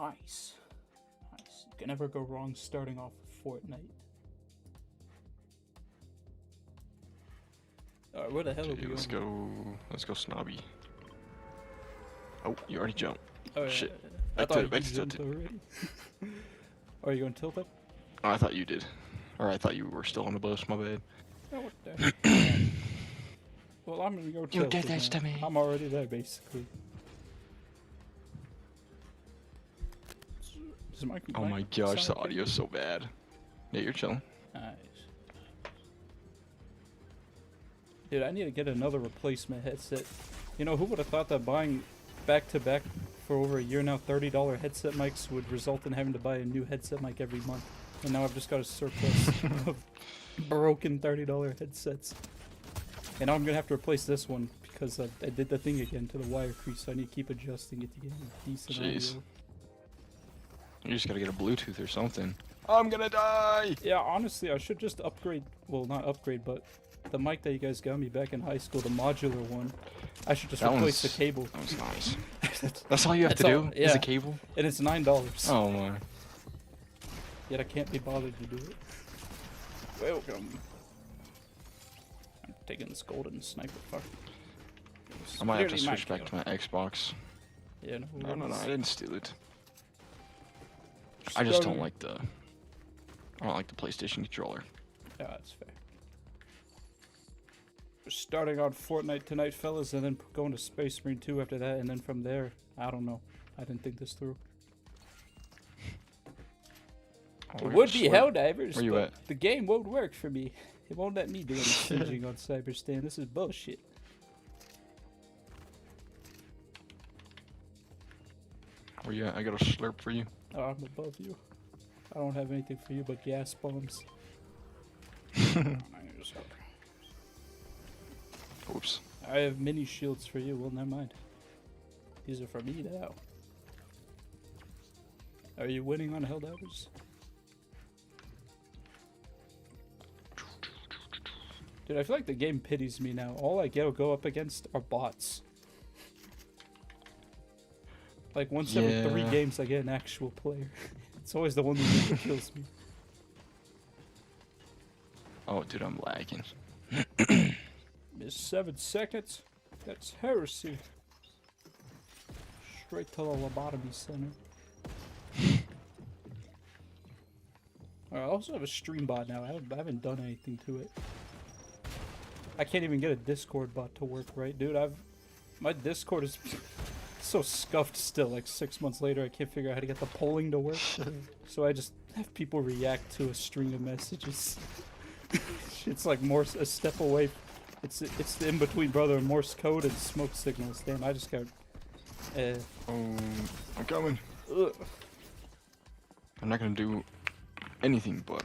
Nice. Nice. You can never go wrong starting off with Fortnite. Alright, where the hell are we going? Let's go snobby. Oh, you already jumped. Oh, yeah. Shit. I Back thought to back you to jumped tilted. already. Are you going tilted? Oh, I thought you did. Or I thought you were still on the bus, my bad. Oh, what the heck? Well, I'm gonna go tilted. You did this to me. I'm already there, basically. Oh my gosh, the audio's so bad. Yeah, you're chilling. Nice. Dude, I need to get another replacement headset. You know, who would have thought that buying back-to-back for over a year now $30 headset mics would result in having to buy a new headset mic every month? And now I've just got a surplus of broken $30 headsets. And now I'm gonna have to replace this one because I did the thing again to the wire crease, so I need to keep adjusting it to get a decent audio. You just gotta get a Bluetooth or something. I'm gonna die! Yeah, honestly, I should just upgrade. Well, not upgrade, but the mic that you guys got me back in high school, the modular one. I should just replace the cable. That was nice. That's all you have to do? Yeah. Is a cable? And it's $9. Oh my. Yet I can't be bothered to do it. Welcome. I'm taking this golden sniper. Fuck. I might have to switch back to my Xbox. Yeah, no, I didn't steal it. I just don't like the... I don't like the PlayStation controller. Yeah, that's fair. We're starting on Fortnite tonight, fellas, and then going to Space Marine 2 after that, and then from there, I don't know. I didn't think this through. Oh, It would be Helldivers, Where you but at? the game won't work for me. It won't let me do any sieging on Cyberstan. This is bullshit. Where you at? I got a slurp for you. Oh, I'm above you. I don't have anything for you but gas bombs. Oops. I have mini shields for you. Well, never mind. These are for me now. Are you winning on Helldivers? Dude, I feel like the game pities me now. All I go up against are bots. Like once every 3 games I get an actual player. It's always the one that kills me. Oh, dude, I'm lagging. Missed 7 seconds. That's heresy. Straight to the lobotomy center. I also have a stream bot now. I haven't done anything to it. I can't even get a Discord bot to work right, dude. My Discord is so scuffed still. Like 6 months later, I can't figure out how to get the polling to work. So I just have people react to a string of messages. It's like a step away. It's the in between brother Morse code and smoke signals. Damn, I just got. I'm coming. Ugh. I'm not gonna do anything but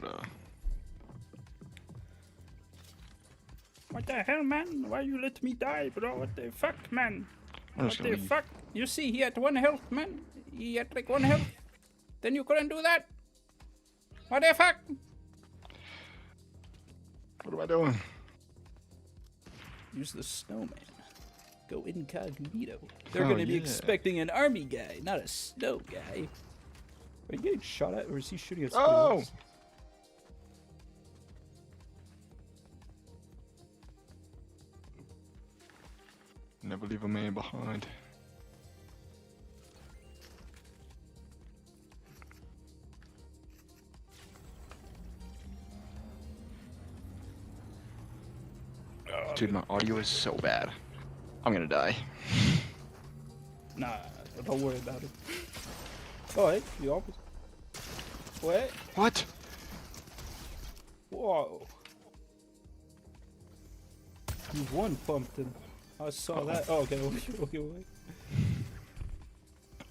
What the hell, man? Why you let me die, bro? What the fuck, man? I'm What just the gonna leave. fuck? You see, he had 1 health, man. He had like 1 health. Then you couldn't do that. What the fuck? What am I doing? Use the snowman. Go incognito. They're Oh, gonna be yeah. expecting an army guy, not a snow guy. Are you getting shot at, or is he shooting at Oh! squirrels? Never leave a man behind. Dude, my audio is so bad. I'm gonna die. Nah, don't worry about it. Oh, hey, you almost. What? What? Whoa. You won, Pumpkin. I saw that. Oh, okay, okay.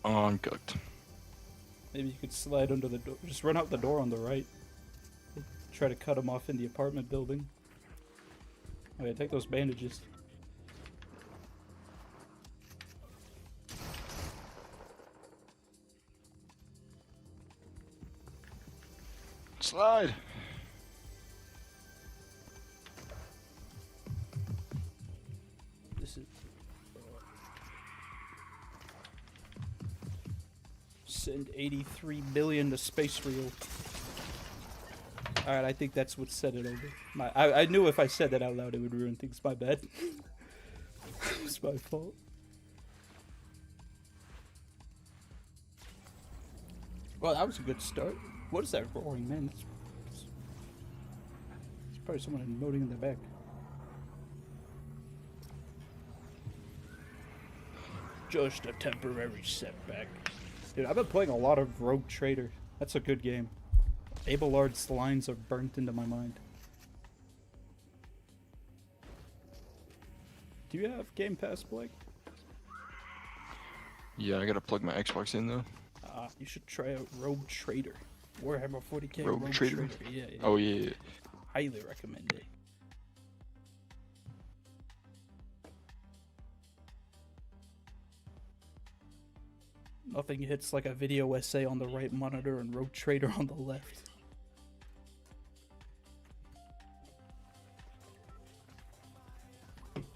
Uncooked. Maybe you could slide under the door. Just run out the door on the right. Try to cut him off in the apartment building. Okay, take those bandages. Slide. This is. Send 83 billion to space reel. Alright, I think that's what set it over. I knew if I said that out loud it would ruin things. My bad. It's my fault. Well, that was a good start. What is that roaring, man? It's probably someone emoting in the back. Just a temporary setback. Dude, I've been playing a lot of Rogue Trader. That's a good game. Abelard's lines are burnt into my mind. Do you have Game Pass, Blake? Yeah, I gotta plug my Xbox in though. You should try out Rogue Trader. Warhammer 40k Rogue Trader? Yeah. Oh yeah. Highly recommend it. Nothing hits like a video essay on the right monitor and Rogue Trader on the left.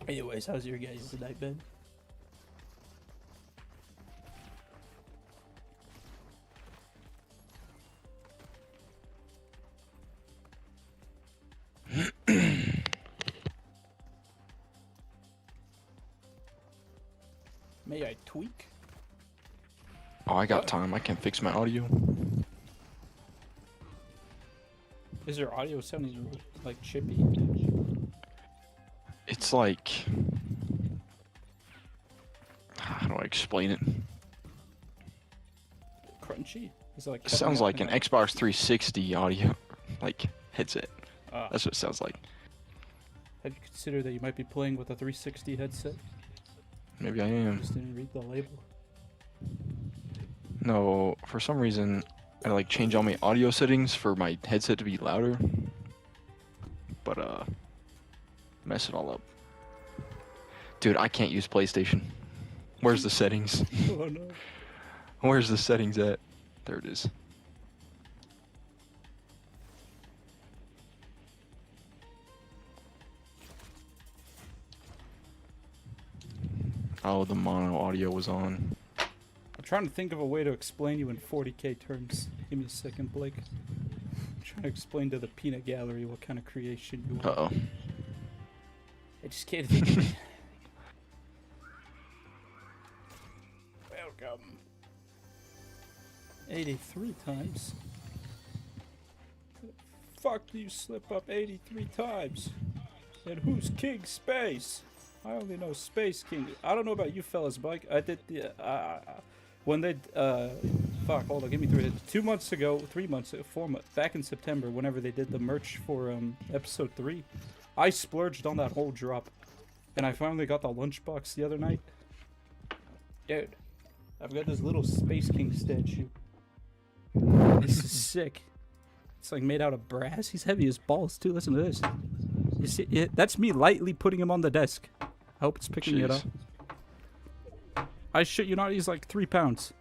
Anyways, how's your guys' night been? May I tweak? Oh, I got time. I can fix my audio. Is your audio sounding like chippy? It's like... How do I explain it? Crunchy? Is it like It sounds like an Xbox 360 audio, like, headset. That's what it sounds like. Have you considered that you might be playing with a 360 headset? Maybe I am. Just didn't read the label. No, for some reason, I like change all my audio settings for my headset to be louder. But, mess it all up. Dude, I can't use PlayStation. Where's the settings? Oh no. Where's the settings at? There it is. Oh, the mono audio was on. I'm trying to think of a way to explain you in 40k terms. Give me a second, Blake. I'm trying to explain to the peanut gallery what kind of creation you are. Uh-oh. I just can't think of it. Welcome. 83 times? Fuck you slip up 83 times. And who's King Space? I only know Space King. I don't know about you fellas, but I did the, when they, fuck, hold on, give me 2 months ago, 3 months, 4 months, back in September, whenever they did the merch for, episode 3, I splurged on that whole drop, and I finally got the lunchbox the other night. Dude, I've got this little Space King statue. This is sick. It's like made out of brass. He's heavy as balls too. Listen to this. You see, that's me lightly putting him on the desk. I hope it's picking it up. I shit you not, he's like 3 pounds.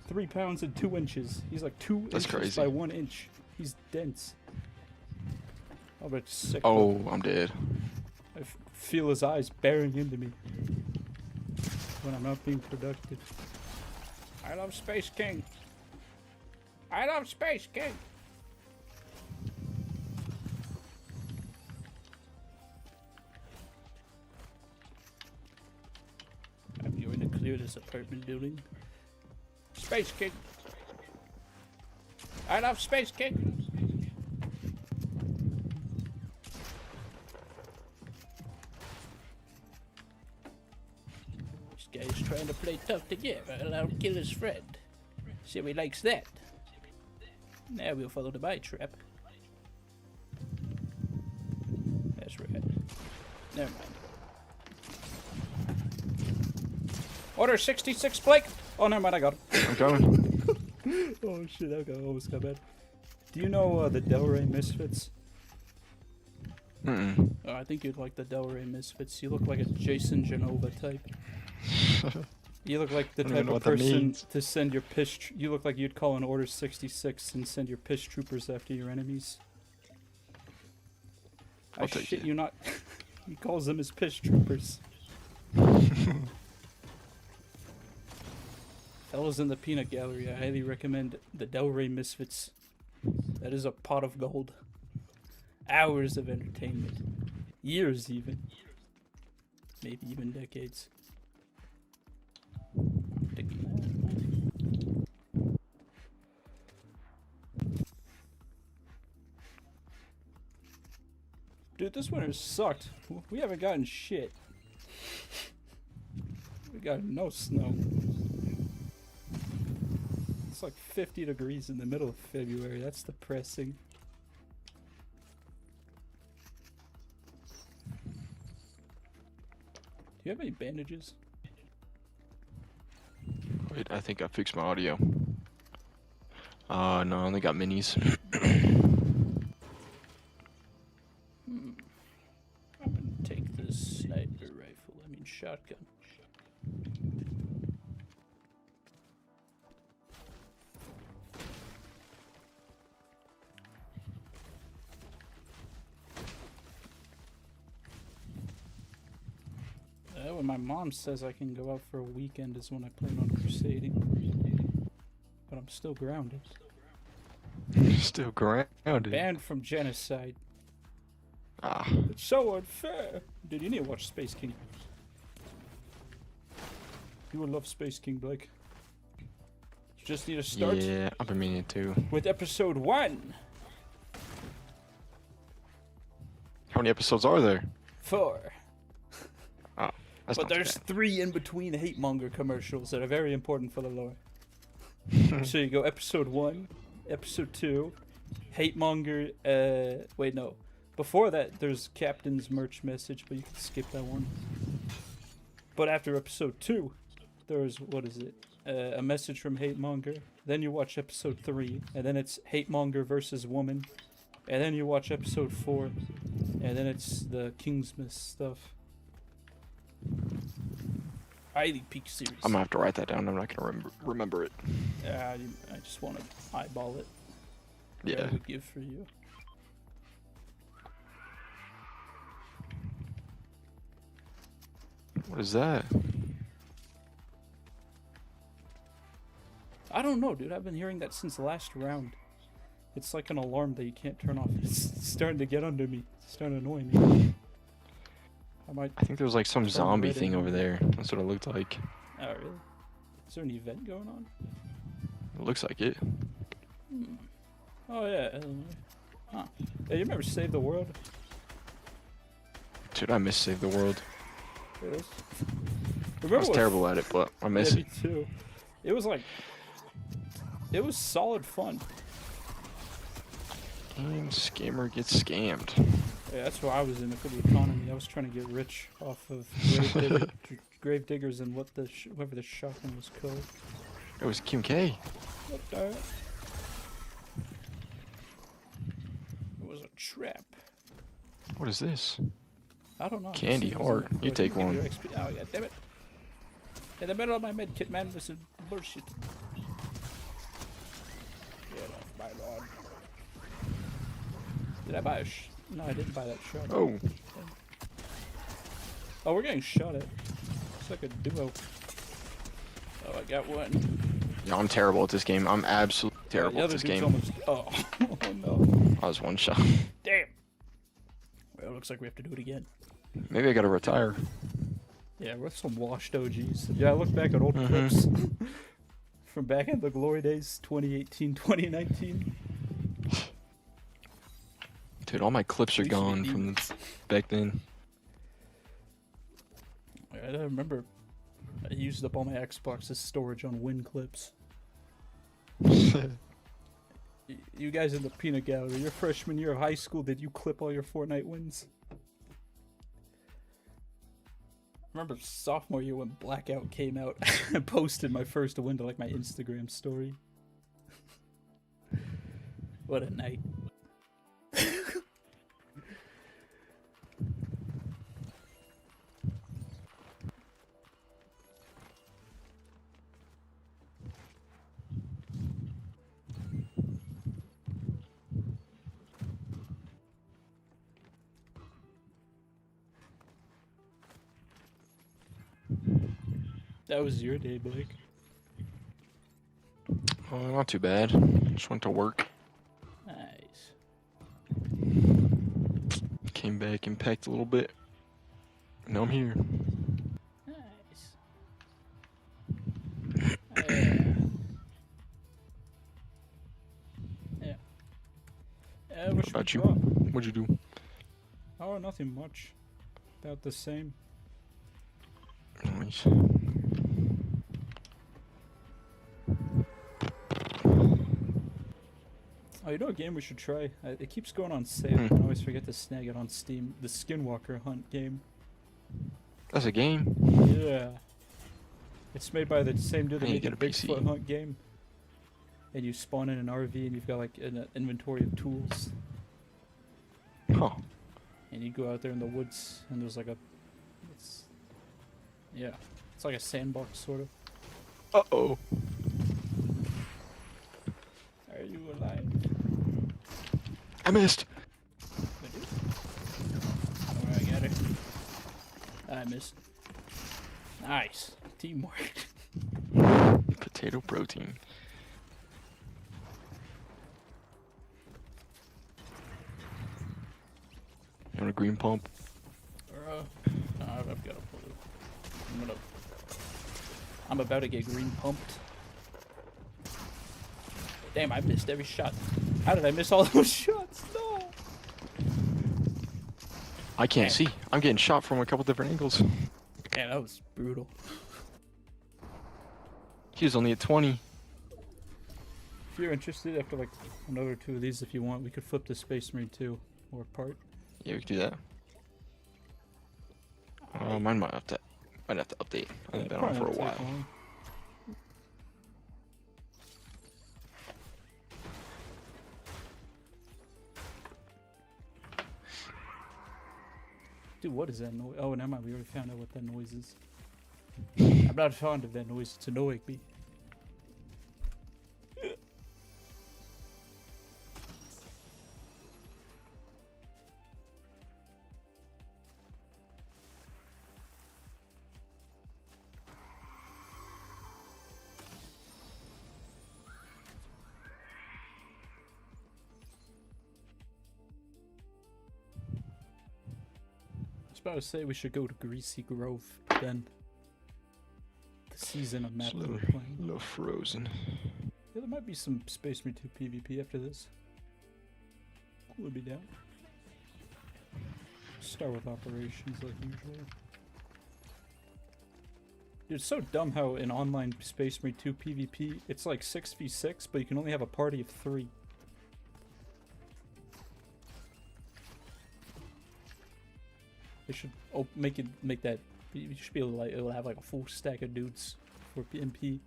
3 pounds and 2 inches. He's like 2 inches crazy. by 1 inch. He's dense. Oh, but it's sick. Oh, I'm dead. I feel his eyes bearing into me when I'm not being productive. I love Space King. I love Space King. I'm going to clear this apartment building. Space King. I love Space King. This guy's trying to play tough to get, but I'll kill his friend. See if he likes that. Now we'll follow the bite trap. That's right. Never mind. Order 66, Blake! Oh, never mind, I got him. I'm coming. Oh shit, that guy almost got bad. Do you know the Del Rey Misfits? Mm-mm. Oh, I think you'd like the Del Rey Misfits. You look like a Jason Genova type. You look like the type of person to send your piss. You look like you'd call an Order 66 and send your piss troopers after your enemies. I shit you not. He calls them his piss troopers. Fellas in the peanut gallery, I highly recommend the Del Rey Misfits. That is a pot of gold. Hours of entertainment. Years even. Maybe even decades. Dude, this winter sucked. We haven't gotten shit. We got no snow. It's like 50 degrees in the middle of February. That's depressing. Do you have any bandages? Wait, I think I fixed my audio. No, I only got minis. I'm gonna take this sniper rifle. I mean shotgun. When my mom says I can go out for a weekend is when I plan on crusading. But I'm still grounded. Still grounded. Banned from genocide. Ah. It's so unfair. Dude, you need to watch Space King. You would love Space King, Blake. You just need to start. Yeah, I've been meaning to. With episode 1. How many episodes are there? 4. Oh, that's But not too there's bad. 3 in between hate monger commercials that are very important for the lore. So you go episode 1, episode 2, hate monger. Wait, no. Before that, there's Captain's merch message, but you can skip that one. But after episode 2, there's, what is it? A message from hate monger. Then you watch episode 3, and then it's hate monger versus woman. And then you watch episode 4, and then it's the Kingsmith stuff. Highly peak series. I'm gonna have to write that down. I'm not gonna remember it. I just want to eyeball it. What Yeah. I would give for you. What is that? I don't know, dude. I've been hearing that since last round. It's like an alarm that you can't turn off. It's starting to get under me. It's starting to annoy me. I think there was like some Turn zombie red thing in. over there. That's what it looked like. Oh, really? Is there an event going on? It looks like it. Oh, yeah. Huh. Hey, you remember Save the World? Dude, I miss Save the World. It was. I Remember was what- terrible at it, but I miss Yeah, it. me too. It was like... It was solid fun. Game scammer gets scammed. Yeah, that's why I was in it for the economy. I was trying to get rich off of grave diggers and whatever the shotgun was called. It was Kim K. What the? It was a trap. What is this? I don't know. Candy It was heart. in- You oh, take give me one. your XP. Oh, yeah, damn it. In the middle of my med kit, man. This is bullshit. Get off my lawn. Did I buy a No, I didn't buy that shot. Oh, Oh, we're getting shot at. It's like a duo. Oh, I got one. yeah, I'm terrible at this game. I'm absolutely terrible The at other this dude's game. almost. Oh, oh no. I was one shot. Damn. Well, it looks like we have to do it again. Maybe I gotta retire. Yeah, we're some washed OGs. Yeah, I look back at old clips from back in the glory days, 2018, 2019. Dude, all my clips are Used to be gone from demons. back then. I remember I used up all my Xbox's storage on Win clips. You guys in the peanut gallery, your freshman year of high school, did you clip all your Fortnite wins? I remember sophomore year when Blackout came out, I posted my first win to like my Instagram story. What a night. That was your day, Blake. Oh, not too bad. Just went to work. Nice. Came back and packed a little bit. Now I'm here. Nice. Yeah. Yeah. What What should we about you? draw? What'd you do? Oh, nothing much. About the same. Nice. Oh, you know a game we should try? It keeps going on sale, and I always forget to snag it on Steam. The Skinwalker Hunt game. That's a game. Yeah. It's made by the same dude that I made need the to get a PC. Bigfoot Hunt game. And you spawn in an RV, and you've got like an inventory of tools. Huh. And you go out there in the woods, and there's like a... Yeah. It's like a sandbox, sort of. Uh-oh. Are you alive? I missed. Oh, I got it. I missed. Nice. Teamwork. Potato protein. You want a green pump? No, I've got to pull it. I'm about to get green pumped. Damn, I missed every shot. How did I miss all those shots? No. I can't see. I'm getting shot from a couple different angles. Yeah, that was brutal. He was only at 20. If you're interested, after like another 2 of these, if you want, we could flip to Space Marine 2 or part. Yeah, we could do that. Mine might have to update. I haven't been on for a while. Dude, what is that noise? Oh, never mind. We already found out what that noise is. I'm not fond of that noise. It's annoying me. I was about to say we should go to Greasy Grove, then the season of map that we're playing. A little frozen. Yeah, there might be some Space Marine 2 PvP after this. Would be down. Start with operations like usual. Dude, it's so dumb how in online Space Marine 2 PvP, it's like 6v6, but you can only have a party of 3. They should make that. You should be able to have like a full stack of dudes for MP,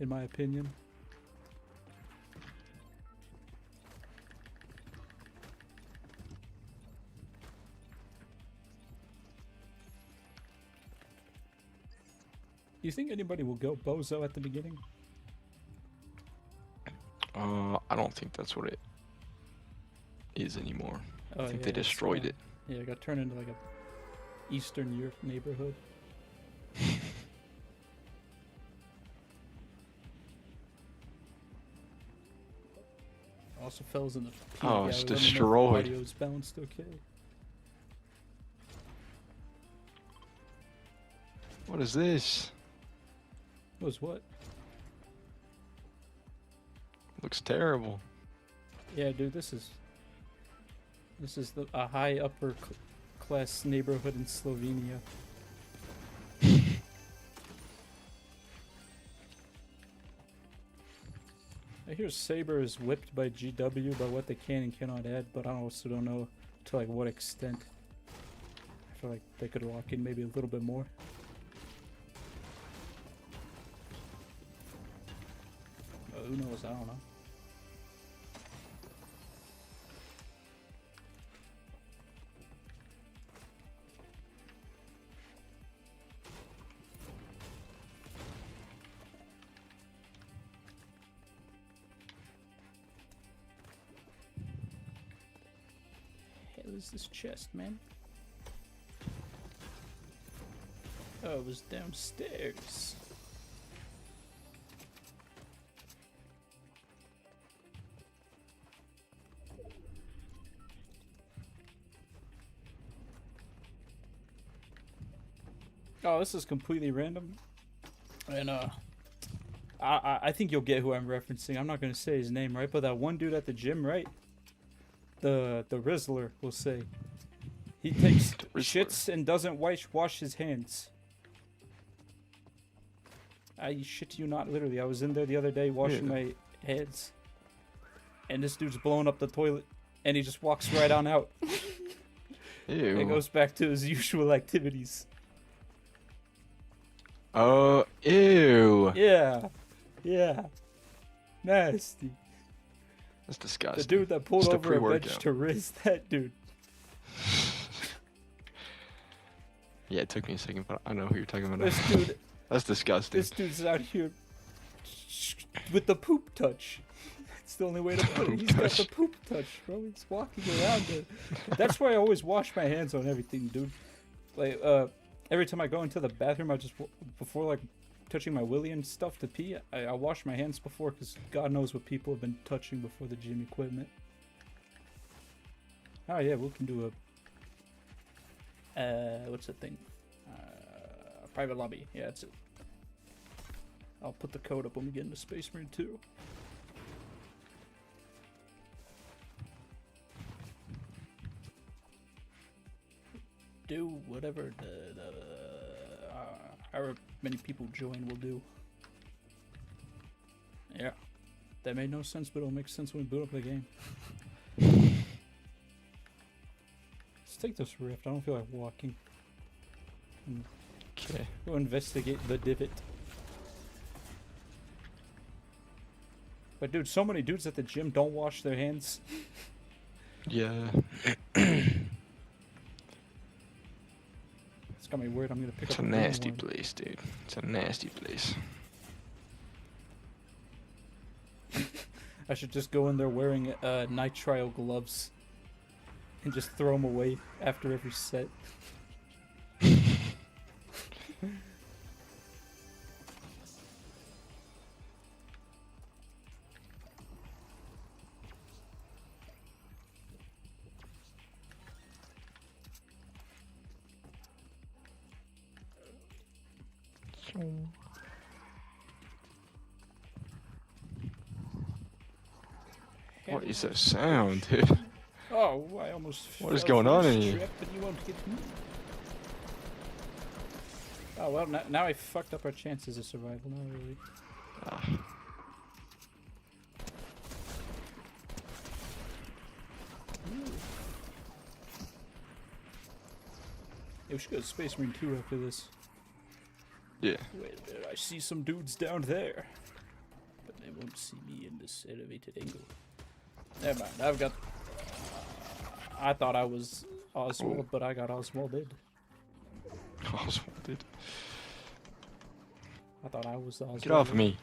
in my opinion. Do you think anybody will go bozo at the beginning? I don't think that's what it is anymore. Oh, I think yeah, they destroyed it. Yeah, it got turned into like a Eastern Europe neighborhood. Also fells in the Oh, it's destroyed. Audio's balanced okay. What is this? Was what? Looks terrible. Yeah, dude, this is a high upper class neighborhood in Slovenia. I hear Saber is whipped by GW by what they can and cannot add, but I also don't know to like what extent. I feel like they could lock in maybe a little bit more. Who knows? I don't know. Hell is this chest, man? Oh, it was downstairs. Oh, this is completely random. And I think you'll get who I'm referencing. I'm not gonna say his name, right? But that one dude at the gym, right? The Rizzler, we'll say. He takes shits and doesn't wash his hands. I shit you not, literally. I was in there the other day washing my hands, and this dude's blowing up the toilet, and he just walks right on out. Ew. It goes back to his usual activities. Oh, ew. Yeah. Yeah. Nasty. That's disgusting. The dude that pulled Just a over a bench pre-workout. to Riz that dude. Yeah, it took me a second, but I know who you're talking about. This dude. That's disgusting. This dude's out here with the poop touch. It's the only way to put it. He's got the poop touch, bro. He's walking around it. That's why I always wash my hands on everything, dude. Like, every time I go into the bathroom, I just, before like touching my willy and stuff to pee, I wash my hands before, because God knows what people have been touching before the gym equipment. Oh yeah, we can do a, what's the thing? Private lobby. Yeah, that's it. I'll put the code up when we get into Space Marine 2. Do whatever however many people join will do. Yeah. That made no sense, but it'll make sense when we boot up the game. Let's take this rift. I don't feel like walking. Okay. Go investigate the divot. But dude, so many dudes at the gym don't wash their hands. Yeah. It's got me worried I'm gonna pick It's up a a nasty one. place, dude. It's a nasty place. I should just go in there wearing nitrile gloves and just throw them away after every set. What is that sound, dude? Oh, I almost. What is fell going for on this in here? trip, but you won't get me. Oh well, now I fucked up our chances of survival. Not really. Ah. Yeah, we should go to Space Marine 2 after this. Yeah. Wait a minute, I see some dudes down there. But they won't see me in this elevated angle. Never mind, I've got... I thought I was Oswald, but I got Oswalded. Oswald. I thought I was Oswald. Get off of me.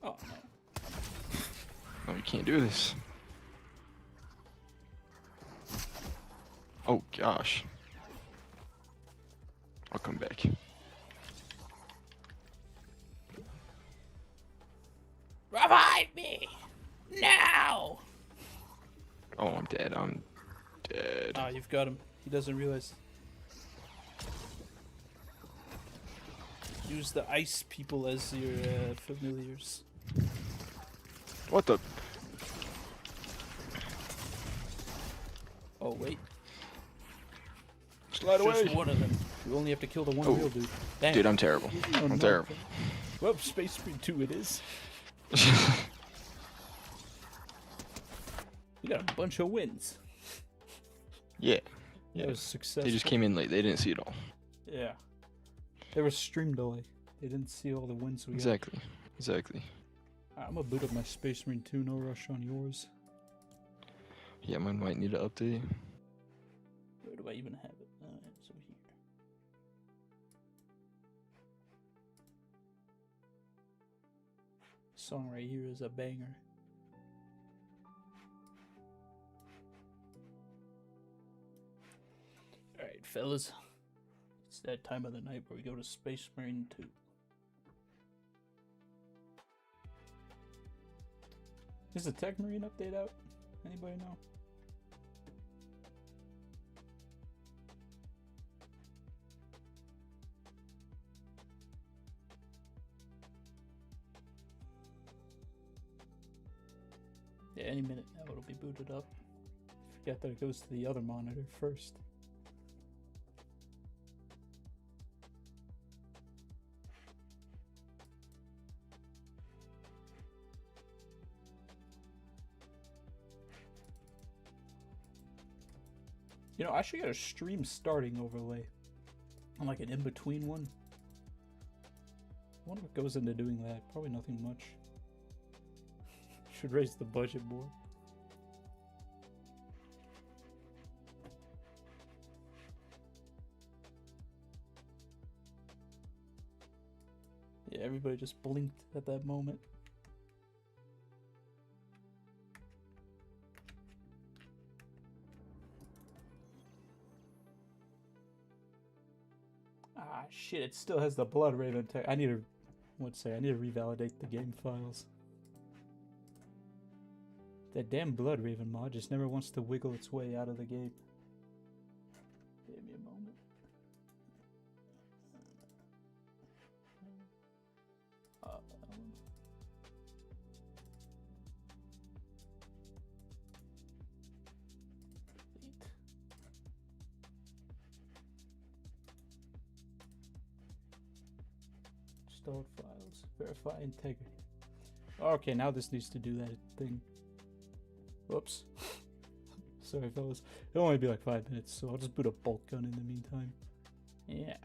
Oh, no. No, you can't do this. Oh, gosh. I'll come back. Revive me! Now! Oh, I'm dead. I'm dead. Ah, you've got him. He doesn't realize. Use the ice people as your familiars. What the? Oh, wait. Slide away. Just one of them. You only have to kill the one real dude. Damn. Dude, I'm terrible. Oh, I'm no. terrible. Well, Space Marine 2 it is. We got a bunch of wins. Yeah. That was successful. They just came in late. They didn't see it all. Yeah. There was stream delay. They didn't see all the wins we got. Exactly. Exactly. I'm gonna boot up my Space Marine 2. No rush on yours. Yeah, mine might need an update. Where do I even have it? It's over here. This song right here is a banger. Alright, fellas. It's that time of the night where we go to Space Marine 2. Is the Tech Marine update out? Anybody know? Yeah, any minute now it'll be booted up. Forget that it goes to the other monitor first. You know, I should get a stream starting overlay. On like an in-between one. I wonder what goes into doing that. Probably nothing much. Should raise the budget more. Yeah, everybody just blinked at that moment. Ah, shit, it still has the Blood Raven tech. I need to, I need to revalidate the game files. That damn Blood Raven mod just never wants to wiggle its way out of the game. Give me a moment. Stored files. Verify integrity. Okay, now this needs to do that thing. Whoops. Sorry, fellas. It'll only be like 5 minutes, so I'll just boot a bolt gun in the meantime. Yeah.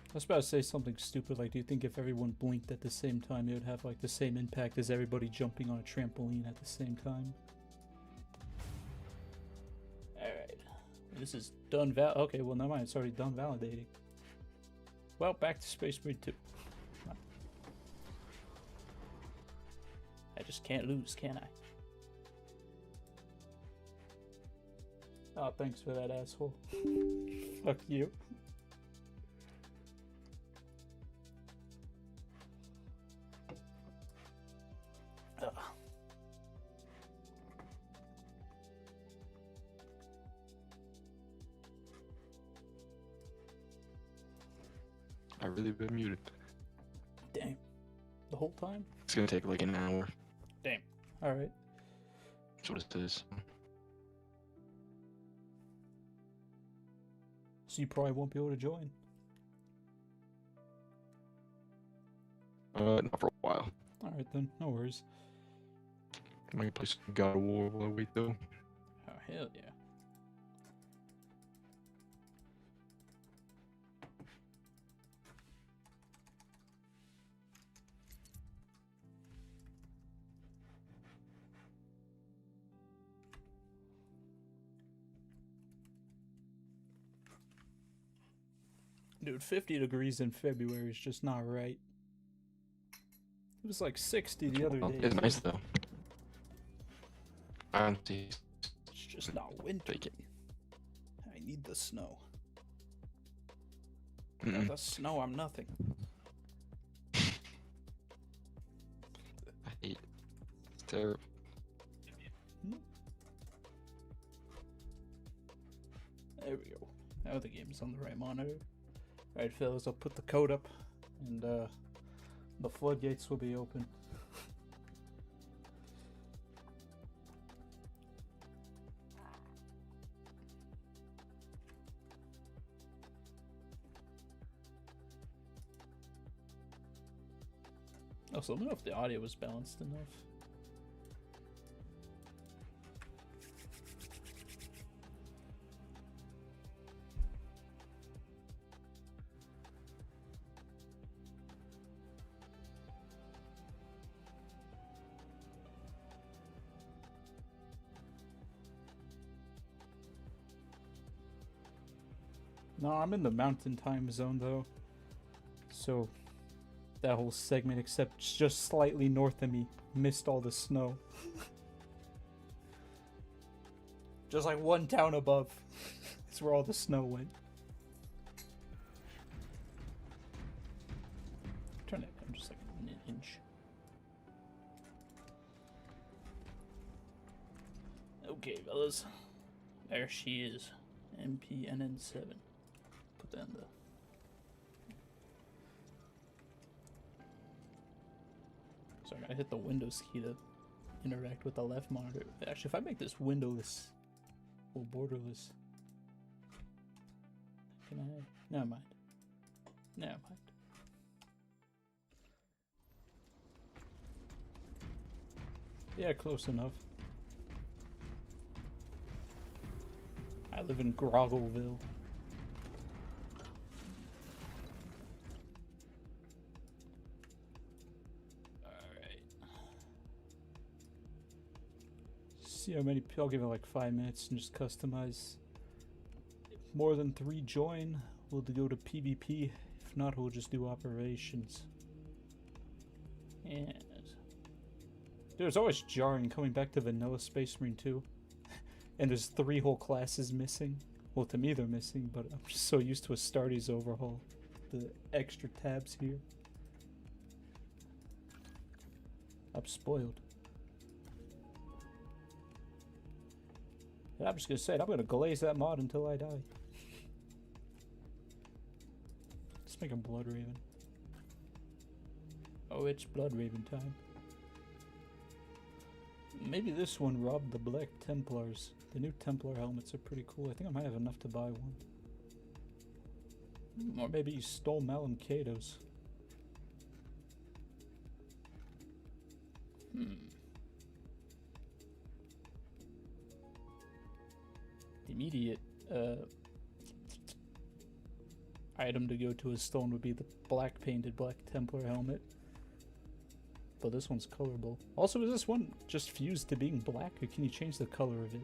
I was about to say something stupid like, do you think if everyone blinked at the same time, it would have like the same impact as everybody jumping on a trampoline at the same time? Alright. This is done okay, well never mind, it's already done validating. Well, back to Space Marine 2. I just can't lose, can I? Oh, thanks for that, asshole. Fuck you. I really been muted. Damn. The whole time? It's gonna take like an hour. Damn. Alright. That's what it is. So you probably won't be able to join. Not for a while. Alright then, no worries. I might play some God of War while I wait though. Oh, hell yeah. Dude, 50 degrees in February is just not right. It was like 60 the other day. It's nice though. It's just not winter. I need the snow. Without the snow, I'm nothing. I hate it. It's terrible. There we go. Now the game's on the right monitor. Alright, fellas, I'll put the code up, and the floodgates will be open. Also, let me know if the audio was balanced enough. No, I'm in the mountain time zone though, so that whole segment, except just slightly north of me, missed all the snow. Just like one town above. That's where all the snow went. Turn that down just like an inch. Okay, fellas. There she is. MPNN7. Put that in the... So I gotta hit the Windows key to interact with the left monitor. Actually, if I make this windowless or borderless, can I? Never mind. Never mind. Yeah, close enough. I live in Groggleville. See how many people. I'll give it like 5 minutes and just customize. If more than 3 join, we'll go to PvP. If not, we'll just do operations. And dude, it's always jarring coming back to vanilla Space Marine 2. And there's 3 whole classes missing. Well, to me they're missing, but I'm just so used to Astartes overhaul. The extra tabs here. I'm spoiled. And I'm just gonna say it, I'm gonna glaze that mod until I die. Let's make him Blood Raven. Oh, it's Blood Raven time. Maybe this one robbed the Black Templars. The new Templar helmets are pretty cool. I think I might have enough to buy one. Or maybe you stole Malum Cato's. The immediate item to go to a stone would be the black painted Black Templar helmet. But this one's colorable. Also, is this one just fused to being black, or can you change the color of it?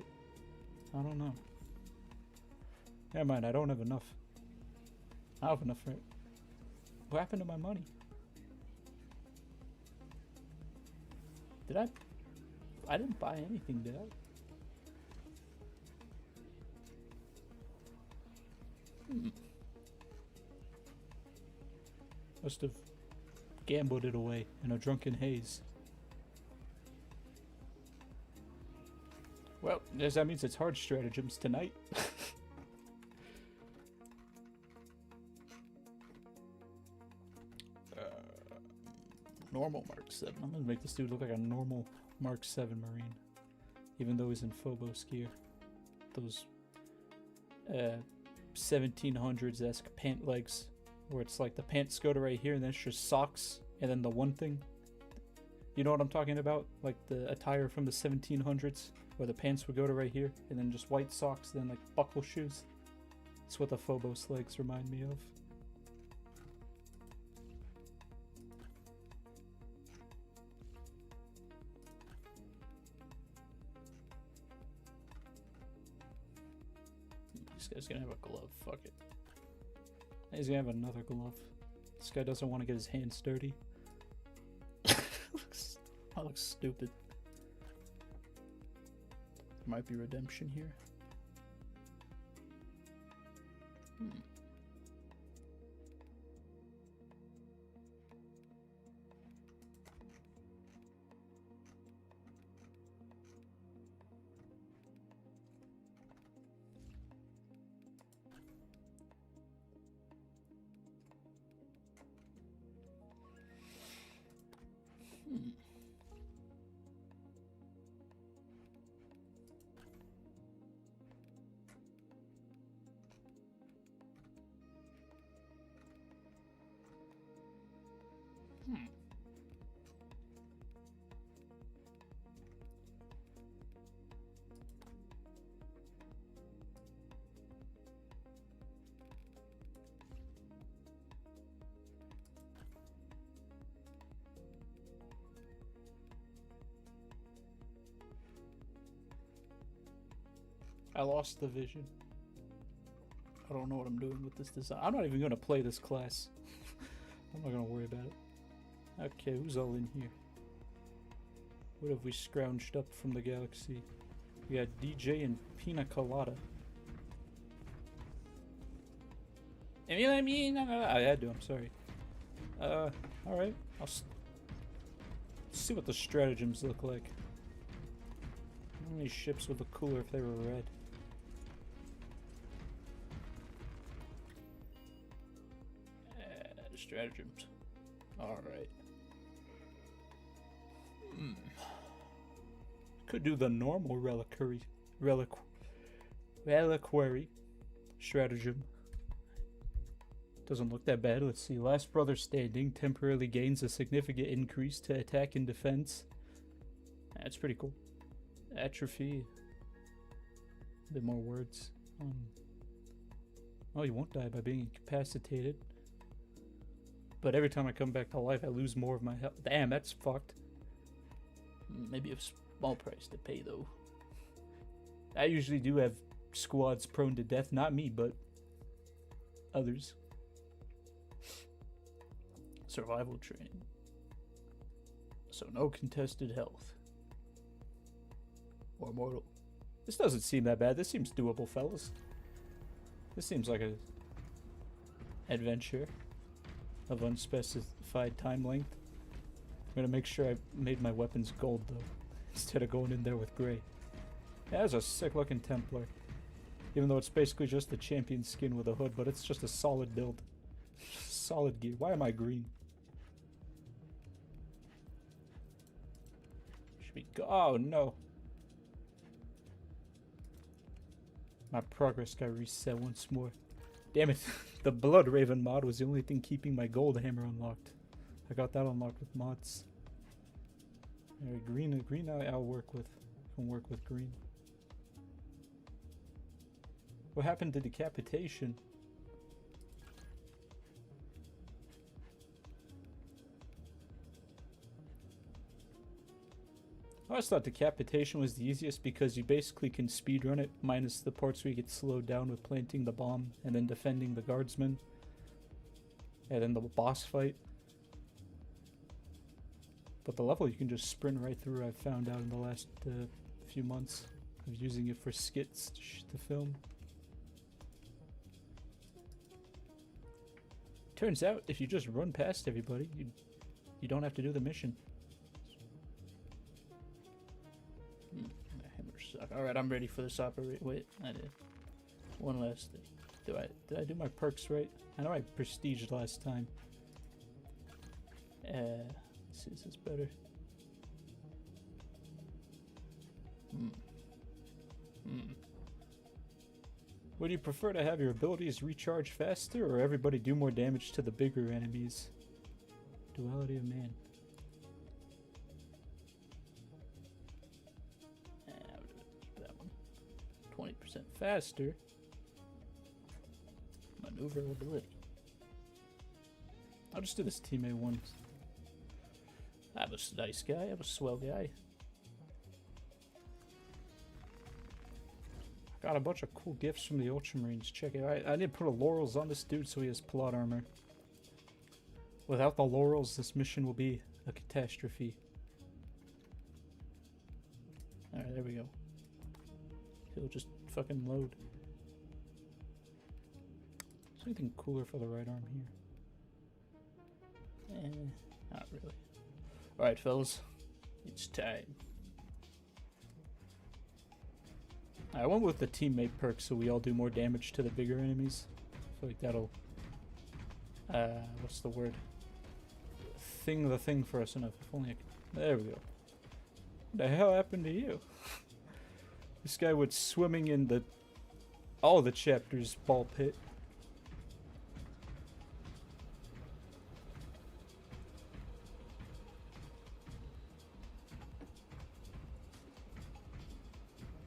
I don't know. Never mind, I don't have enough. I have enough for it. What happened to my money? Did I? I didn't buy anything, did I? Must have gambled it away in a drunken haze. Well, that means it's hard stratagems tonight. Normal Mark 7. I'm gonna make this dude look like a normal Mark 7 Marine. Even though he's in Phobos gear. Those 1700s-esque pant legs. Where it's like the pants go to right here and then it's just socks. And then the one thing. You know what I'm talking about? Like the attire from the 1700s. Where the pants would go to right here. And then just white socks. Then like buckle shoes. That's what the Phobos legs remind me of. This guy's gonna have a glove. Fuck it. He's gonna have another glove. This guy doesn't want to get his hands dirty. That looks stupid. There might be redemption here. I lost the vision. I don't know what I'm doing with this design. I'm not even going to play this class. I'm not going to worry about it. Okay, who's all in here? What have we scrounged up from the galaxy? We got DJ and Pina Colada. I mean, I had to, I'm sorry. Alright. I'll see what the stratagems look like. How many ships would look cooler if they were red? Stratagems. Alright. Could do the normal reliquary stratagem. Doesn't look that bad. Let's see. Last brother standing temporarily gains a significant increase to attack and defense. That's pretty cool. Atrophy. A bit more words. Oh, you won't die by being incapacitated. But every time I come back to life, I lose more of my health. Damn, that's fucked. Maybe a small price to pay, though. I usually do have squads prone to death. Not me, but others. Survival training. So no contested health. Or mortal. This doesn't seem that bad. This seems doable, fellas. This seems like a adventure of unspecified time length. I'm gonna make sure I made my weapons gold, though, instead of going in there with gray. Yeah, that's a sick looking Templar. Even though it's basically just a champion skin with a hood, but it's just a solid build. Solid gear. Why am I green? Should be oh no. My progress got reset once more. Damn it. The Blood Raven mod was the only thing keeping my gold hammer unlocked. I got that unlocked with mods. Green I'll work with. Can work with green. What happened to decapitation? I always thought decapitation was the easiest because you basically can speedrun it, minus the parts where you get slowed down with planting the bomb and then defending the guardsman. And then the boss fight. But the level you can just sprint right through, I've found out in the last few months of using it for skits to film. Turns out, if you just run past everybody, you don't have to do the mission. Alright, I'm ready for this operate. Wait, I did. One last thing. Did I do my perks right? I know I prestiged last time. Let's see, is this better? Would you prefer to have your abilities recharge faster, or everybody do more damage to the bigger enemies? Duality of man. That one. 20% faster. Maneuverability. I'll just do this teammate one. I'm a nice guy. I'm a swell guy. Got a bunch of cool gifts from the Ultramarines. Check it out. I did put a laurels on this dude so he has plot armor. Without the laurels, this mission will be a catastrophe. Alright, there we go. He'll just fucking load. Is there anything cooler for the right arm here? Not really. Alright, fellas. It's time. I went with the teammate perk so we all do more damage to the bigger enemies. I feel like that'll... what's the word? The thing for us enough. If only I could... There we go. What the hell happened to you? This guy was swimming in all the chapters ball pit.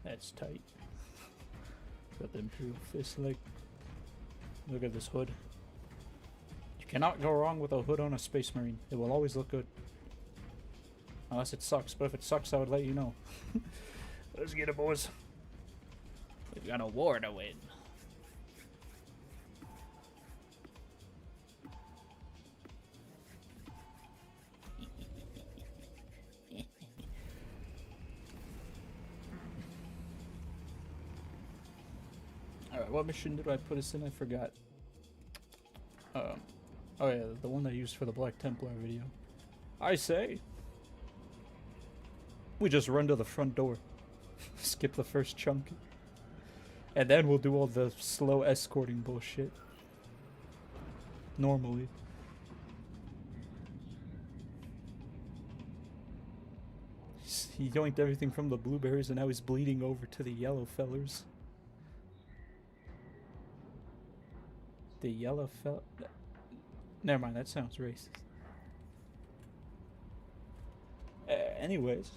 That's tight. Got the Imperial Fist leg. Look at this hood. You cannot go wrong with a hood on a Space Marine. It will always look good. Unless it sucks, but if it sucks I would let you know. Let's get it, boys. We've got a war to win. Alright, what mission did I put us in? I forgot. Oh yeah, the one I used for the Black Templar video. I say, we just run to the front door. Skip the first chunk. And then we'll do all the slow escorting bullshit. Normally. He yoinked everything from the blueberries and now he's bleeding over to the yellow fellers. The yellow fell. Never mind, that sounds racist. Anyways.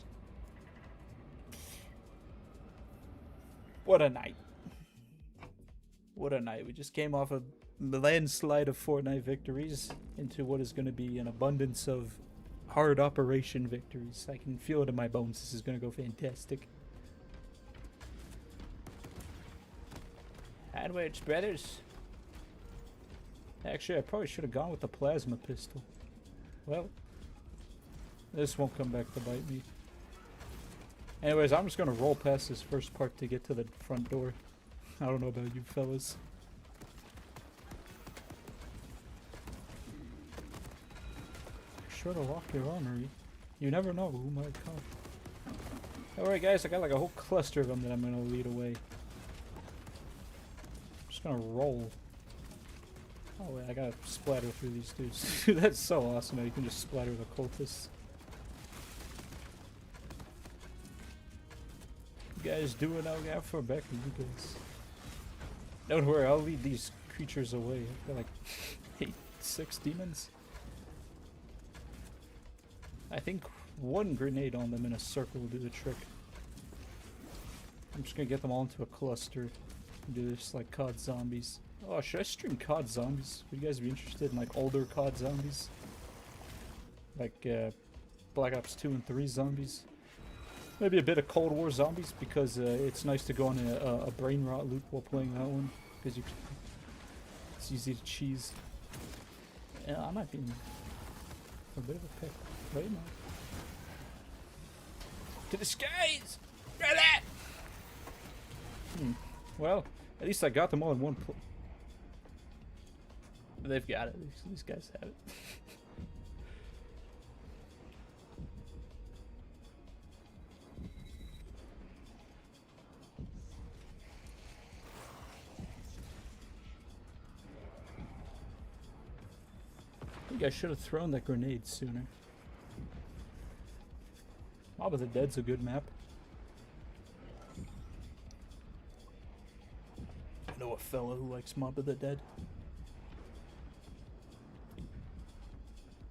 What a night. What a night. We just came off a landslide of Fortnite victories into what is going to be an abundance of hard operation victories. I can feel it in my bones. This is going to go fantastic. Handweights, brothers. Actually, I probably should have gone with the plasma pistol. Well, this won't come back to bite me. Anyways, I'm just going to roll past this first part to get to the front door. I don't know about you fellas. Sure to lock your armory. You never know who might come. Alright guys, I got like a whole cluster of them that I'm going to lead away. I'm just going to roll. Oh wait, I gotta splatter through these dudes. That's so awesome that you can just splatter the cultists. You guys do it out for Becky, you guys. Don't worry, I'll lead these creatures away. I've got like 6 demons. I think one grenade on them in a circle will do the trick. I'm just gonna get them all into a cluster and do this like COD zombies. Oh, should I stream COD zombies? Would you guys be interested in like older COD zombies? Like Black Ops 2 and 3 zombies? Maybe a bit of Cold War zombies because it's nice to go on a brain rot loop while playing that one. Because it's easy to cheese. Yeah, I might be in a bit of a pick. Wait, no. To the skies! Try that! Well, at least I got them all in one place. They've got it. These guys have it. I think I should have thrown that grenade sooner. Mob of the Dead's a good map. I know a fella who likes Mob of the Dead. I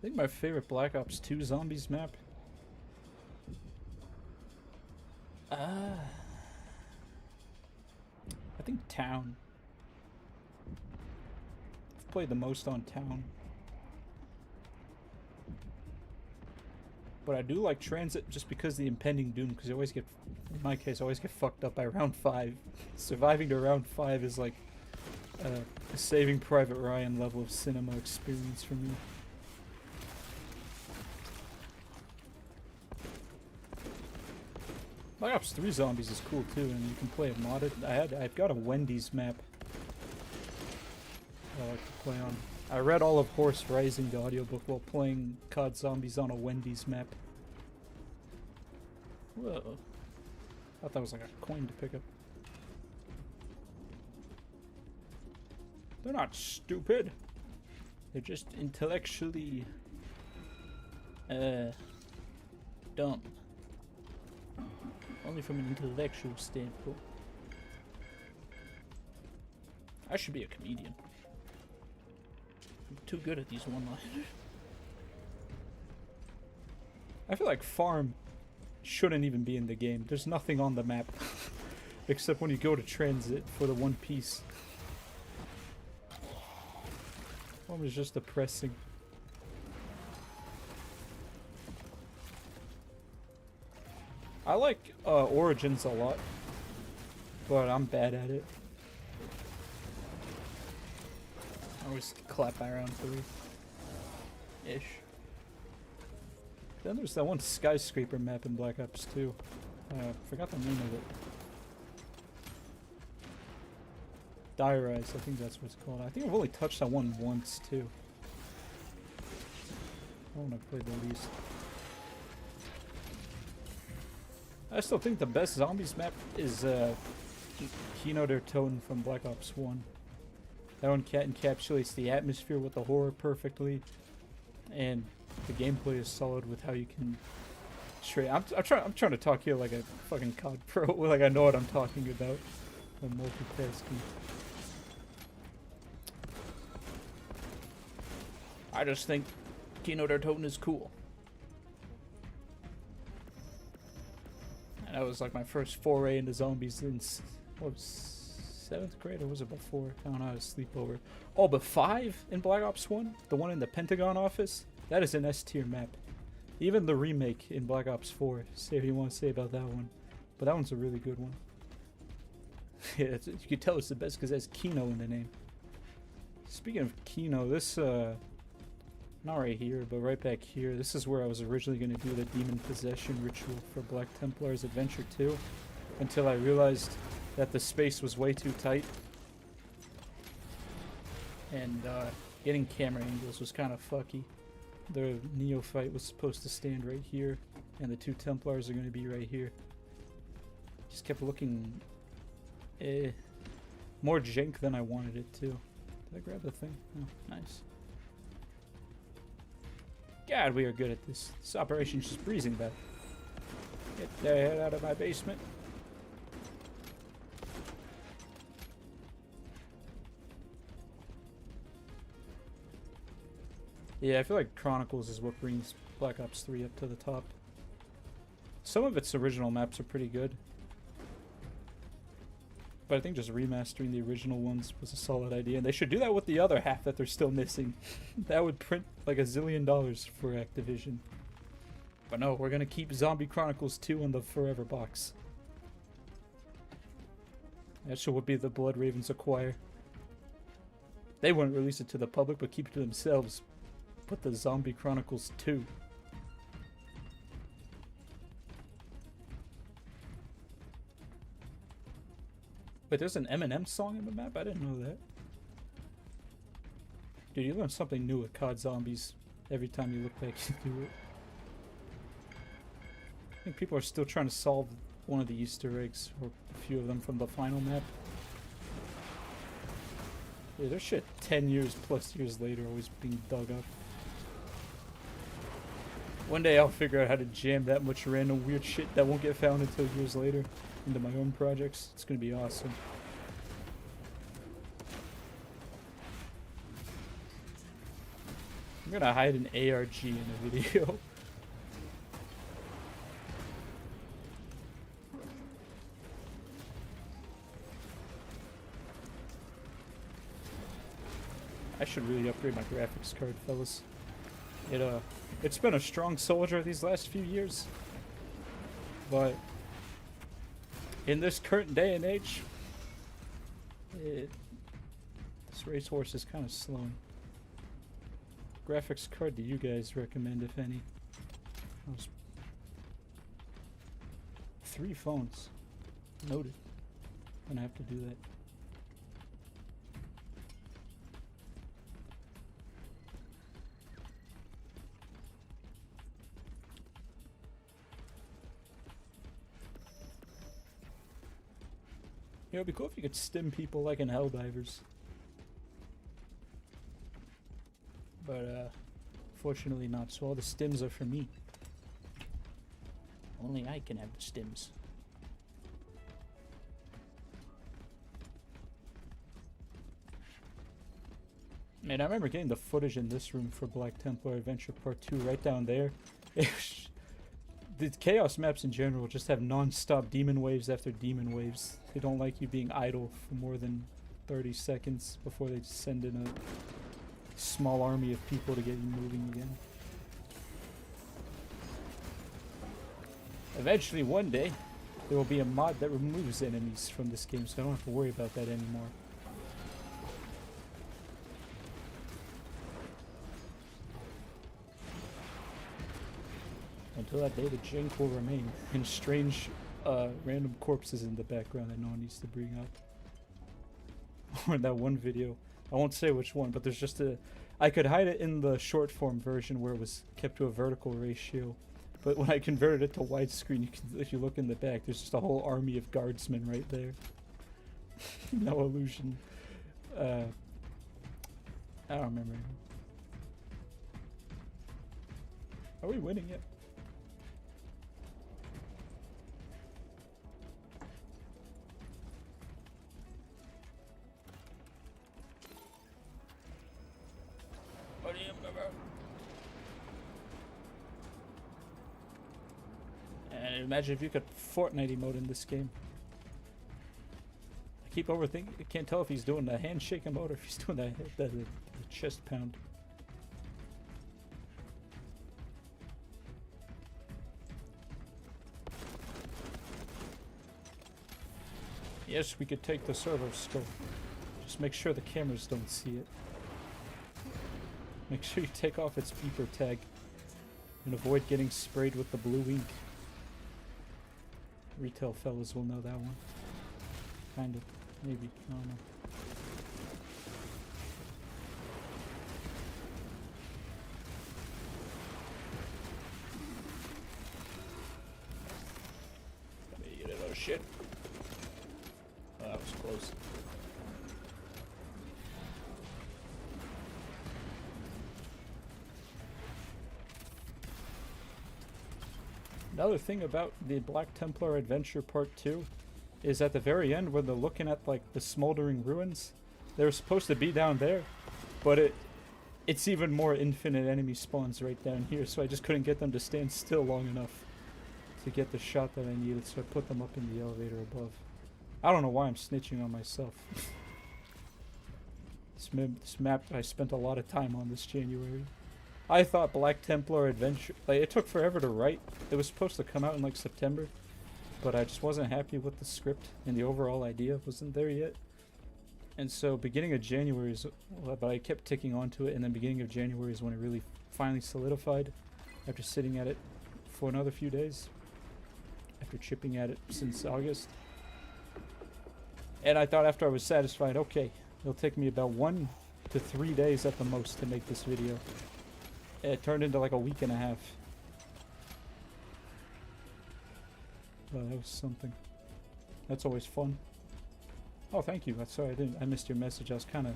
think my favorite Black Ops 2 zombies map. I think Town. I've played the most on Town. But I do like Transit just because of the impending doom, because you always get, in my case, I always get fucked up by round 5. Surviving to round 5 is like a Saving Private Ryan level of cinema experience for me. Black Ops 3 Zombies is cool too, and you can play it modded. I've got a Wendy's map I like to play on. I read all of Horse Rising, the audiobook, while playing COD Zombies on a Wendy's map. Whoa. I thought that was like a coin to pick up. They're not stupid. They're just intellectually dumb. Only from an intellectual standpoint. I should be a comedian. I'm too good at these one-liners. I feel like Farm shouldn't even be in the game. There's nothing on the map. Except when you go to Transit for the one piece. Farm is just depressing. I like Origins a lot, but I'm bad at it. I always clap by round 3-ish. Then there's that one skyscraper map in Black Ops 2. Forgot the name of it. Diarize, I think that's what it's called. I think I've only touched that one once, too. I want to play the least. I still think the best zombies map is Kino der Toten from Black Ops 1. That one encapsulates the atmosphere with the horror perfectly, and the gameplay is solid with how you can I'm trying to talk here like a fucking COD pro, like I know what I'm talking about. The multitasking. I just think Kino der Toten is cool. And that was like my first foray into zombies in, what was 7th grade, or was it before? I don't know, I was sleepover. Oh, but 5 in Black Ops 1? The one in the Pentagon office? That is an S tier map. Even the remake in Black Ops 4, say what you want to say about that one. But that one's a really good one. Yeah, you can tell it's the best because it has Kino in the name. Speaking of Kino, this, not right here, but right back here, this is where I was originally going to do the demon possession ritual for Black Templar's Adventure 2. Until I realized that the space was way too tight. And, getting camera angles was kind of fucky. The neophyte was supposed to stand right here, and the 2 Templars are going to be right here. Just kept looking more jank than I wanted it to. Did I grab the thing? Oh, nice. God, we are good at this. This operation's just breezing back. Get the hell out of my basement. Yeah, I feel like Chronicles is what brings Black Ops 3 up to the top. Some of its original maps are pretty good. But I think just remastering the original ones was a solid idea. And they should do that with the other half that they're still missing. That would print like $1 zillion for Activision. But no, we're gonna keep Zombie Chronicles 2 in the forever box. That shit would be the Blood Ravens acquire. They wouldn't release it to the public, but keep it to themselves. Put the Zombie Chronicles 2. Wait, there's an Eminem song in the map? I didn't know that. Dude, you learn something new with COD Zombies every time you look back into it. I think people are still trying to solve one of the Easter eggs, or a few of them from the final map. Yeah, there's shit 10 years plus years later always being dug up. One day I'll figure out how to jam that much random weird shit that won't get found until years later into my own projects. It's gonna be awesome. I'm gonna hide an ARG in a video. I should really upgrade my graphics card, fellas. It's been a strong soldier these last few years, but in this current day and age, this racehorse is kind of slowing. Graphics card do you guys recommend, if any? 3 phones. Noted. Gonna have to do that. You know, it'd be cool if you could stim people like in Helldivers. But, fortunately not, so all the stims are for me. Only I can have the stims. Man, I remember getting the footage in this room for Black Templar Adventure Part 2 right down there. The Chaos maps in general just have non-stop demon waves after demon waves. They don't like you being idle for more than 30 seconds before they send in a small army of people to get you moving again. Eventually, one day, there will be a mod that removes enemies from this game, so I don't have to worry about that anymore. Until that day, the jank will remain, and strange, random corpses in the background that no one needs to bring up. or in that one video. I won't say which one, but there's just a... I could hide it in the short form version where it was kept to a vertical ratio. But when I converted it to widescreen, if you look in the back, there's just a whole army of guardsmen right there. No illusion. I don't remember. Are we winning yet? And imagine if you could Fortnite emote in this game. I keep overthinking. I can't tell if he's doing the handshake emote or if he's doing the chest pound. Yes, we could take the servo scope. Just make sure the cameras don't see it. Make sure you take off its beeper tag and avoid getting sprayed with the blue ink. Retail fellas will know that one. Kind of. Maybe. I don't know. Let me get it. Oh shit. Oh, that was close. Another thing about the Black Templar Adventure Part 2 is at the very end when they're looking at like the smoldering ruins, they're supposed to be down there, but it's even more infinite enemy spawns right down here, so I just couldn't get them to stand still long enough to get the shot that I needed, so I put them up in the elevator above. I don't know why I'm snitching on myself. This map I spent a lot of time on this January. I thought Black Templar Adventure... Like, it took forever to write. It was supposed to come out in, like, September. But I just wasn't happy with the script, and the overall idea wasn't there yet. And so, beginning of January is... But I kept ticking onto it, and then beginning of January is when it really finally solidified. After sitting at it for another few days. After chipping at it since August. And I thought after I was satisfied, okay, it'll take me about 1 to 3 days at the most to make this video. It turned into like a week and a half. Well, that was something. That's always fun. Oh, thank you. Sorry, I missed your message. I was kind of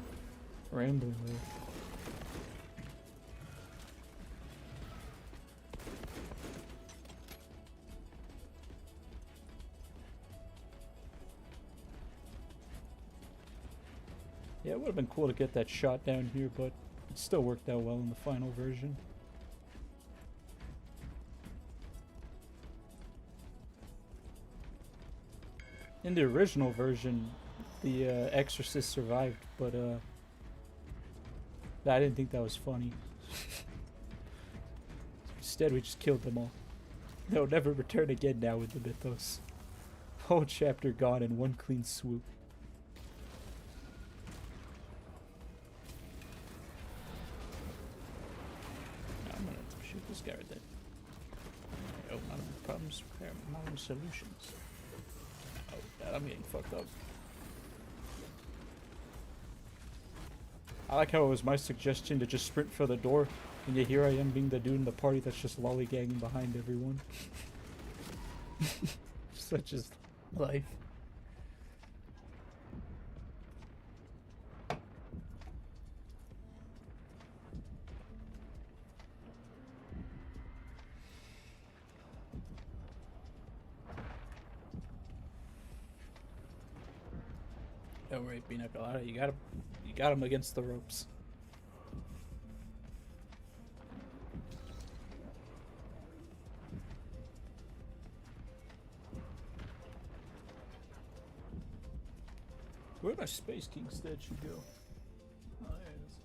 rambling there. Yeah, it would have been cool to get that shot down here, but it still worked out well in the final version. In the original version, the exorcist survived, but I didn't think that was funny. Instead, we just killed them all. They'll never return again now with the mythos. Whole chapter gone in one clean swoop. This guy right there. Oh, modern problems require modern solutions. Oh, God, I'm getting fucked up. I like how it was my suggestion to just sprint for the door, and yet here I am being the dude in the party that's just lollygagging behind everyone. Such is life. Don't worry, Pina Colada. You got him against the ropes. Where'd my Space King statue go? Oh, there it is.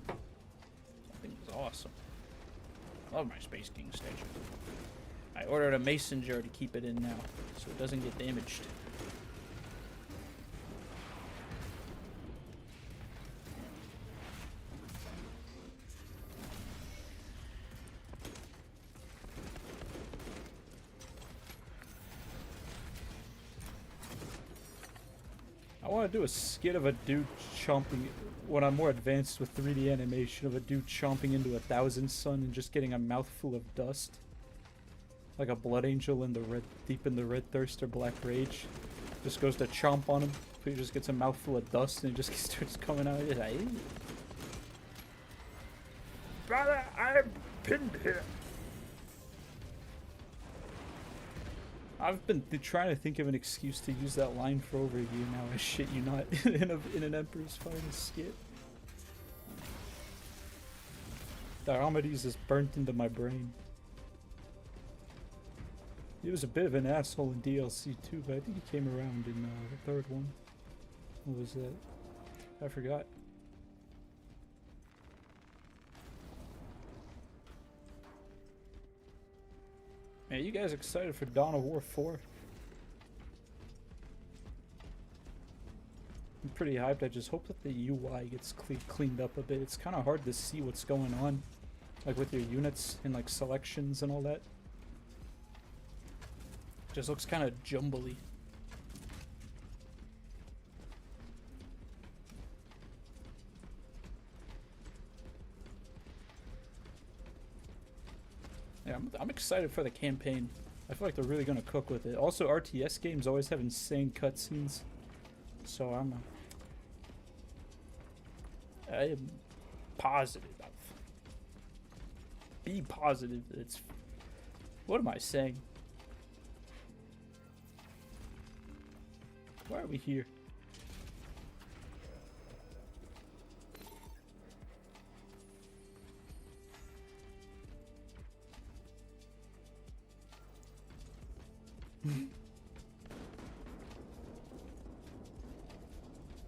That thing is awesome. I love my Space King statue. I ordered a mason jar to keep it in now, so it doesn't get damaged. I want to do a skit of a dude chomping, when I'm more advanced with 3D animation, of a dude chomping into a thousand sun and just getting a mouthful of dust. Like a blood angel in the red, deep in the red thirst or black rage. Just goes to chomp on him, but he just gets a mouthful of dust and it just starts coming out. He's like, brother, I'm pinned here. I've been trying to think of an excuse to use that line for over a year now. I shit you not, in an Emperor's Finest skit. Diomedes is burnt into my brain. He was a bit of an asshole in DLC too, but I think he came around in the third one. What was that? I forgot. Man, you guys excited for Dawn of War 4? I'm pretty hyped. I just hope that the UI gets cleaned up a bit. It's kind of hard to see what's going on, like with your units and like selections and all that. Just looks kind of jumbly. Yeah, I'm excited for the campaign. I feel like they're really gonna cook with it. Also, RTS games always have insane cutscenes, so I am positive. Be positive that it's. What am I saying? Why are we here?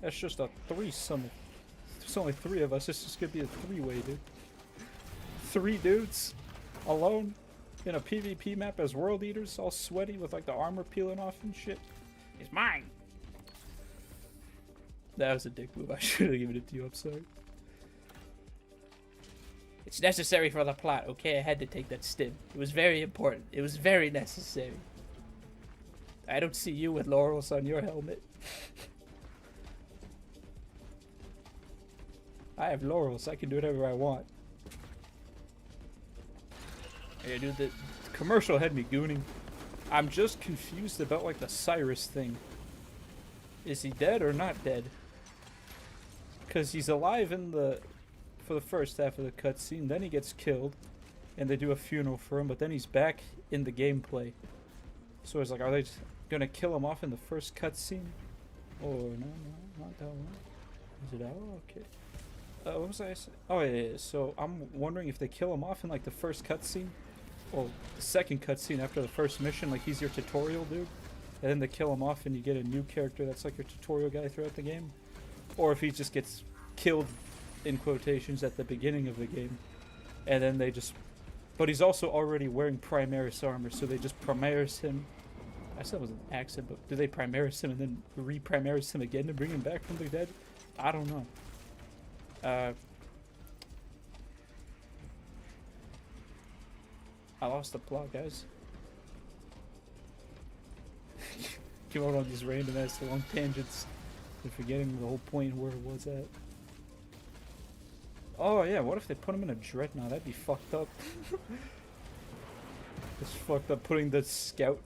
That's just a threesome. There's only 3 of us. This is gonna be a 3-way, dude. 3 dudes alone in a PvP map as world eaters, all sweaty with like the armor peeling off and shit. It's mine. That was a dick move. I should have given it to you. I'm sorry. It's necessary for the plot. Okay, I had to take that stim. It was very important. It was very necessary. I don't see you with laurels on your helmet. I have laurels. I can do whatever I want. Yeah, dude, the commercial had me gooning. I'm just confused about, like, the Cyrus thing. Is he dead or not dead? Because he's alive for the first half of the cutscene, then he gets killed, and they do a funeral for him, but then he's back in the gameplay. So it's like, are they gonna kill him off in the first cutscene? Or no, not that one. Is it? Oh, okay. What was I saying? Oh yeah. So I'm wondering if they kill him off in like the first cutscene, or the second cutscene after the first mission, like he's your tutorial dude, and then they kill him off and you get a new character that's like your tutorial guy throughout the game, or if he just gets killed in quotations at the beginning of the game, and then they just. But he's also already wearing Primaris armor, so they just Primaris him. I said it was an accent, but do they Primaris him and then re-Primaris him again to bring him back from the dead? I don't know. I lost the plot, guys. Came out on these random ass long tangents and forgetting the whole point where it was at. Oh yeah, what if they put him in a dreadnought? That'd be fucked up. It's fucked up putting the scout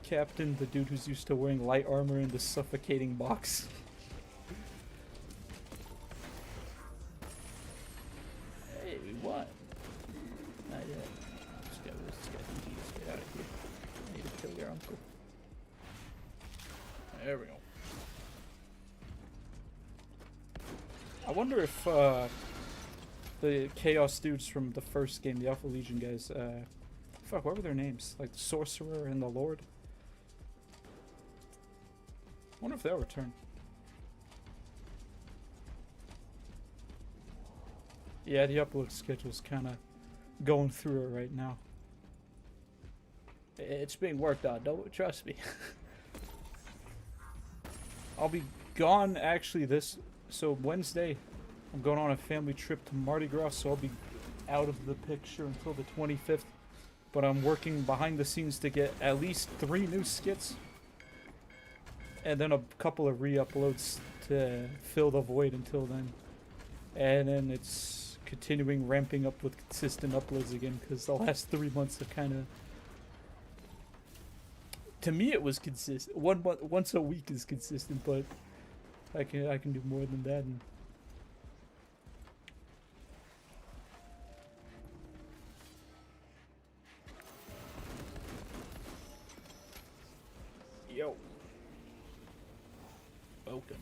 captain, the dude who's used to wearing light armor, in the suffocating box. Hey, we won. Not yet. Let's get out of here. I need to kill your uncle. There we go. I wonder if the Chaos dudes from the first game, the Alpha Legion guys, fuck, what were their names? Like the Sorcerer and the Lord? I wonder if they'll return. Yeah, the upload schedule's kind of going through it right now. It's being worked on, don't trust me. I'll be gone actually so Wednesday I'm going on a family trip to Mardi Gras, so I'll be out of the picture until the 25th. But I'm working behind the scenes to get at least 3 new skits. and then a couple of re-uploads to fill the void until then. And then it's continuing ramping up with consistent uploads again, because the last 3 months have kind of... To me, it was consistent. Once a week is consistent, but I can do more than that. And yo, welcome.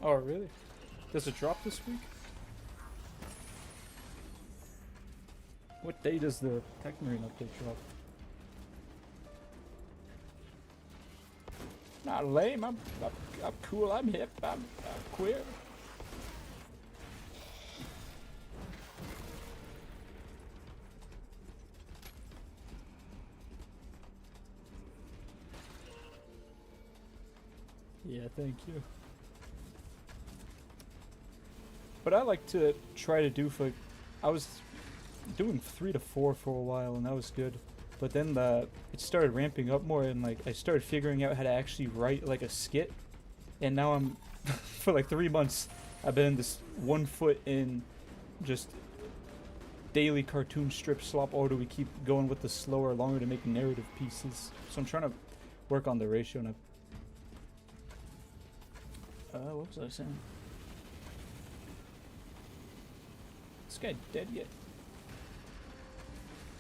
Oh, really? Does it drop this week? What day does the Tech Marine update drop? Not lame. I'm cool. I'm hip. I'm queer. Yeah, thank you. But I like to try to do for... I was doing 3 to 4 for a while, and that was good. But then it started ramping up more, and like I started figuring out how to actually write like a skit. And now I'm... for like 3 months, I've been in this 1 foot in just daily cartoon strip slop, or do we keep going with the slower, longer to make narrative pieces? So I'm trying to work on the ratio, and what was I saying? This guy dead yet?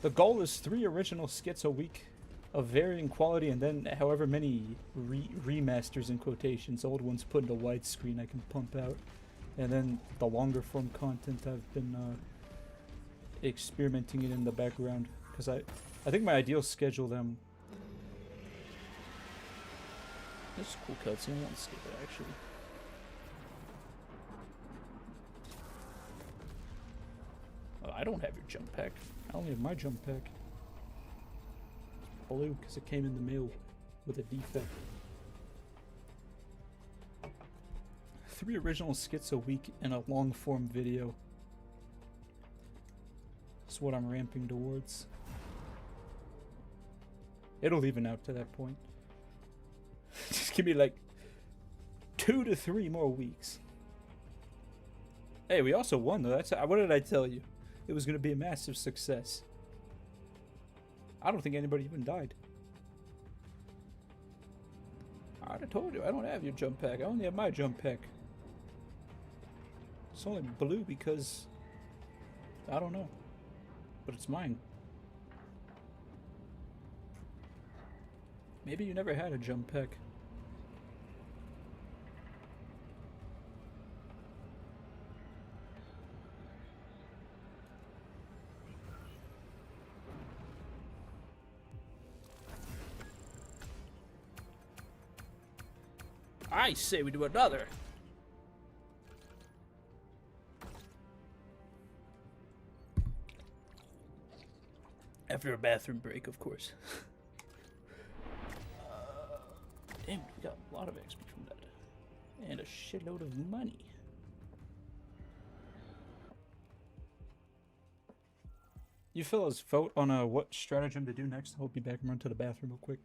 The goal is 3 original skits a week of varying quality, and then however many remasters in quotations, old ones put into widescreen, I can pump out. And then the longer form content I've been experimenting in the background, because I think my ideal schedule them... This is a cool cutscene, I want to skip it actually. I don't have your jump pack. I only have my jump pack. It's blue because it came in the mail with a defect. 3 original skits a week and a long form video. That's what I'm ramping towards. It'll even out to that point. Just give me like 2 to 3 more weeks. Hey, we also won though. What did I tell you? It was going to be a massive success. I don't think anybody even died. I already told you, I don't have your jump pack. I only have my jump pack. It's only blue because... I don't know. But it's mine. Maybe you never had a jump pack. I say we do another. After a bathroom break, of course. Damn, we got a lot of XP from that. And a shitload of money. You fellas vote on what stratagem to do next. I'll be back and run to the bathroom real quick.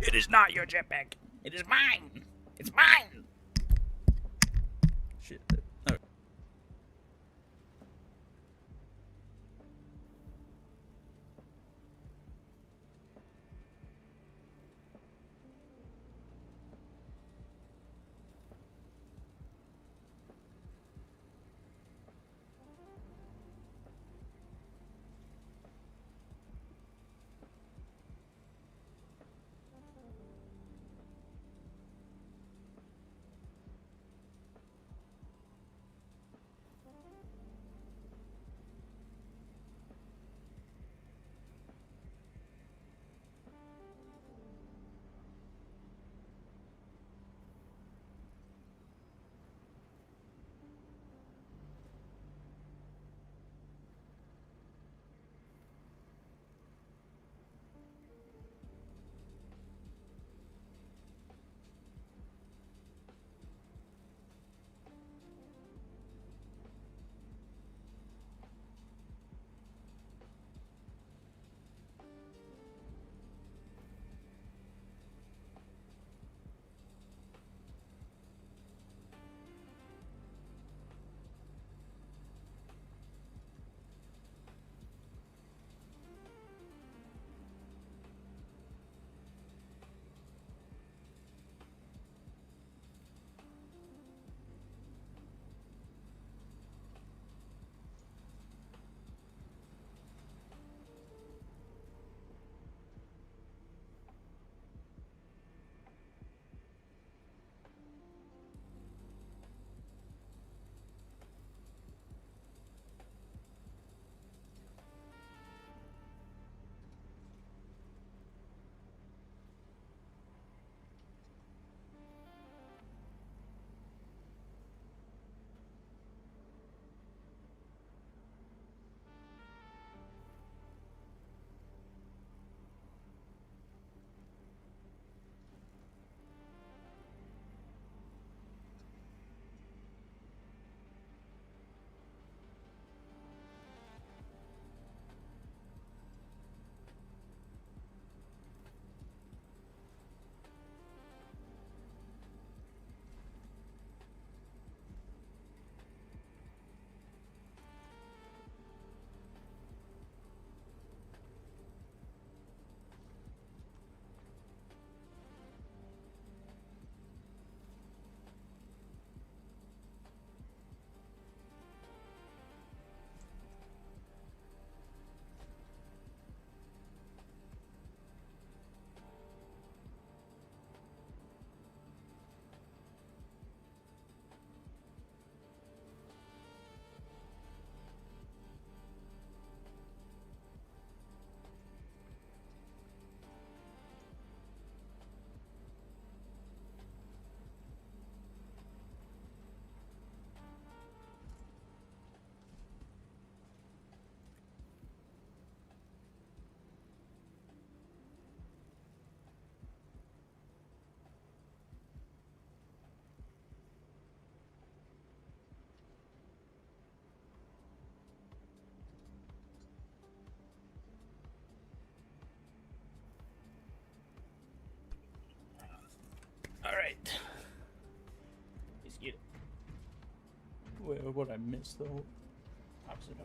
It is not your jetpack. It is mine. It's mine. Shit. Okay. Wait, what did I miss though? Opposite of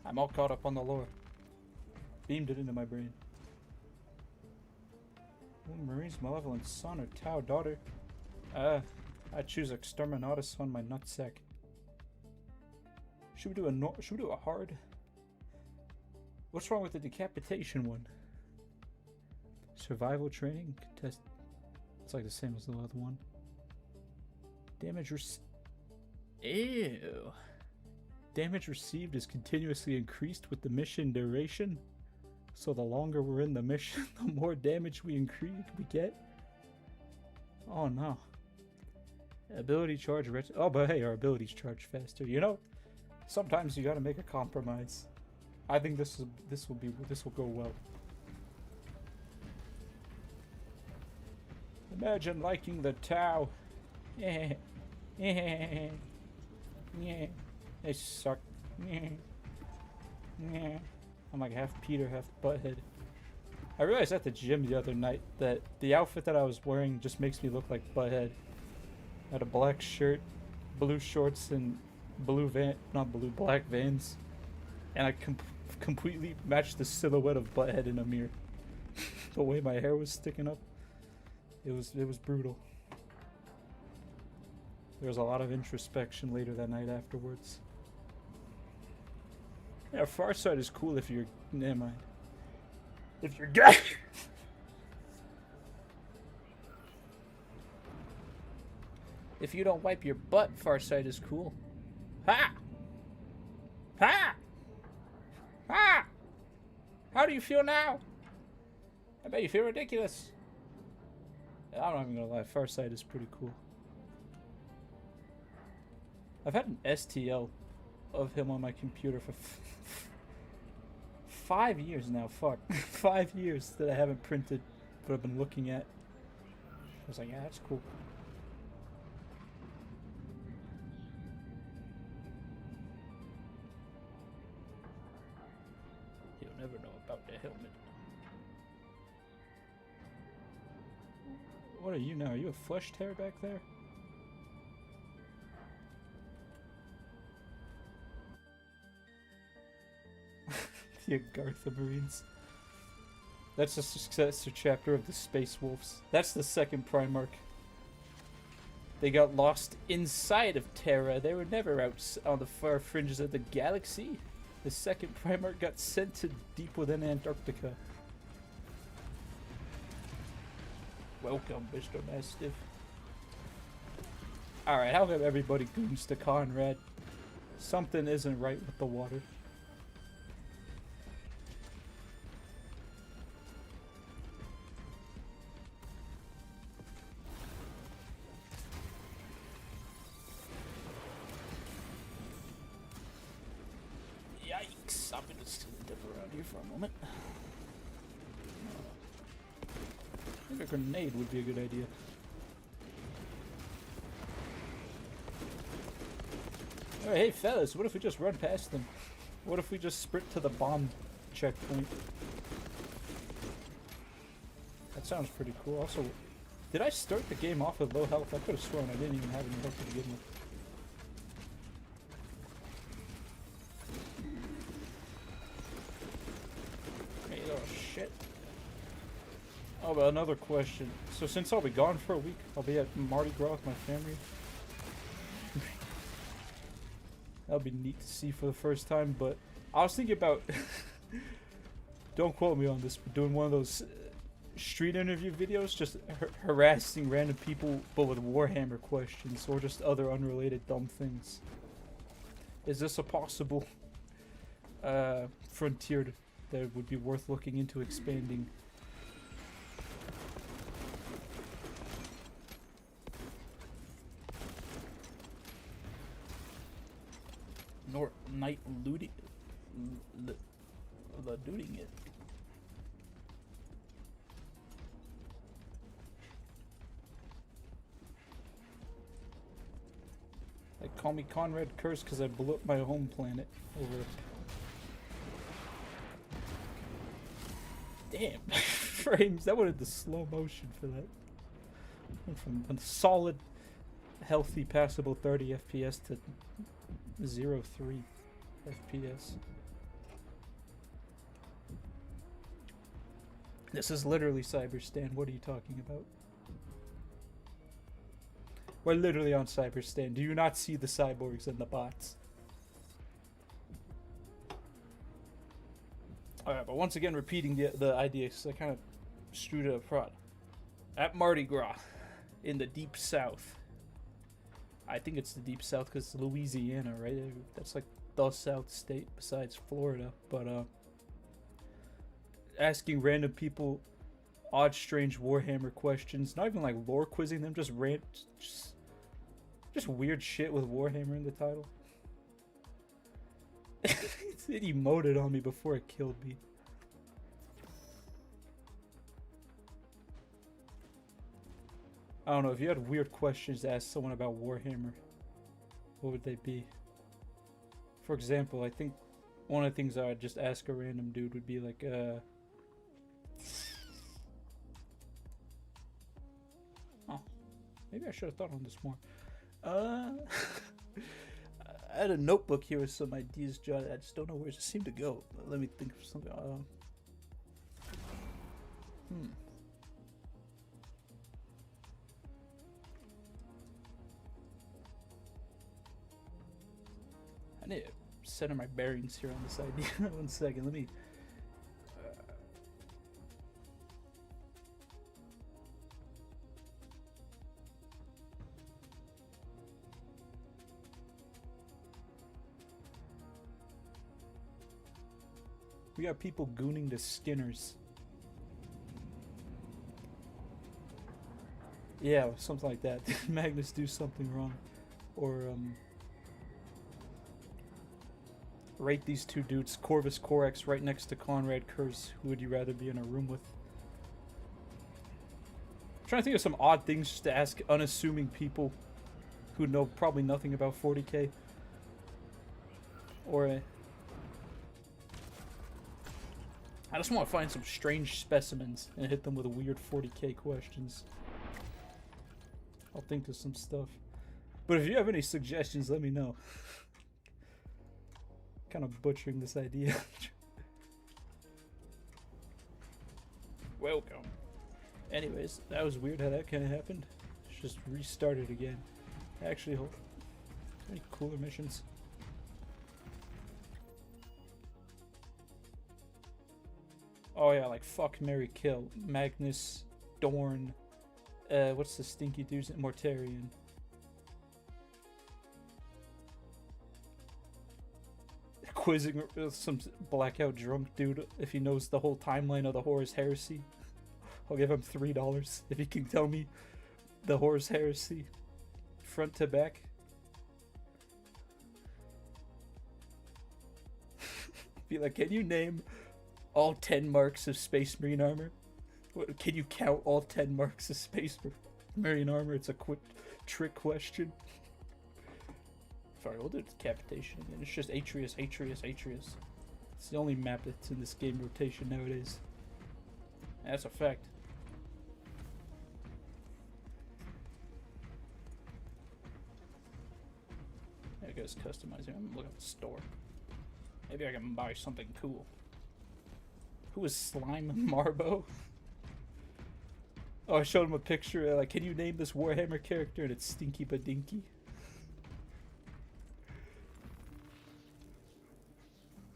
I'm all caught up on the lore. Beamed it into my brain. Marine's malevolent son or Tau daughter? I choose Exterminatus on my nutsack. Should we do a hard? What's wrong with the decapitation one? Survival training test. It's like the same as the other one. Damage Ew. Damage received is continuously increased with the mission duration. So the longer we're in the mission, the more damage we get. Oh no. Ability charge oh, but hey, our abilities charge faster. You know, sometimes you gotta make a compromise. I think this will go well. Imagine liking the Tau. They suck. I'm like half Peter, half Butthead. I realized at the gym the other night that the outfit that I was wearing just makes me look like Butthead. I had a black shirt, blue shorts, and black Vans. And I completely matched the silhouette of Butthead in a mirror. The way my hair was sticking up. It was brutal. There was a lot of introspection later that night afterwards. Yeah, Farsight is cool if you're... Never mind. If you're gay! If you don't wipe your butt, Farsight is cool. Ha! Ha! Ha! How do you feel now? I bet you feel ridiculous. I'm not even gonna lie, Farsight is pretty cool. I've had an STL of him on my computer for 5 years now. Fuck. 5 years that I haven't printed, but I've been looking at. I was like, yeah, that's cool. You'll never know about the helmet. What are you now? Are you a flesh tear back there? The Agartha Marines. That's the successor chapter of the Space Wolves. That's the second Primarch. They got lost inside of Terra. They were never out on the far fringes of the galaxy. The second Primarch got sent to deep within Antarctica. Welcome, Mr. Mastiff. Alright, how about everybody goons to Conrad? Something isn't right with the water. Yikes, I'm gonna step around here for a moment. I think a grenade would be a good idea. Alright, hey fellas, what if we just run past them? What if we just sprint to the bomb checkpoint? That sounds pretty cool. Also, did I start the game off with low health? I could have sworn I didn't even have any health to begin with. Hey, little shit. Oh, but another question. So since I'll be gone for a week, I'll be at Mardi Gras with my family. That'll be neat to see for the first time, but I was thinking about, don't quote me on this, but doing one of those street interview videos, just harassing random people, but with Warhammer questions, or just other unrelated dumb things. Is this a possible frontier that would be worth looking into expanding? Night looting, looting it. They call me Conrad Curse because I blew up my home planet over Damn. Frames. That wanted the slow motion for that. Went from a solid, healthy, passable 30 FPS to 0.3 FPS. This is literally Cyberstan. What are you talking about? We're literally on Cyberstan. Do you not see the cyborgs and the bots? Alright, but once again, repeating the idea, because I kind of screwed it up front. At Mardi Gras, in the Deep South. I think it's the Deep South because it's Louisiana, right? That's like the South state besides Florida. But, asking random people odd, strange Warhammer questions. Not even like lore quizzing them, just weird shit with Warhammer in the title. It emoted on me before it killed me. I don't know, if you had weird questions to ask someone about Warhammer, what would they be? For example, I think one of the things I would just ask a random dude would be like, oh, maybe I should have thought on this more. I had a notebook here with some ideas jotted. I just don't know where it seemed to go. Let me think of something. I need to center my bearings here on this idea. 1 second. Let me. We got people gooning to Skinners. Yeah, something like that. Magnus do something wrong. Or, rate these two dudes, Corvus Corax right next to Conrad Kurz. Who would you rather be in a room with? I'm trying to think of some odd things just to ask unassuming people who know probably nothing about 40k. Or, I just want to find some strange specimens and hit them with weird 40k questions. I'll think of some stuff. But if you have any suggestions, let me know. Kind of butchering this idea. Welcome. Anyways, that was weird how that kind of happened. Let's just restart it again. Actually, hold. Any cooler missions? Oh yeah, like fuck, marry, kill. Magnus, Dorn. What's the stinky dude's Mortarion? Quizzing some blackout drunk dude if he knows the whole timeline of the Horus Heresy. I'll give him $3 if he can tell me the Horus Heresy front to back. Be like, can you name all 10 marks of Space Marine armor? Can you count all 10 marks of Space Marine armor? It's a quick trick question. Sorry, we'll do decapitation again. It's just Atreus, Atreus, Atreus. It's the only map that's in this game rotation nowadays. That's a fact. There goes customizing. I'm gonna look at the store. Maybe I can buy something cool. Who is Slime Marbo? Oh, I showed him a picture. Like, can you name this Warhammer character? And it's Stinky Badinky.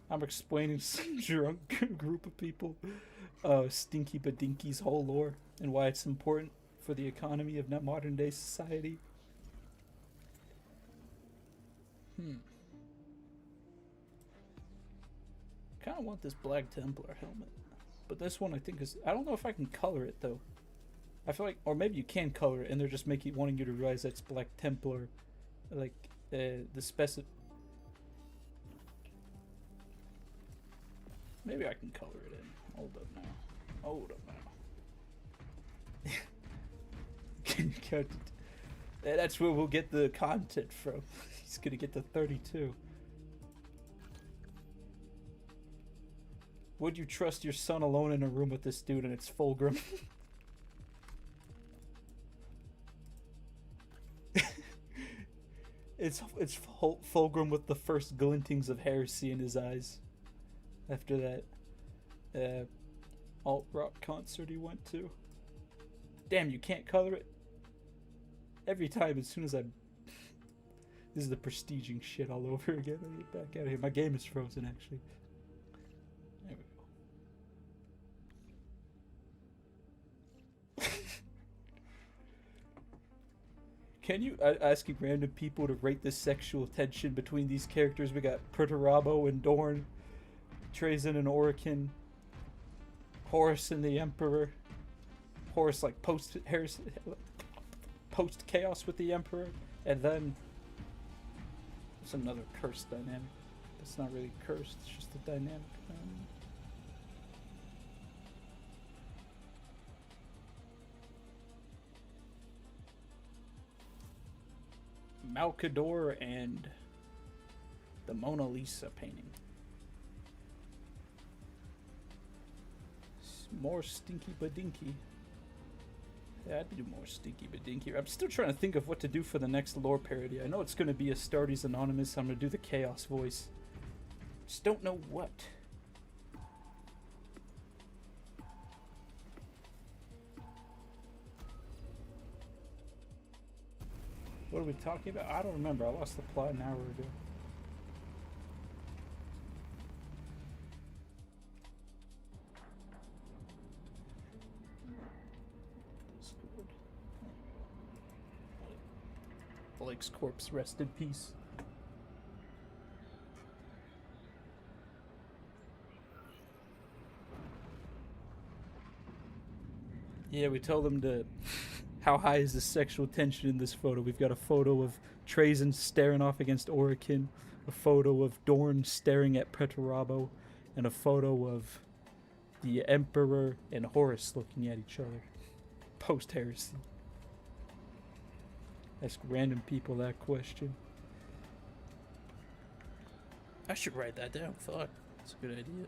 I'm explaining some drunk group of people Stinky Badinky's whole lore and why it's important for the economy of modern day society. Kind of want this Black Templar helmet, but this one I think is, I don't know if I can color it though. I feel like, or maybe you can color it and they're just wanting you to realize that's Black Templar, like the maybe I can color it in. Hold up now. Hold up now. Can you count it? That's where we'll get the content from. He's gonna get the 32. Would you trust your son alone in a room with this dude? And it's Fulgrim. It's Fulgrim with the first glintings of heresy in his eyes. After that alt-rock concert he went to. Damn, you can't color it? Every time, as soon as I... This is the prestiging shit all over again. Let me get back out of here. My game is frozen, actually. There we go. Can you asking random people to rate the sexual tension between these characters? We got Perturabo and Dorn, Trazyn and Orikin, Horus and the Emperor. Horus like post chaos with the Emperor, and then it's another cursed dynamic. It's not really cursed, it's just a dynamic. Malkador and the Mona Lisa painting. More stinky badinky. Yeah, I'd do more stinky badinky. I'm still trying to think of what to do for the next lore parody. I know it's going to be Astartes Anonymous. I'm going to do the Chaos voice. Just don't know what. What are we talking about? I don't remember. I lost the plot an hour ago. Blake's corpse, rest in peace. Yeah, we told them to... How high is the sexual tension in this photo? We've got a photo of Trazyn staring off against Orikin, a photo of Dorn staring at Perturabo, and a photo of the Emperor and Horus looking at each other. Post-heresy. Ask random people that question. I should write that down. Fuck. That's a good idea.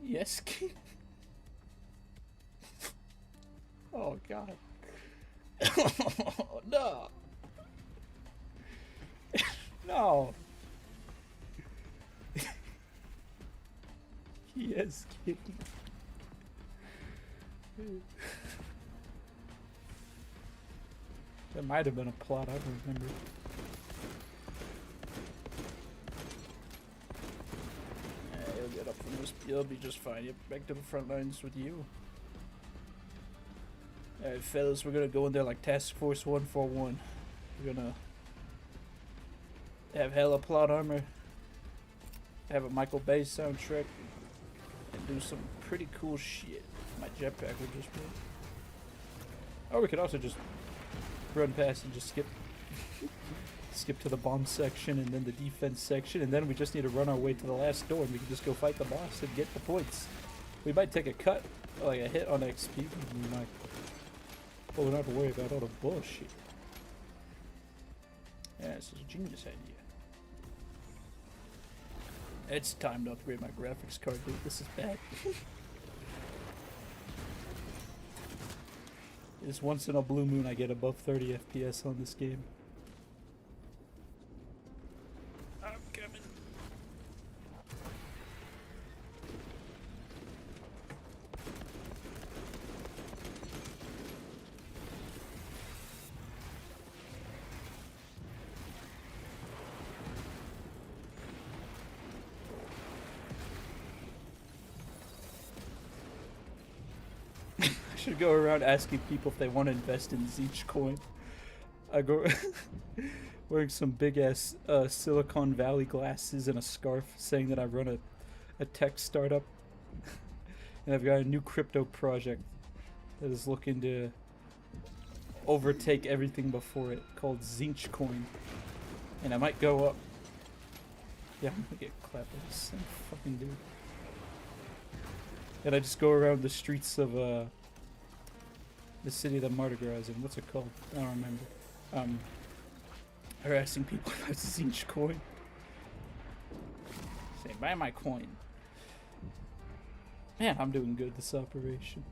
Yes, King. Oh, God. No. No. Yes, King. That might have been a plot, I don't remember. You'll get up from this. You'll be just fine. You're back to the front lines with you. Alright, fellas, we're gonna go in there like Task Force 141. We're gonna have hella plot armor, have a Michael Bay soundtrack, and do some pretty cool shit. My jetpack would just work. Or we could also just run past and just skip to the bomb section and then the defense section, and then we just need to run our way to the last door and we can just go fight the boss and get the points. We might take a cut, like a hit on XP, and we might... Well, we don't have to worry about all the bullshit. Yeah, this is a genius idea. It's time to upgrade my graphics card, dude. This is bad. It's once in a blue moon I get above 30 FPS on this game. I'm coming. Should go around asking people if they want to invest in Zeech coin. I go wearing some big ass Silicon Valley glasses and a scarf, saying that I run a tech startup, and I've got a new crypto project that is looking to overtake everything before it, called Zeech coin. And I might go up. Yeah, I'm gonna get clapped by the same fucking dude. And I just go around the streets of the city that Mardi Gras is in. What's it called? I don't remember. Harassing people about Zinch coin. Say, buy my coin. Man, I'm doing good this operation.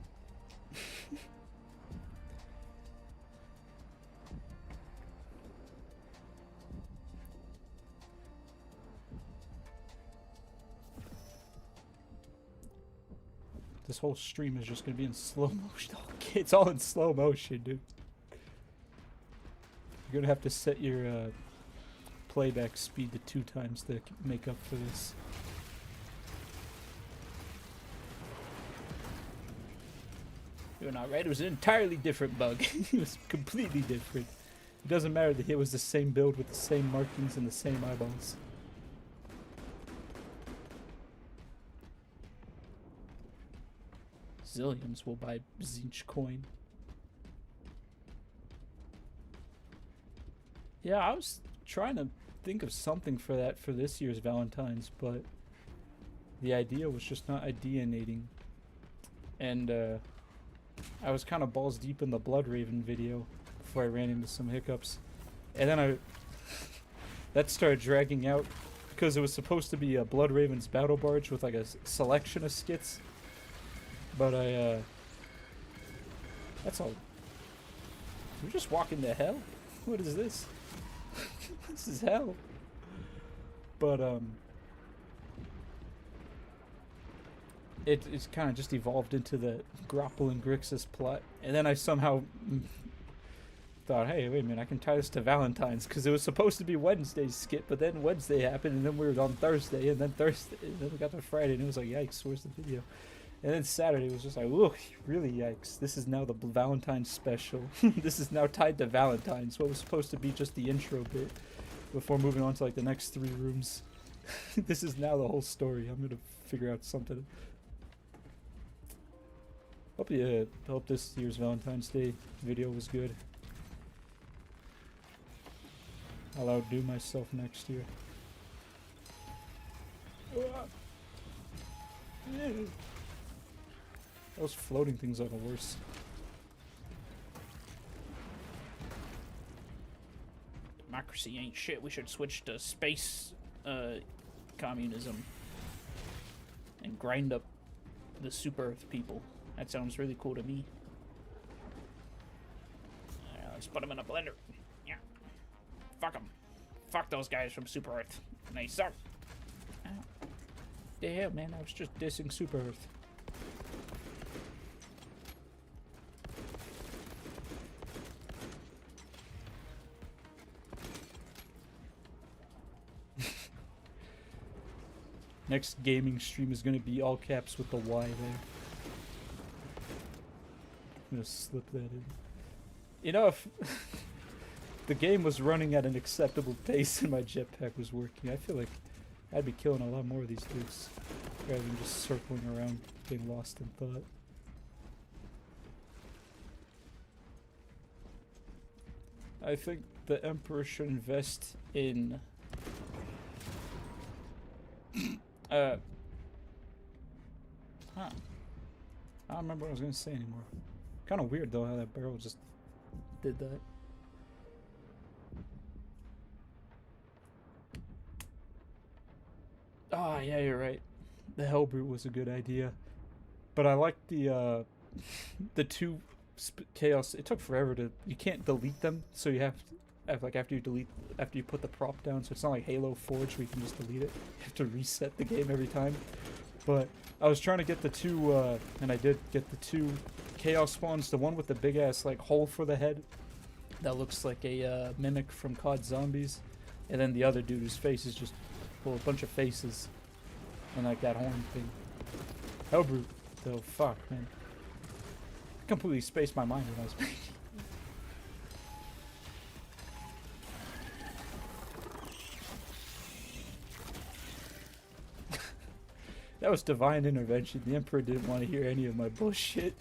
This whole stream is just gonna be in slow motion. Okay, it's all in slow motion, dude. You're gonna have to set your playback speed to 2 times to make up for this. You're not right. It was an entirely different bug. It was completely different. It doesn't matter that it was the same build with the same markings and the same eyeballs. Zillions will buy Zinch coin. Yeah, I was trying to think of something for that for this year's Valentine's, but the idea was just not ideating. And I was kind of balls deep in the Blood Raven video before I ran into some hiccups. And then that started dragging out because it was supposed to be a Blood Raven's battle barge with like a selection of skits. But that's all. We're just walking to hell? What is this? This is hell. But it's kind of just evolved into the Grapple and Grixis plot, and then I somehow thought, hey, wait a minute, I can tie this to Valentine's, because it was supposed to be Wednesday's skit, but then Wednesday happened, and then we were on Thursday, and then we got to Friday, and it was like, yikes, where's the video? And then Saturday was just like, ooh, really yikes. This is now the Valentine's special. This is now tied to Valentine's. What was supposed to be just the intro bit before moving on to like the next 3 rooms. This is now the whole story. I'm gonna figure out something. Hope this year's Valentine's Day video was good. I'll outdo myself next year. Those floating things are the worst. Democracy ain't shit. We should switch to space communism and grind up the super Earth people. That sounds really cool to me. Let's put them in a blender. Yeah. Fuck them. Fuck those guys from Super Earth. They suck. The hell, man? I was just dissing Super Earth. Next gaming stream is going to be all caps with the Y there. I'm going to slip that in. You know, if the game was running at an acceptable pace and my jetpack was working, I feel like I'd be killing a lot more of these dudes rather than just circling around being lost in thought. I think the Emperor should invest in I don't remember what I was gonna say anymore. Kind of weird though how that barrel just did that. Ah, yeah, you're right. The Hellbrute was a good idea, but I like the 2 chaos. It took forever to. You can't delete them, so you have like after you put the prop down. So it's not like Halo Forge where you can just delete it. You have to reset the game every time. But I was trying to get the 2, and I did get the 2 chaos spawns. The one with the big ass like hole for the head, that looks like a mimic from COD Zombies, and then the other dude whose face is just full of a bunch of faces, and like that horn thing. Hellbrute, though, fuck man, I completely spaced my mind when I was making. That was divine intervention. The Emperor didn't want to hear any of my bullshit.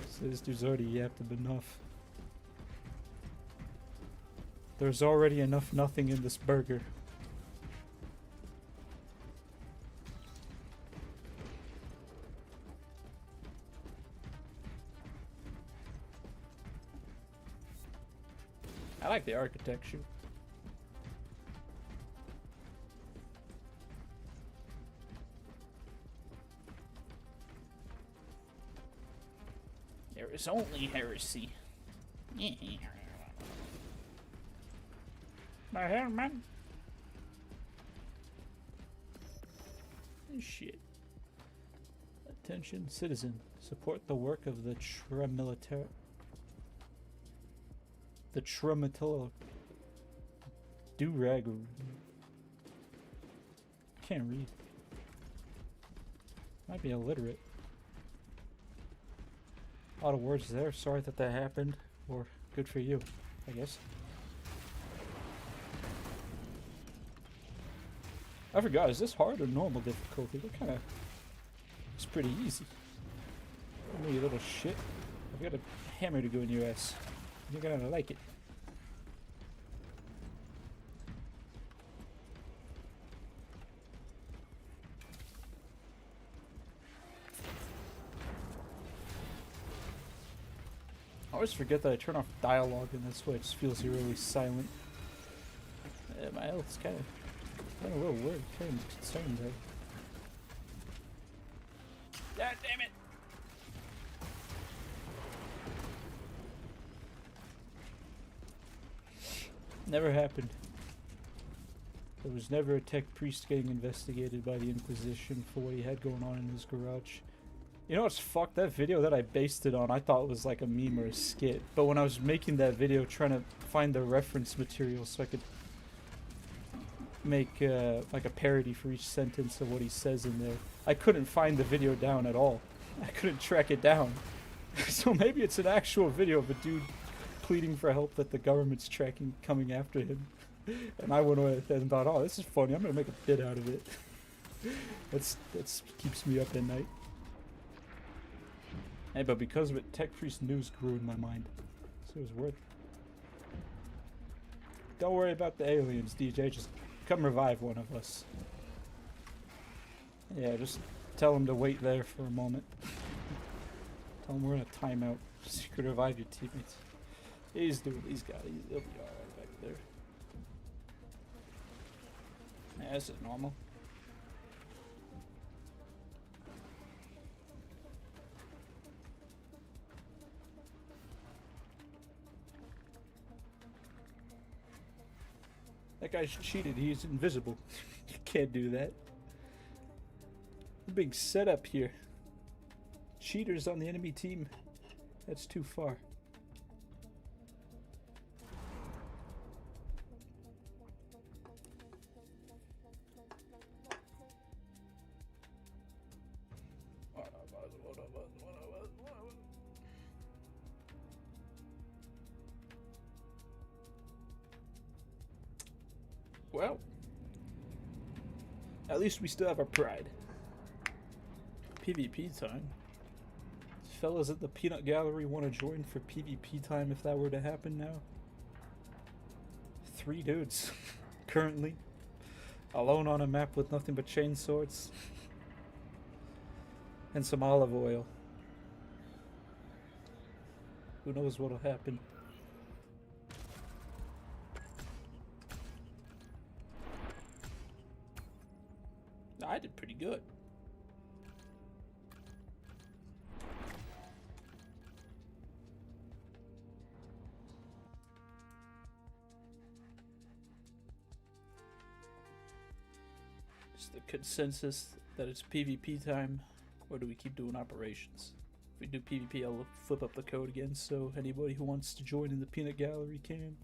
So this dude's already yapped him enough. There's already enough nothing in this burger. I like the architecture. There is only heresy. My hair, man. Shit. Attention, citizen. Support the work of the Traumatilla do-rag. Can't read. Might be illiterate. A lot of words there. Sorry that happened. Or good for you, I guess. I forgot, is this hard or normal difficulty? What kind of... It's pretty easy. Come here, you little shit. I've got a hammer to go in your ass. You're gonna like it. I always forget that I turn off dialogue in this way. It just feels eerily silent. My health's kind of a little worried, kind of concerned there. God damn it! Never happened. There was never a tech priest getting investigated by the Inquisition for what he had going on in his garage. You know what's fucked? That video that I based it on, I thought it was like a meme or a skit. But when I was making that video, trying to find the reference material so I could make like a parody for each sentence of what he says in there, I couldn't find the video down at all. I couldn't track it down. So maybe it's an actual video of a dude pleading for help that the government's tracking, coming after him. And I went away and thought, oh, this is funny. I'm gonna make a bit out of it. That's keeps me up at night. Hey, but because of it, Tech Priest news grew in my mind, so it was worth it. Don't worry about the aliens, DJ. Just come revive one of us. Yeah, just tell him to wait there for a moment. Tell him we're in a timeout so you can revive your teammates. He's doing. He's got it. He'll be alright back there. Yeah, this is normal. That guy's cheated. He's invisible. You can't do that. Big setup here. Cheaters on the enemy team. That's too far. Well, at least we still have our pride. PvP time. Fellas at the Peanut Gallery want to join for PvP time if that were to happen now? 3 dudes, currently. Alone on a map with nothing but chain swords. And some olive oil. Who knows what'll happen. I did pretty good. Is the consensus that it's PvP time, or do we keep doing operations? If we do PvP, I'll flip up the code again so anybody who wants to join in the Peanut Gallery can.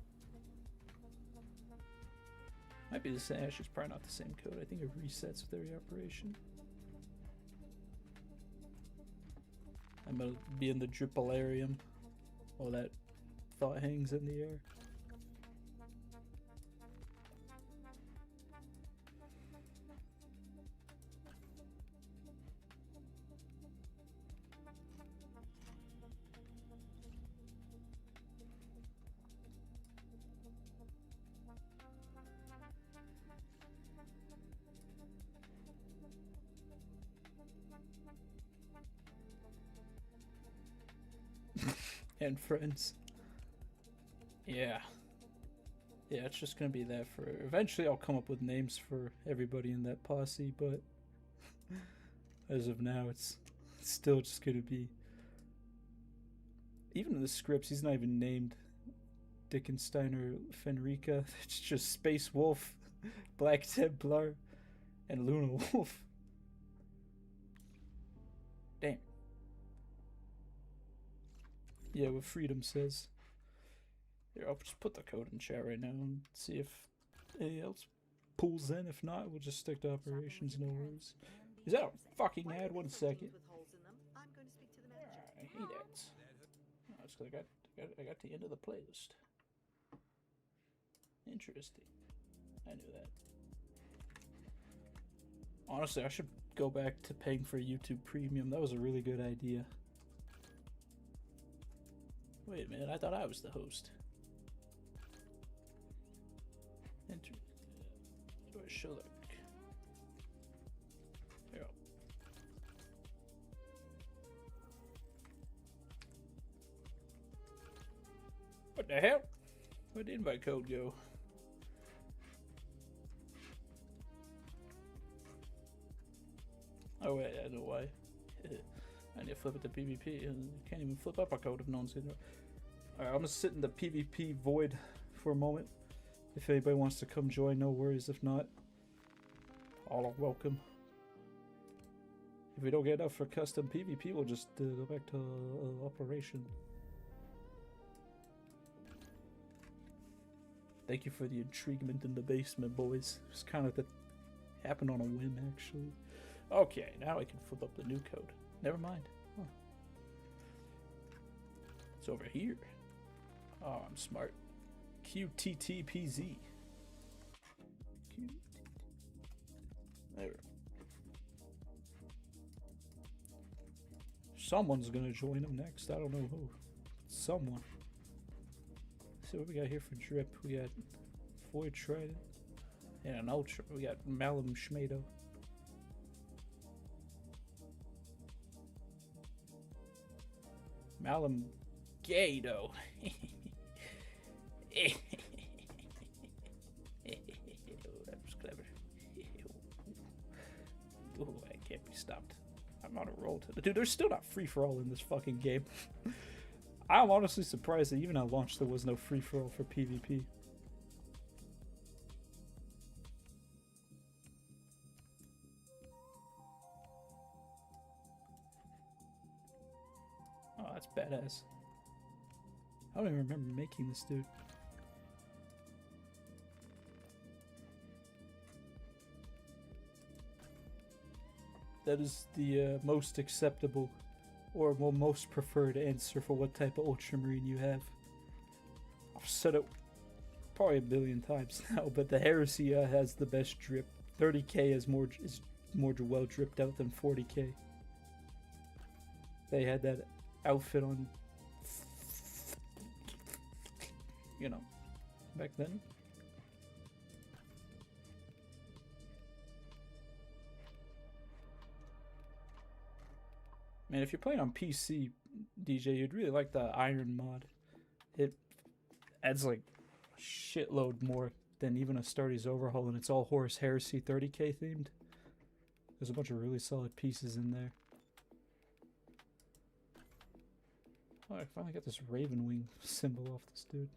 Might be the same. Actually, it's probably not the same code. I think it resets with every operation. I'm gonna be in the Dripolarium while that thought hangs in the air. and friends. Yeah. Yeah, it's just gonna be that for... Eventually I'll come up with names for everybody in that posse, but as of now, it's still just gonna be... Even in the scripts, he's not even named Dickenstein or Fenrica. It's just Space Wolf, Black Templar, and Luna Wolf. Damn. Yeah, what Freedom says. Here, I'll just put the code in chat right now and see if anything else pulls in. If not, we'll just stick to operations, no worries. Is that a fucking ad? 1 second. I hate ads. No, it's because I got the end of the playlist. Interesting. I knew that. Honestly, I should go back to paying for YouTube Premium. That was a really good idea. Wait a minute, I thought I was the host. Enter. Do I show that? There we go. What the hell? Where'd the invite code go? Oh wait, I know why. I need to flip it to PvP, and you can't even flip up a code if no one's in there. Alright, I'm gonna sit in the PvP void for a moment. If anybody wants to come join, no worries. If not, all are welcome. If we don't get enough for custom PvP, we'll just go back to operation. Thank you for the intriguement in the basement, boys. It's kind of happened on a whim, actually. Okay, now I can flip up the new code. Never mind. Huh. It's over here. Oh, I'm smart. QTTPZ. There. Someone's gonna join them next. I don't know who. Someone. Let's see what we got here for drip. We got Void Trident and an Ultra. We got Malum Schmado. Malum Gado. That was clever. Oh, I can't be stopped. I'm on a roll to... Dude, there's still not free-for-all in this fucking game. I'm honestly surprised that even at launch there was no free-for-all for PvP. Oh, that's badass. I don't even remember making this, dude. That is the most acceptable or most preferred answer for what type of Ultramarine you have. I've said it probably a billion times now, but the Heresy has the best drip. 30k is more well dripped out than 40k. They had that outfit on, you know, back then. Man, if you're playing on PC, DJ, you'd really like the Iron mod. It adds like a shitload more than even Astartes Overhaul, and it's all Horus Heresy 30k themed. There's a bunch of really solid pieces in there. Oh, I finally got this Raven Wing symbol off this dude.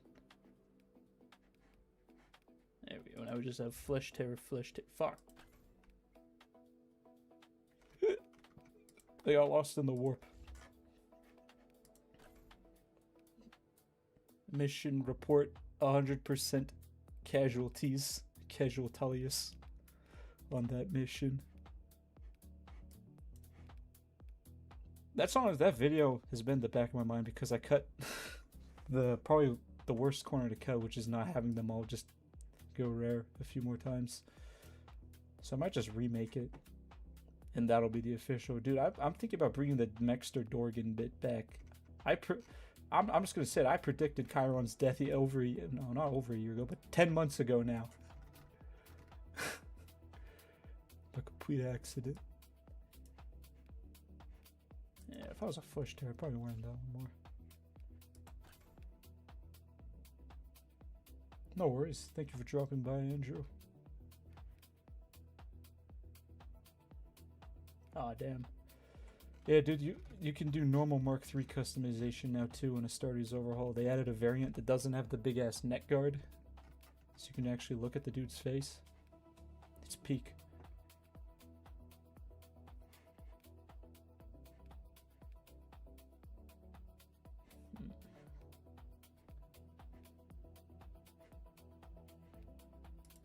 There we go. Now we just have Flesh Terror, Fuck. They got lost in the warp. Mission report 100% casualties. Casualtalius on that mission. That video has been in the back of my mind because I cut probably the worst corner to cut, which is not having them all just go rare a few more times. So I might just remake it, and that'll be the official. Dude, I'm thinking about bringing the Mexter Dorgan bit back. I'm just gonna say it. I predicted Chiron's death not over a year ago, but 10 months ago now. A complete accident. Yeah, if I was a Flesh Terror, I'd probably wear that one more. No worries. Thank you for dropping by, Andrew. Aw, damn. Yeah, dude, you can do normal Mark III customization now too in a Astartes overhaul. They added a variant that doesn't have the big ass neck guard, so you can actually look at the dude's face. It's peak.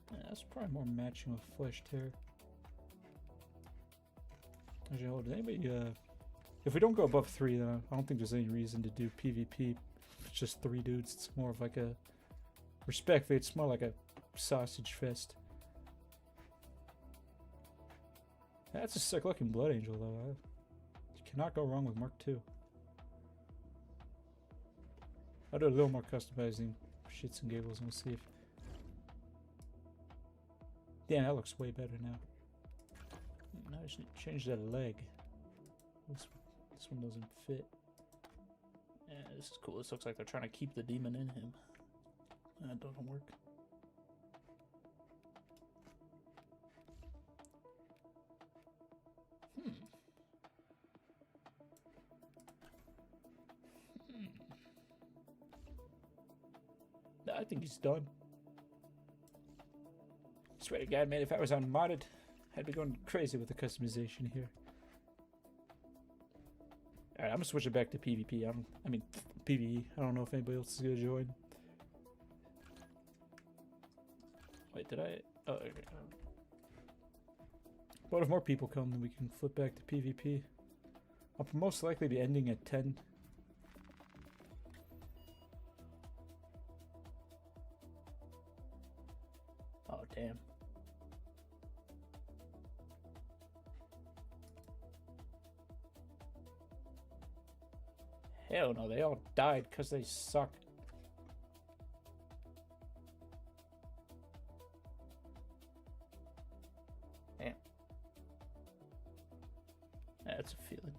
Yeah, that's probably more matching with Flesh Tear. Actually, hold on. Anybody, if we don't go above 3, then I don't think there's any reason to do PvP. If it's just 3 dudes. It's more of like a... Respectfully, it's more like a sausage fest. That's a sick looking Blood Angel, though. You cannot go wrong with Mark II. I'll do a little more customizing shits and giggles and we'll see if... Damn, that looks way better now. Now I just need to change that leg. This one doesn't fit. Yeah, this is cool. This looks like they're trying to keep the demon in him. That doesn't work. I think he's done. Swear to God, man, if I was unmodded, I'd be going crazy with the customization here. Alright, I'm gonna switch it back to PvP. I mean, PvE. I don't know if anybody else is gonna join. Wait, did I? Oh, okay. But if more people come, then we can flip back to PvP. I'll most likely be ending at 10. Oh, damn. Hell no, they all died because they suck. Damn. That's a feeling.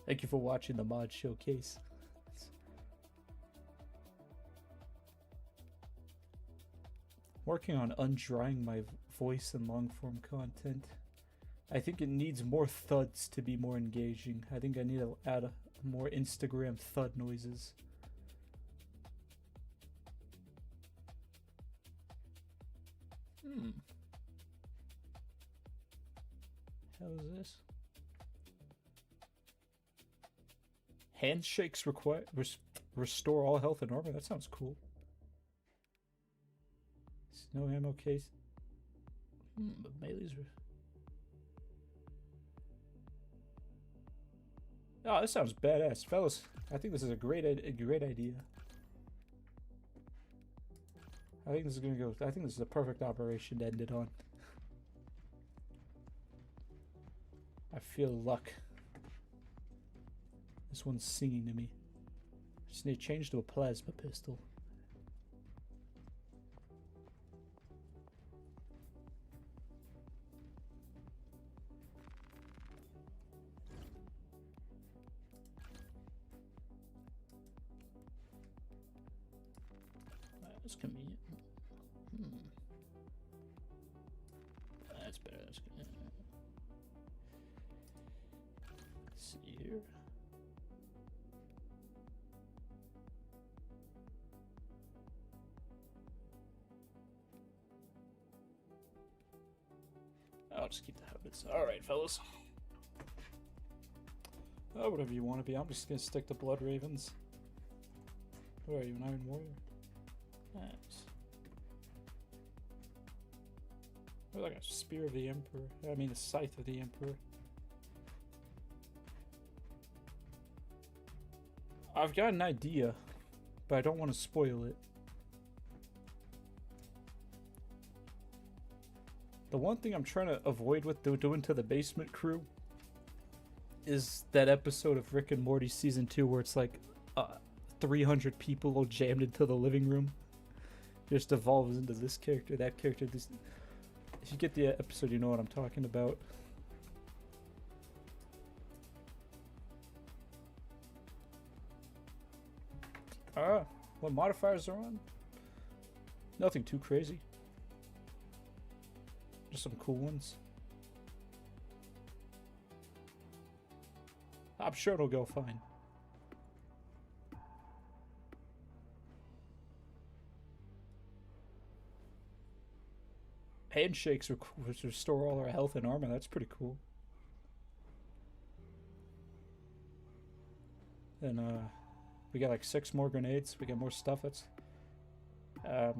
Thank you for watching the mod showcase. Working on undrying my voice and long form content. I think it needs more thuds to be more engaging. I think I need to add more Instagram thud noises. How is this? Handshakes restore all health and armor. That sounds cool. Snow ammo case. But melees are... Oh, this sounds badass, fellas. I think this is a great idea. I think this is gonna go. I think this is a perfect operation to end it on. I feel luck. This one's singing to me. Just need to change to a plasma pistol. That's convenient. That's better. That's good. Let's see here. I'll just keep the habits. Alright, fellas. Oh, whatever you want to be. I'm just gonna stick to Blood Ravens. Who are you, an Iron Warrior? Nice. Or like a Spear of the Emperor. I mean, a Scythe of the Emperor. I've got an idea, but I don't want to spoil it. The one thing I'm trying to avoid with doing to the basement crew is that episode of Rick and Morty season 2 where it's like 300 people all jammed into the living room. Just evolves into this character, that character. This. If you get the episode, you know what I'm talking about. What modifiers are on? Nothing too crazy. Just some cool ones. I'm sure it'll go fine. Handshakes restore all our health and armor. That's pretty cool. And we got like 6 more grenades. We got more stuff. That's I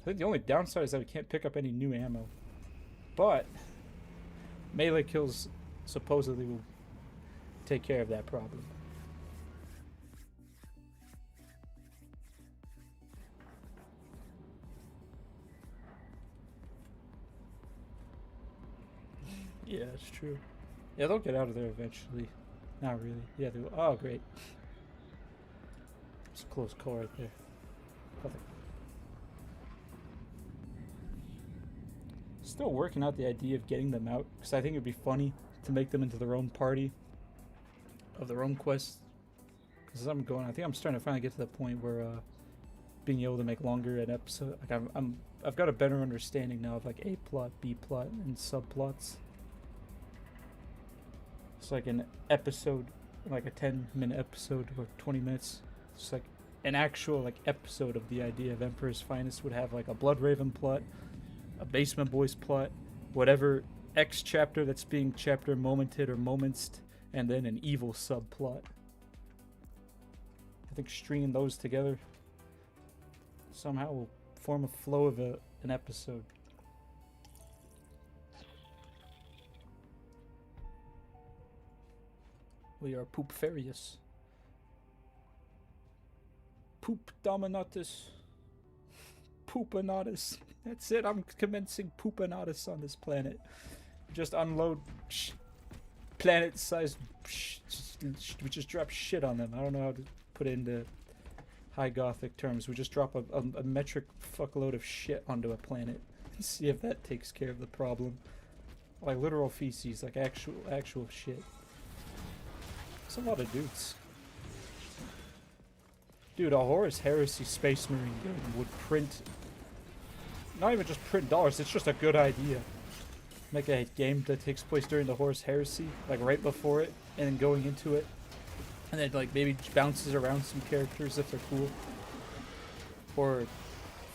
think the only downside is that we can't pick up any new ammo. But melee kills supposedly will take care of that problem. Yeah, that's true. Yeah, they'll get out of there eventually. Not really. Yeah, they will. Oh, great. It's a close call right there. Perfect. Still working out the idea of getting them out, because I think it would be funny to make them into their own party of their own quests. Because as I'm going, I think I'm starting to finally get to the point where being able to make longer an episode, like I've got a better understanding now of like A plot, B plot, and subplots. It's like an episode, like a 10-minute episode or 20 minutes. It's like an actual like episode of the idea of Emperor's Finest would have like a Blood Raven plot, a Basement Boys plot, whatever X chapter that's being chapter momented or momentsed, and then an evil subplot. I think stringing those together somehow will form a flow of an episode. We are poop furious. Poop dominatus. Poopanatus. That's it. I'm commencing poopanatus on this planet. Just unload planet-sized. We just drop shit on them. I don't know how to put it into high gothic terms. We just drop a metric fuckload of shit onto a planet and see if that takes care of the problem. Like literal feces, like actual shit. It's a lot of dudes. Dude, a Horus Heresy Space Marine game would print... Not even just print dollars, it's just a good idea. Make a game that takes place during the Horus Heresy, like right before it, and then going into it. And then like maybe bounces around some characters if they're cool. Or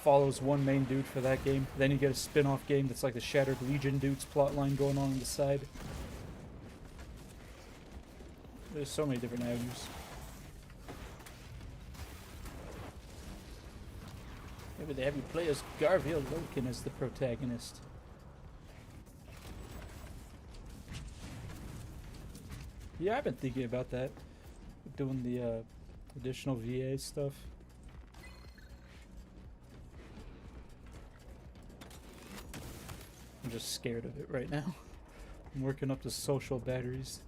follows one main dude for that game. Then you get a spin-off game that's like the Shattered Legion dude's plotline going on the side. There's so many different avenues. Maybe they have you play as Garviel Loken as the protagonist. Yeah, I've been thinking about that. Doing the additional VA stuff. I'm just scared of it right now. I'm working up the social batteries.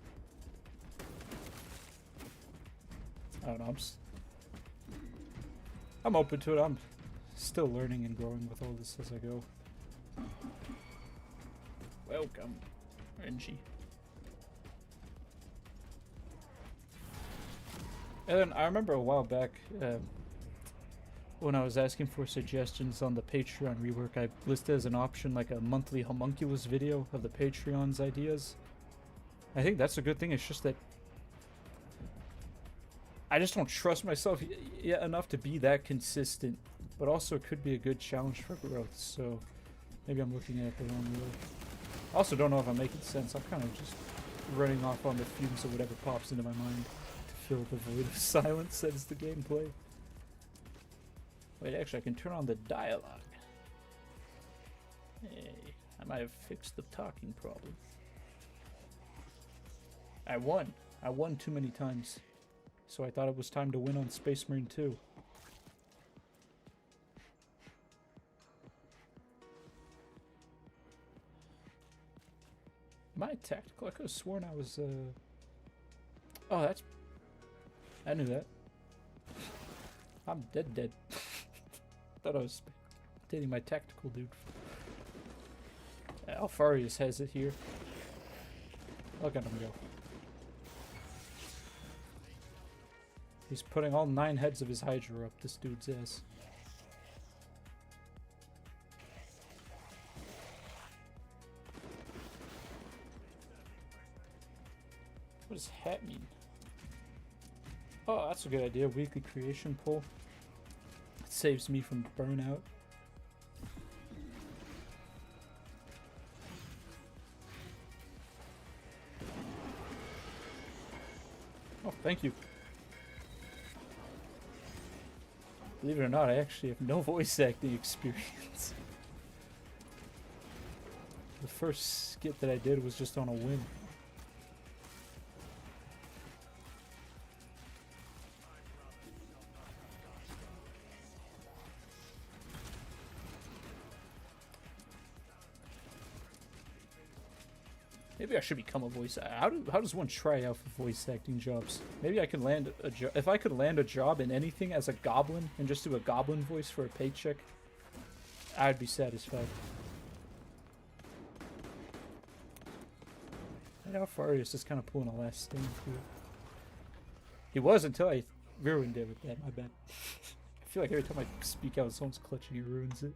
I don't know, I'm open to it. I'm still learning and growing with all this as I go. Welcome, Renji. And then I remember a while back when I was asking for suggestions on the Patreon rework, I listed as an option like a monthly homunculus video of the Patreon's ideas. I think that's a good thing. It's just that I just don't trust myself yet enough to be that consistent, but also it could be a good challenge for growth, so maybe I'm looking at it the wrong way. I also don't know if I'm making sense. I'm kind of just running off on the fumes of whatever pops into my mind to fill the void of silence that is the gameplay. Wait, actually I can turn on the dialogue. Hey, I might have fixed the talking problem. I won too many times. So I thought it was time to win on Space Marine 2. Am I tactical? I could have sworn I was, Oh, that's... I knew that. I'm dead. Thought I was dating my tactical dude. Alfarius has it here. Look at him go. He's putting all 9 heads of his Hydra up this dude's ass. What does hat mean? Oh, that's a good idea. Weekly creation pool. It saves me from burnout. Oh, thank you. Believe it or not, I actually have no voice acting experience. The first skit that I did was just on a whim. Maybe I should become a voice actor. How does one try out for voice acting jobs? Maybe I can land a job. If I could land a job in anything as a goblin and just do a goblin voice for a paycheck, I'd be satisfied. And how far is just kind of pulling a last stand through it? He was until I ruined it with that. My bad. I feel like every time I speak out, someone's clutching, it ruins it.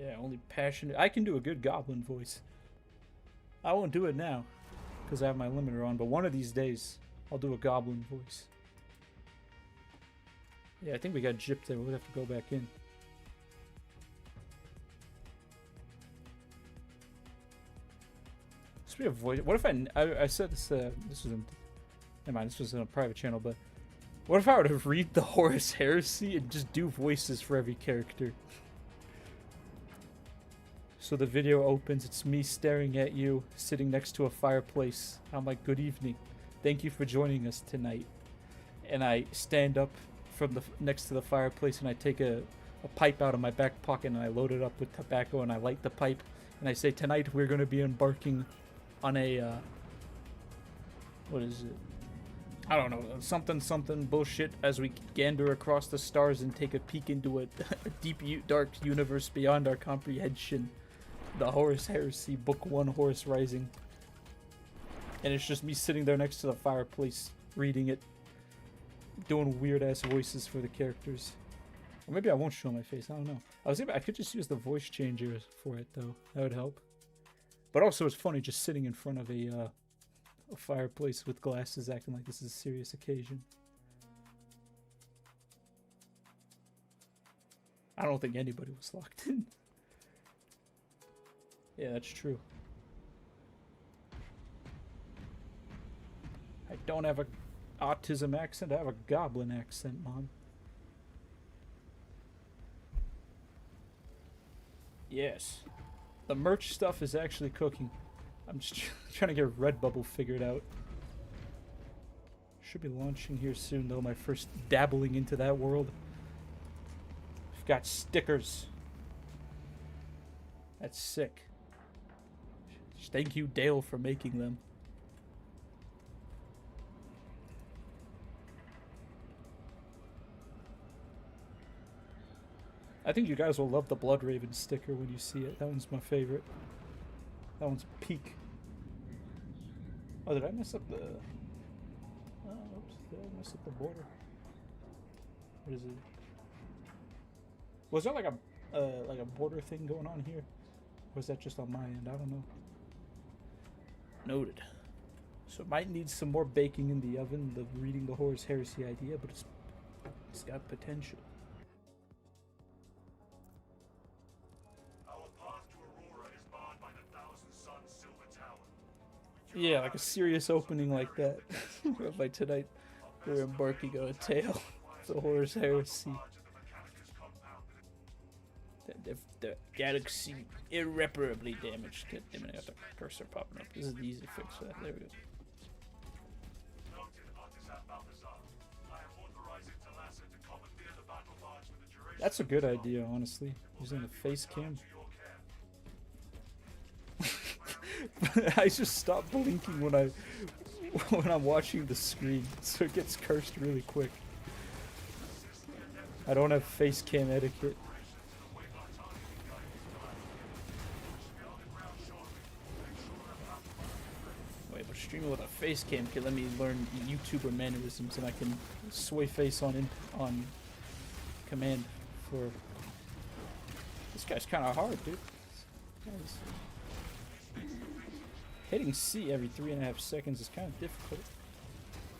Yeah, only passionate. I can do a good goblin voice. I won't do it now because I have my limiter on, but one of these days I'll do a goblin voice. Yeah, I think we got gypped there. We'll have to go back in. Speaking of voice, what if I said this? This wasn't. Never mind. This was in a private channel, but what if I were to read the Horus Heresy and just do voices for every character? So the video opens, it's me staring at you, sitting next to a fireplace. I'm like, good evening. Thank you for joining us tonight. And I stand up from the next to the fireplace and I take a pipe out of my back pocket and I load it up with tobacco and I light the pipe. And I say, tonight we're going to be embarking on a, what is it? I don't know, something bullshit as we gander across the stars and take a peek into a deep, dark universe beyond our comprehension. The Horus Heresy, Book 1, Horus Rising. And it's just me sitting there next to the fireplace, reading it, doing weird-ass voices for the characters. Or maybe I won't show my face, I don't know. I could just use the voice changer for it, though. That would help. But also, it's funny just sitting in front of a fireplace with glasses, acting like this is a serious occasion. I don't think anybody was locked in. Yeah, that's true. I don't have a autism accent, I have a goblin accent, Mom. Yes. The merch stuff is actually cooking. I'm just trying to get Redbubble figured out. Should be launching here soon, though, my first dabbling into that world. I've got stickers. That's sick. Thank you, Dale, for making them. I think you guys will love the Blood Raven sticker when you see it. That one's my favorite. That one's peak. Oh, did I mess up the... Oh, oops, did I mess up the border? What is it? Was there like a border thing going on here? Or was that just on my end? I don't know. Noted. So it might need some more baking in the oven, the reading the Horus Heresy idea, but it's got potential. Yeah, like a serious opening like that. Like tonight, we're embarking on a tale of the Horus Heresy. The galaxy irreparably damaged. God damn it, I got the cursor popping up. This is the easy fix for that. There we go. That's a good idea, honestly. Using the face cam. I just stop blinking when I'm watching the screen, so it gets cursed really quick. I don't have face cam etiquette. Wait, but streaming with a face cam can let me learn YouTuber mannerisms, and I can sway face on command for. This guy's kind of hard, dude. Hitting C every 3.5 seconds is kind of difficult.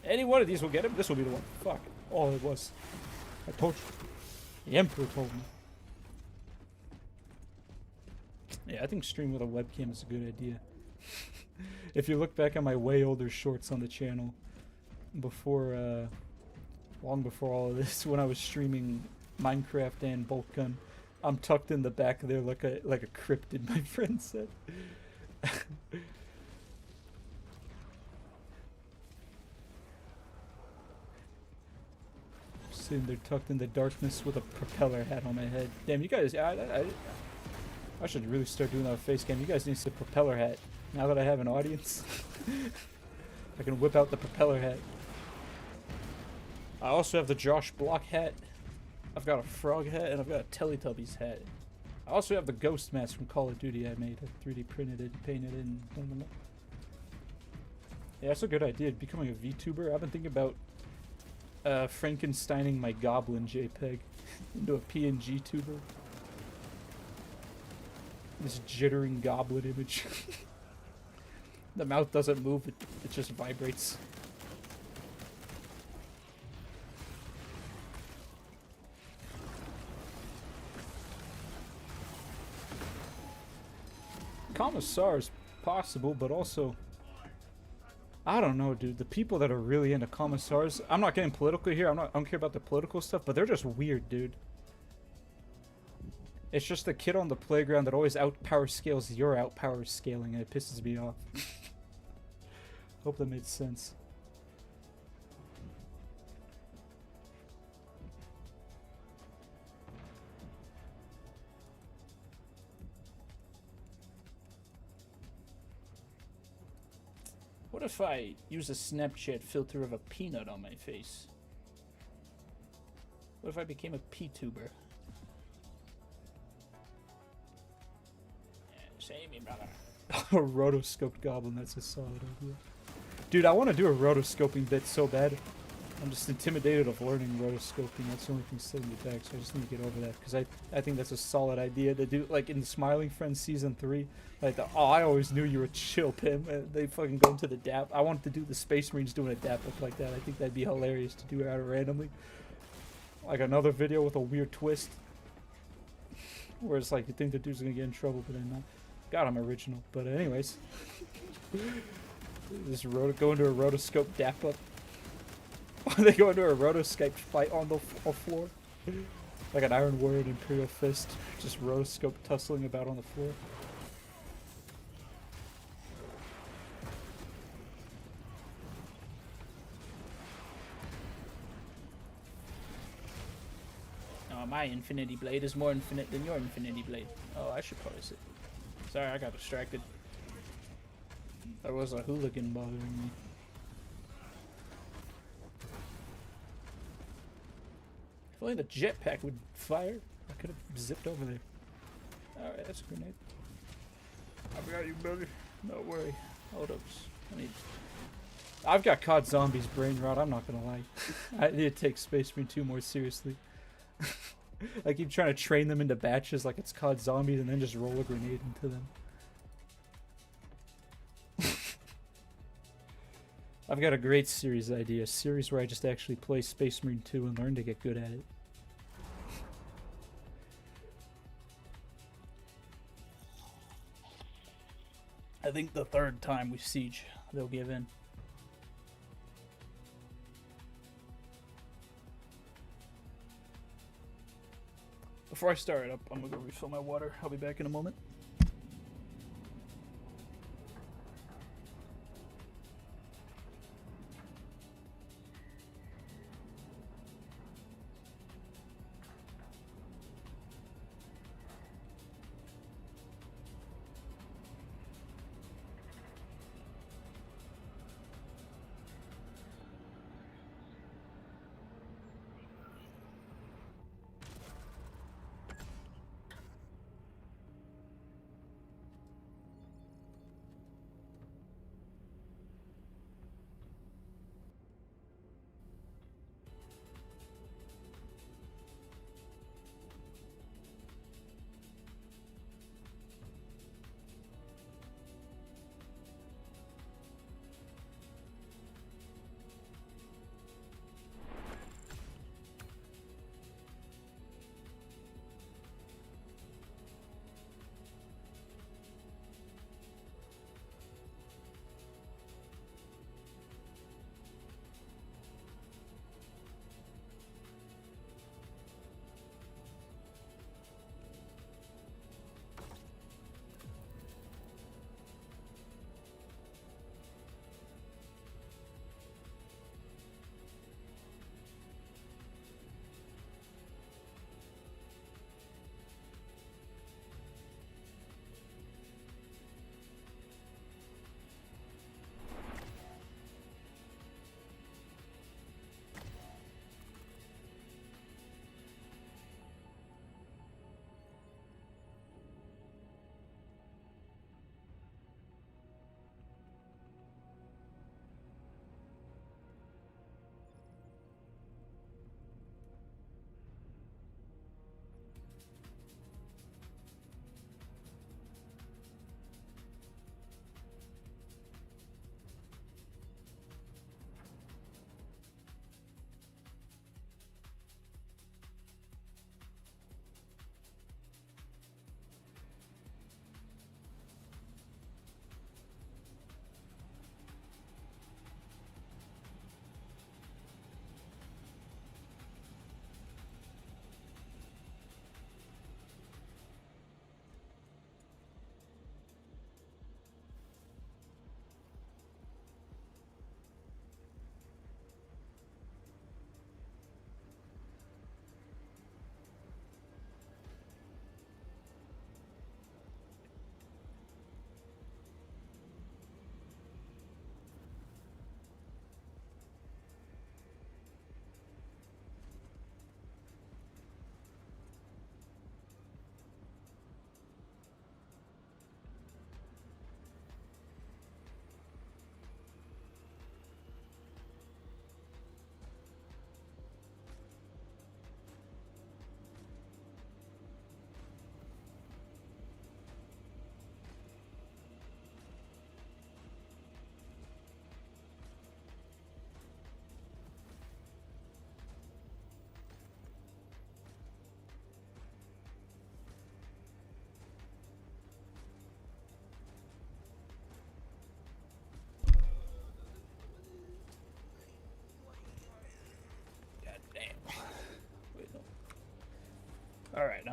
Any one of these will get him. This will be the one. Fuck. Oh, it was. I told you. The Emperor told me. Yeah, I think stream with a webcam is a good idea. If you look back at my way older shorts on the channel, before, long before all of this, when I was streaming Minecraft and Bolt Gun, I'm tucked in the back there like a cryptid, my friend said. Sitting there tucked in the darkness with a propeller hat on my head. Damn, you guys, I should really start doing that with face cam. You guys need some propeller hat. Now that I have an audience, I can whip out the propeller hat. I also have the Josh Block hat. I've got a frog hat, and I've got a Teletubbies hat. I also have the ghost mask from Call of Duty I made. I 3D printed it, painted it, and... Yeah, that's a good idea, becoming a VTuber. I've been thinking about Frankensteining my goblin JPEG into a PNG tuber. This jittering goblin image. The mouth doesn't move, it just vibrates. Commissar is possible, but also... I don't know, dude. The people that are really into commissars... I'm not getting political here. I don't care about the political stuff, but they're just weird, dude. It's just the kid on the playground that always outpower scales your outpower scaling, and it pisses me off. Hope that made sense. What if I use a Snapchat filter of a peanut on my face? What if I became a P-tuber? Save me, brother. A rotoscoped goblin, that's a solid idea. Dude, I want to do a rotoscoping bit so bad. I'm just intimidated of learning rotoscoping. That's the only thing setting me back, so I just need to get over that. Because I think that's a solid idea to do. Like in Smiling Friends Season 3. Like, oh, I always knew you were chill, Pim. And they fucking go into the DAP. I wanted to do the Space Marines doing a DAP up like that. I think that'd be hilarious to do it out randomly. Like another video with a weird twist. Where it's like, you think the dude's gonna get in trouble, but then not. God, I'm original. But anyways. Just go into a rotoscope DAP up. Or they go into a rotoscope fight on the floor. Like an Iron Warrior and Imperial Fist. Just rotoscope tussling about on the floor. Oh, my Infinity Blade is more infinite than your Infinity Blade. Oh, I should pause it. Sorry, I got distracted. There was a hooligan bothering me. If only the jetpack would fire, I could have zipped over there. Alright, that's a grenade. I've got you, brother. Don't worry. Hold up. I've got COD Zombies brain rot, I'm not gonna lie. I need to take Space Marine 2 more seriously. I keep trying to train them into batches like it's COD Zombies and then just roll a grenade into them. I've got a great series idea. A series where I just actually play Space Marine 2 and learn to get good at it. I think the third time we siege, they'll give in. Before I start it up, I'm gonna go refill my water. I'll be back in a moment.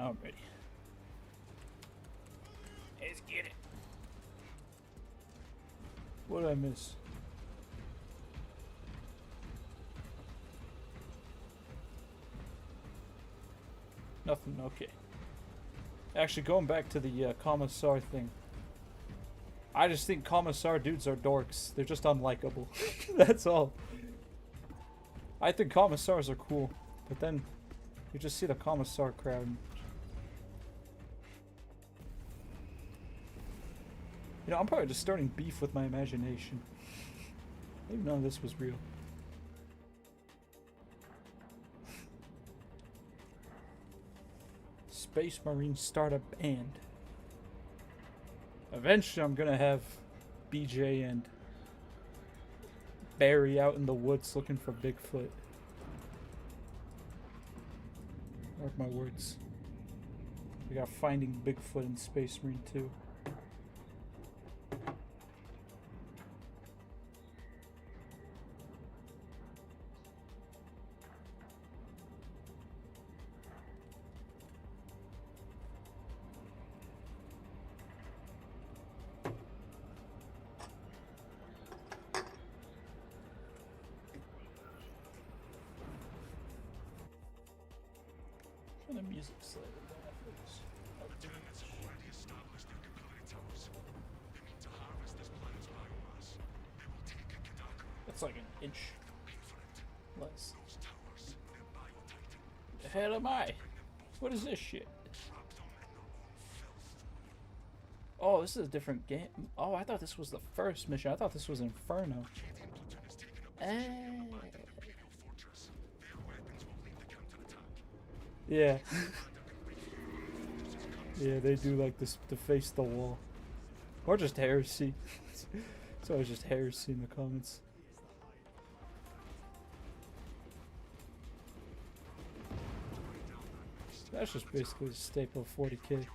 Now I'm ready. Let's get it. What did I miss? Nothing, okay. Actually, going back to the Commissar thing. I just think Commissar dudes are dorks. They're just unlikable. That's all. I think Commissars are cool, but then you just see the Commissar crowd. You know, I'm probably just starting beef with my imagination. Maybe none of this was real. Space Marine Startup Band. Eventually I'm gonna have BJ and Barry out in the woods looking for Bigfoot. Mark my words. We got Finding Bigfoot in Space Marine 2. The music side of that is that's like an inch less. The hell am I? What is this shit? Oh, this is a different game. Oh, I thought this was the first mission. I thought this was Inferno. Yeah. Yeah, they do like this to face the wall. Or just heresy. It's always just heresy in the comments. That's just basically a staple of 40k.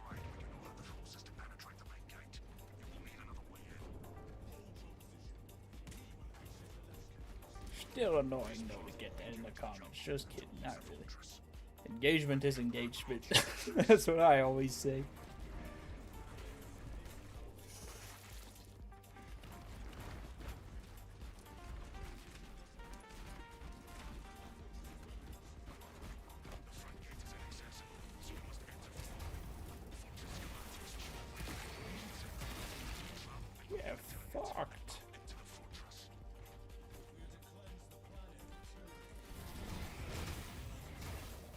Still annoying though to get that in the comments. Just kidding, not really. Engagement is engagement. That's what I always say. Yeah, fucked.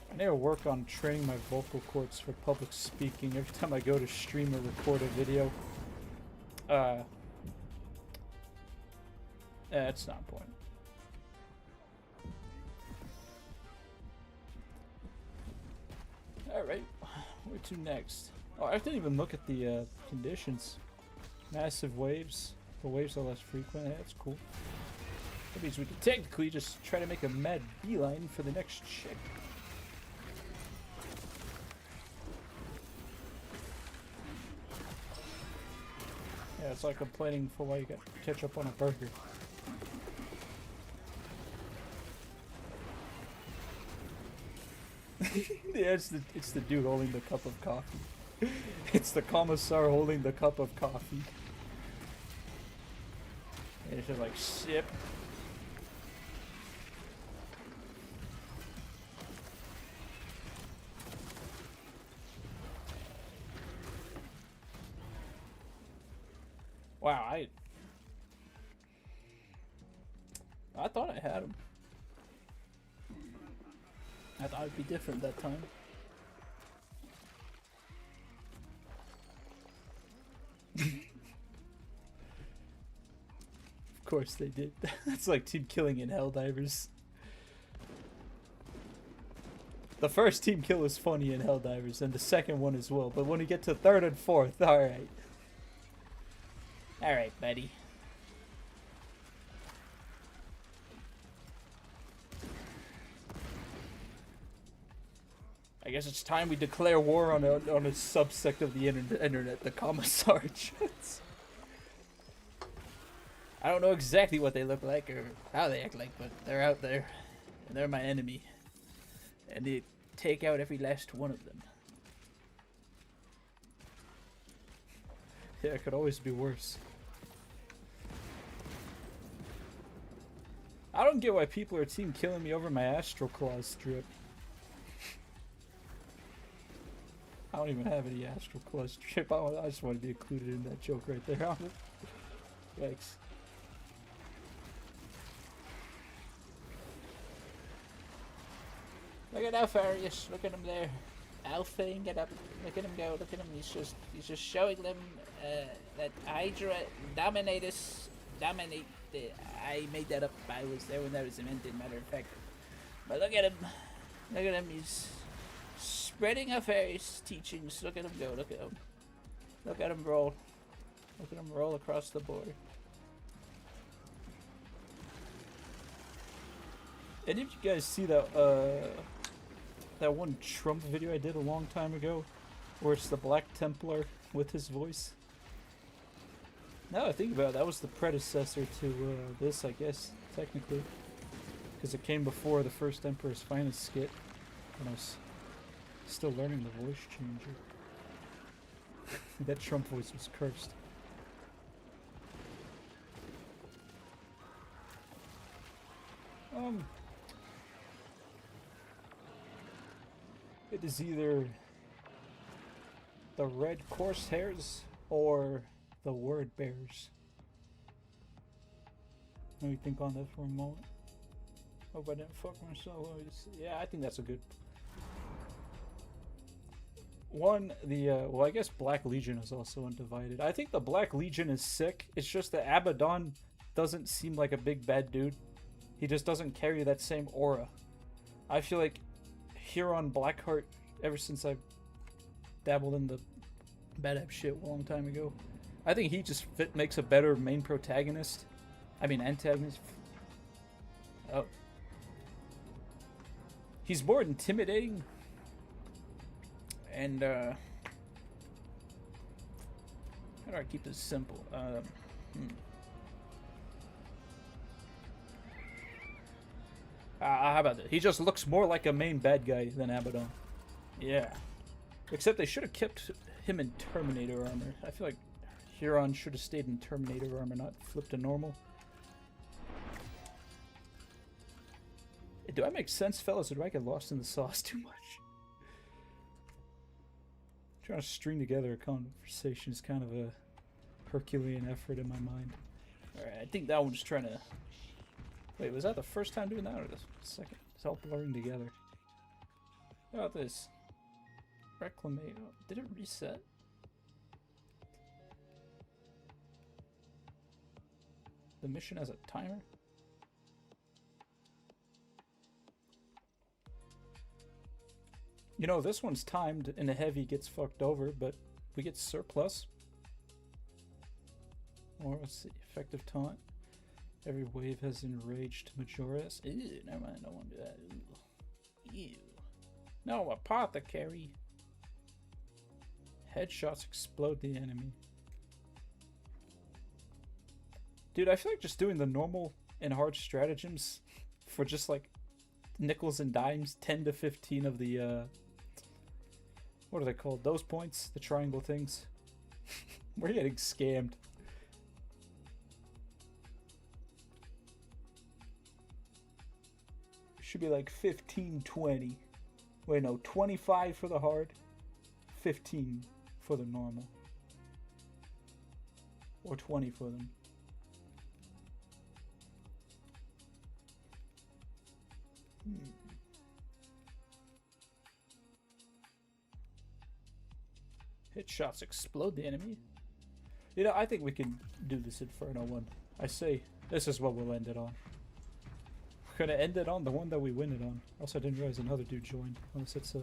I need to work on training my vocal cords for public speaking every time I go to stream or record a video. It's not important. Alright, where to next? Oh, I didn't even look at the conditions. Massive waves. The waves are less frequent. Yeah, that's cool. That means we can technically just try to make a mad beeline for the next chick. Yeah, it's like complaining for why you got ketchup on a burger. Yeah, it's the dude holding the cup of coffee. It's the commissar holding the cup of coffee. And it's just like, sip. Wow, I thought I had him. I thought it'd be different that time. Of course they did. That's like team killing in Helldivers. The first team kill is funny in Helldivers, and the second one as well. But when you get to third and fourth, alright. Alright, buddy. I guess it's time we declare war on a subsect of the internet, the commissars. I don't know exactly what they look like or how they act like, but they're out there, and they're my enemy. And they take out every last one of them. Yeah, it could always be worse. I don't get why people are team killing me over my Astral Claws strip. I don't even have any Astral Claws strip. I just want to be included in that joke right there. Yikes. Look at Alfarius. Look at him there. Alphing, get up. Look at him go. Look at him. He's just showing them that Hydra dominate. I made that up. I was there when that was invented, matter of fact. But look at him. Look at him. He's spreading Alfarius teachings. Look at him go. Look at him. Look at him roll. Look at him roll across the board. Any of you guys see that that one Trump video I did a long time ago, where it's the Black Templar with his voice? Now that I think about it, that was the predecessor to this, I guess, technically, because it came before the first Emperor's Finest skit, when I was still learning the voice changer. That Trump voice was cursed. It is either the Red Corsairs or the Word Bearers. Let me think on that for a moment. Hope I didn't fuck myself. Yeah, I think that's a good one. Well, I guess Black Legion is also undivided. I think the Black Legion is sick. It's just that Abaddon doesn't seem like a big bad dude. He just doesn't carry that same aura. I feel like Huron Blackheart, ever since I dabbled in the bad app shit a long time ago, I think he just makes a better main protagonist. I mean antagonist. Oh. He's more intimidating. And how do I keep this simple? How about that? He just looks more like a main bad guy than Abaddon. Yeah. Except they should have kept him in Terminator armor. I feel like Huron should have stayed in Terminator armor, not flipped to normal. Do I make sense, fellas, or do I get lost in the sauce too much? Trying to string together a conversation is kind of a Herculean effort in my mind. Alright, I think that one's trying to... Wait, was that the first time doing that, or the second? It's all blurring together. How about this? Reclamate. Oh, did it reset? The mission has a timer? You know, this one's timed and the heavy gets fucked over, but we get surplus. Or let's see, effective taunt. Every wave has enraged Majoris. Ew, never mind, I don't want to do that. Ew. No, apothecary. Headshots explode the enemy. Dude, I feel like just doing the normal and hard stratagems for just like nickels and dimes, 10 to 15 of the what are they called? Those points? The triangle things. We're getting scammed. Should be like 15, 20. Wait, no, 25 for the hard, 15 for the normal. Or 20 for them. Hit shots explode the enemy. You know, I think we can do this Inferno one. I say, this is what we'll end it on. We're gonna end it on the one that we win it on. Also, I didn't realize another dude joined. Unless it's a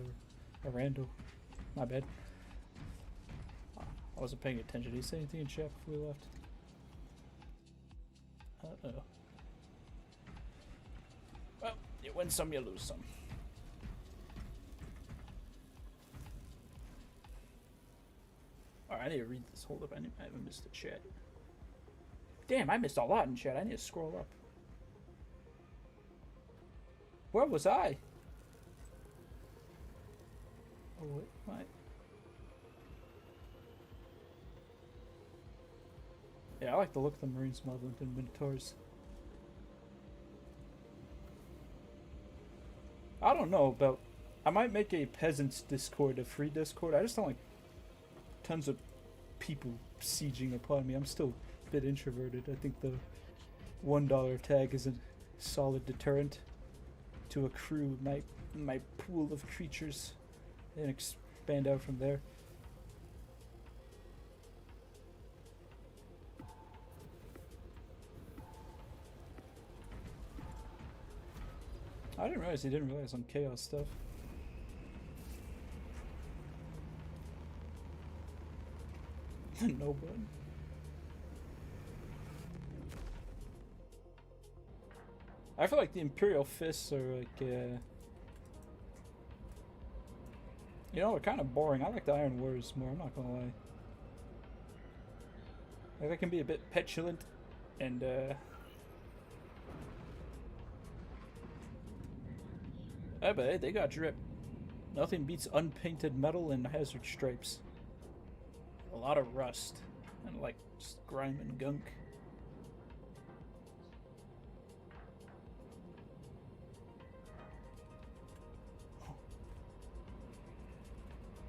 rando. My bad. I wasn't paying attention. Did he say anything in chat before we left? Uh-oh. Well, you win some, you lose some. Alright, I need to read this. Hold up, I haven't missed the chat. Damn, I missed a lot in chat. I need to scroll up. Where was I? Oh, wait, what? Yeah, I like the look of the Marines more than Minotaurs. I don't know about... I might make a Peasants Discord, a free Discord. I just don't like tons of people sieging upon me. I'm still a bit introverted. I think the $1 tag is a solid deterrent to accrue my pool of creatures and expand out from there. I didn't realize he didn't realize on chaos stuff. No button. I feel like the Imperial Fists are like, you know, they're kind of boring. I like the Iron Warriors more, I'm not gonna lie. Like, they can be a bit petulant and, but hey, they got drip. Nothing beats unpainted metal and hazard stripes. A lot of rust and like just grime and gunk.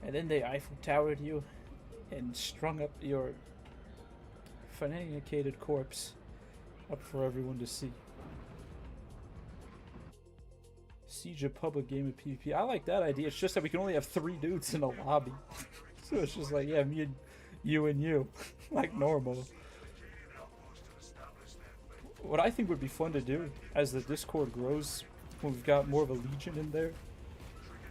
And then they Eiffel Towered you and strung up your fanaticated corpse up for everyone to see. Siege a public game of PvP. I like that idea. It's just that we can only have 3 dudes in a lobby. So it's just like, yeah, me and you. Like normal. What I think would be fun to do as the Discord grows, when we've got more of a Legion in there,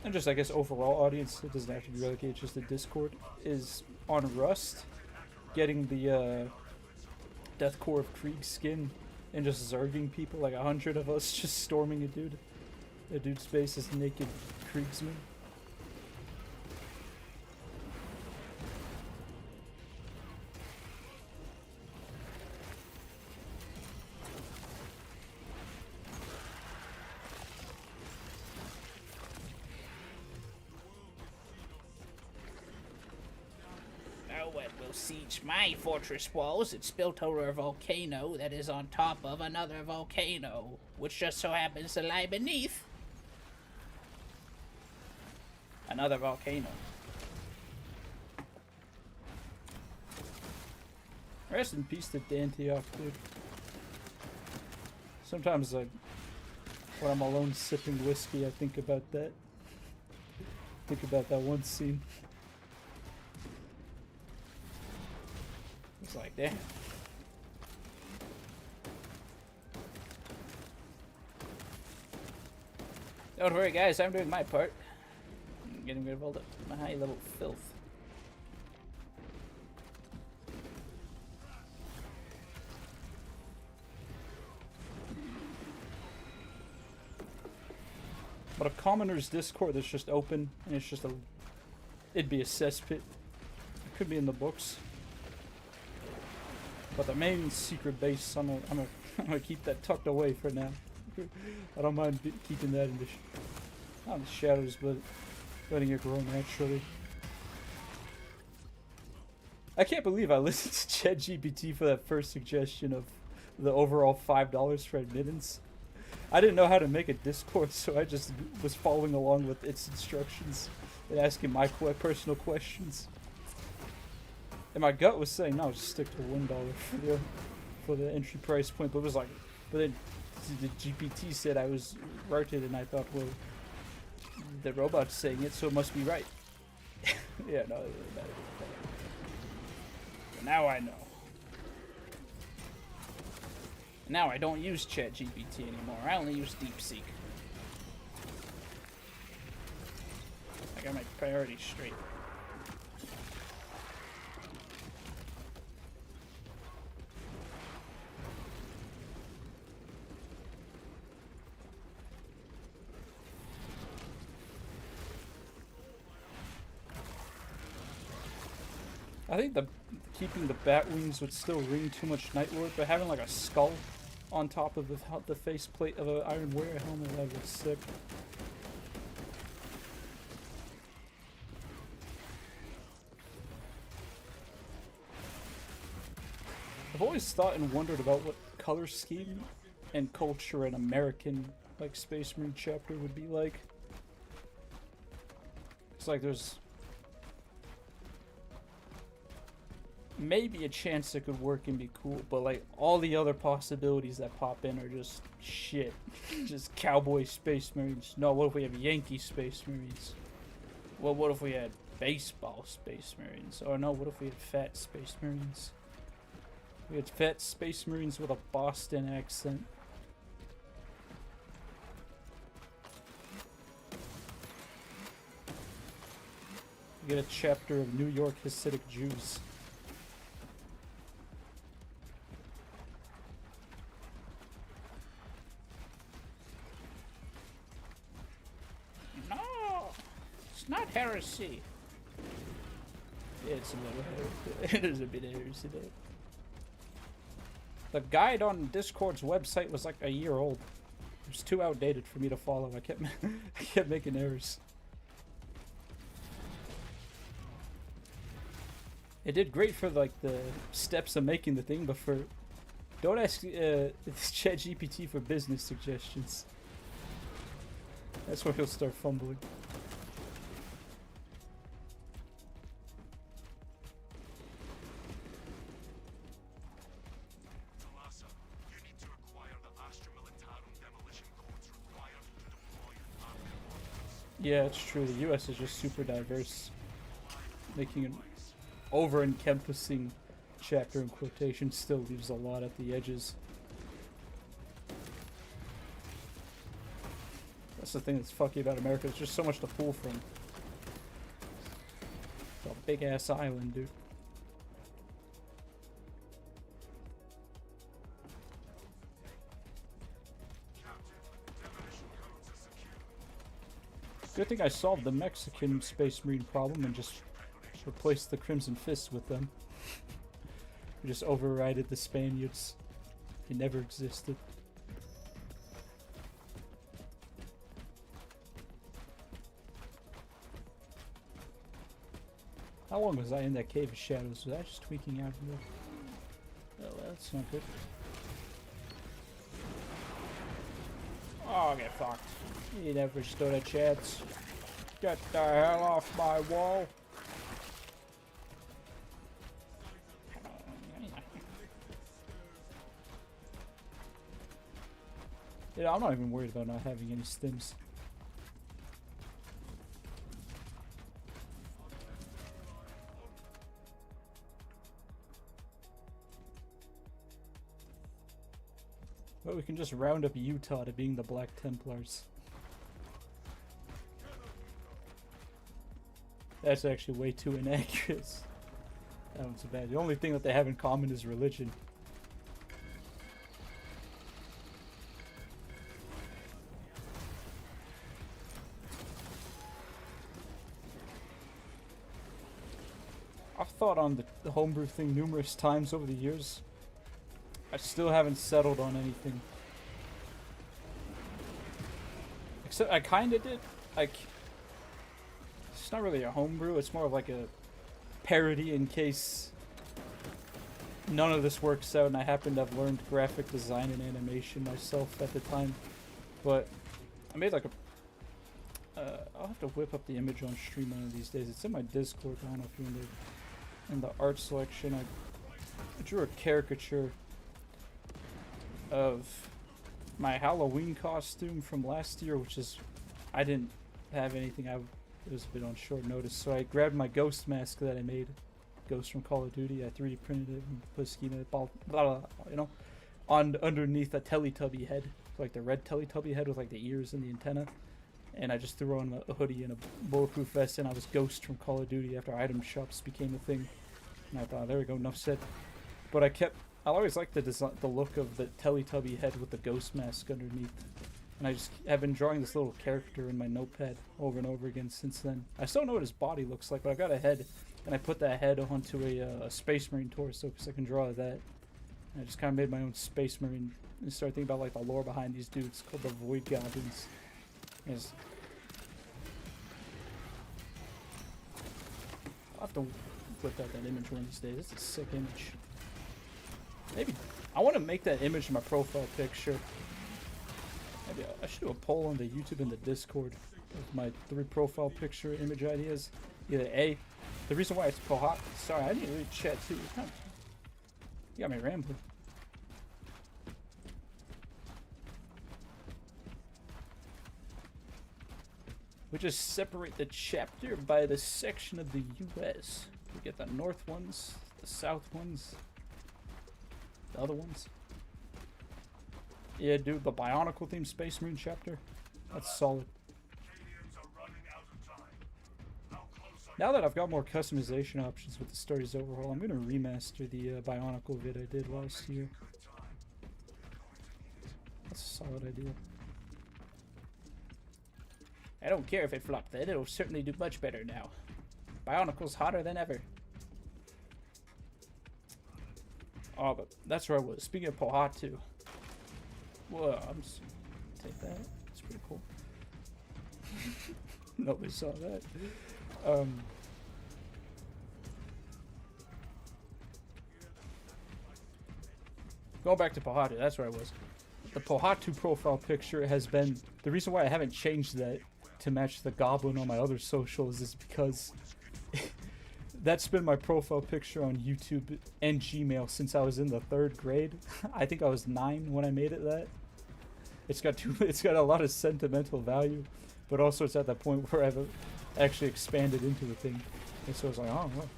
and just, I guess, overall audience, it doesn't have to be relegated just the Discord, is on Rust, getting the Death Core of Krieg skin and just zerging people, like 100 of us just storming a dude. A dude's base is naked Kriegsman. No one will siege my fortress walls. It's built over a volcano that is on top of another volcano, which just so happens to lie beneath another volcano. Rest in peace to Dantioch, dude. Sometimes, like, when I'm alone sipping whiskey, I think about that. Think about that one scene. It's like, damn. Don't worry, guys, I'm doing my part. I'm getting rid of all the high-level filth. But a commoner's Discord that's just open, and it's just it'd be a cesspit. It could be in the books. But the main secret base, I'm gonna keep that tucked away for now. I don't mind keeping that in not in the shadows, but letting it grow naturally. I can't believe I listened to ChatGPT for that first suggestion of the overall $5 for admittance. I didn't know how to make a Discord, so I just was following along with its instructions and asking my personal questions. And my gut was saying, no, just stick to $1 for the entry price point. But it was like, but then the GPT said I was routed, and I thought, well, the robot's saying it, so it must be right. Yeah, no. Now I know. Now I don't use ChatGPT anymore. I only use DeepSeek. I got my priorities straight. I think keeping the bat wings would still ring too much Nightlord, but having like a skull on top of the faceplate of an Iron Warrior helmet, that would be sick. I've always thought and wondered about what color scheme and culture an American, like, Space Marine chapter would be like. It's like there's maybe a chance it could work and be cool, but like all the other possibilities that pop in are just shit. Just cowboy Space Marines. No, what if we have Yankee Space Marines? Well, what if we had baseball Space Marines? Or no, what if we had fat Space Marines? We had fat Space Marines with a Boston accent. We get a chapter of New York Hasidic Jews. No, it's not heresy. Yeah, it's a little heresy. It is a bit heresy though. The guide on Discord's website was like a year old. It was too outdated for me to follow. I kept making errors. It did great for like the steps of making the thing, but for don't ask ChatGPT for business suggestions. That's where he'll start fumbling. Yeah, it's true. The U.S. is just super diverse, making an over-encompassing chapter in quotation still leaves a lot at the edges. That's the thing that's fucky about America. There's just so much to pull from. It's a big-ass island, dude. Good thing I solved the Mexican Space Marine problem and just replaced the Crimson Fists with them. We just overrided the Spaniards. They never existed. How long was I in that Cave of Shadows? Was I just tweaking out here? Oh, that's not good. Oh, get fucked. You never stood a chance. Get the hell off my wall. Yeah, I'm not even worried about not having any stims. But we can just round up Utah to being the Black Templars. That's actually way too inaccurate. That one's bad. The only thing that they have in common is religion. I've thought on the homebrew thing numerous times over the years. I still haven't settled on anything. Except I kinda did. Like, it's not really a homebrew, it's more of like a parody in case none of this works out and I happen to have learned graphic design and animation myself at the time. But I made like a I'll have to whip up the image on stream one of these days. It's in my Discord. I don't know if you're in the art selection. I drew a caricature of my Halloween costume from last year, which is, I didn't have anything. It was a bit on short notice, so I grabbed my ghost mask that I made, Ghost from Call of Duty. I 3D printed it and put skin it, blah, blah, you know, underneath a Teletubby head, like the red Teletubby head with like the ears and the antenna. And I just threw on a hoodie and a bulletproof vest, and I was Ghost from Call of Duty after item shops became a thing. And I thought, there we go, enough said. But I always liked the look of the Teletubby head with the ghost mask underneath. And I just have been drawing this little character in my notepad over and over again since then. I still don't know what his body looks like, but I've got a head, and I put that head onto a Space Marine torso because I can draw that. And I just kind of made my own Space Marine and started thinking about like the lore behind these dudes called the Void Goblins. Yes. I'll have to whip out that image one of these days. It's a sick image. Maybe I want to make that image my profile picture. Maybe I should do a poll on the YouTube and the Discord of my 3 profile picture image ideas. Either A, the reason why it's Pohot. Sorry, I need to read chat too. You got me rambling. We just separate the chapter by the section of the US. We get the north ones, the south ones, the other ones. Yeah, dude, the Bionicle themed Space Marine chapter. That's solid. Now that I've got more customization options with the stories overhaul, I'm gonna remaster the Bionicle vid I did last year. That's a solid idea. I don't care if it flopped then, it'll certainly do much better now. Bionicle's hotter than ever. Oh, but that's where I was. Speaking of Pohatu. Whoa, I'm just take that. It's pretty cool. Nobody saw that. Going back to Pohatu, that's where I was. The Pohatu profile picture has been... The reason why I haven't changed that to match the goblin on my other socials is because that's been my profile picture on YouTube and Gmail since I was in the 3rd grade. I think I was 9 when I made it that. It's got a lot of sentimental value, but also it's at that point where I've actually expanded into the thing. And so I was like, oh, well,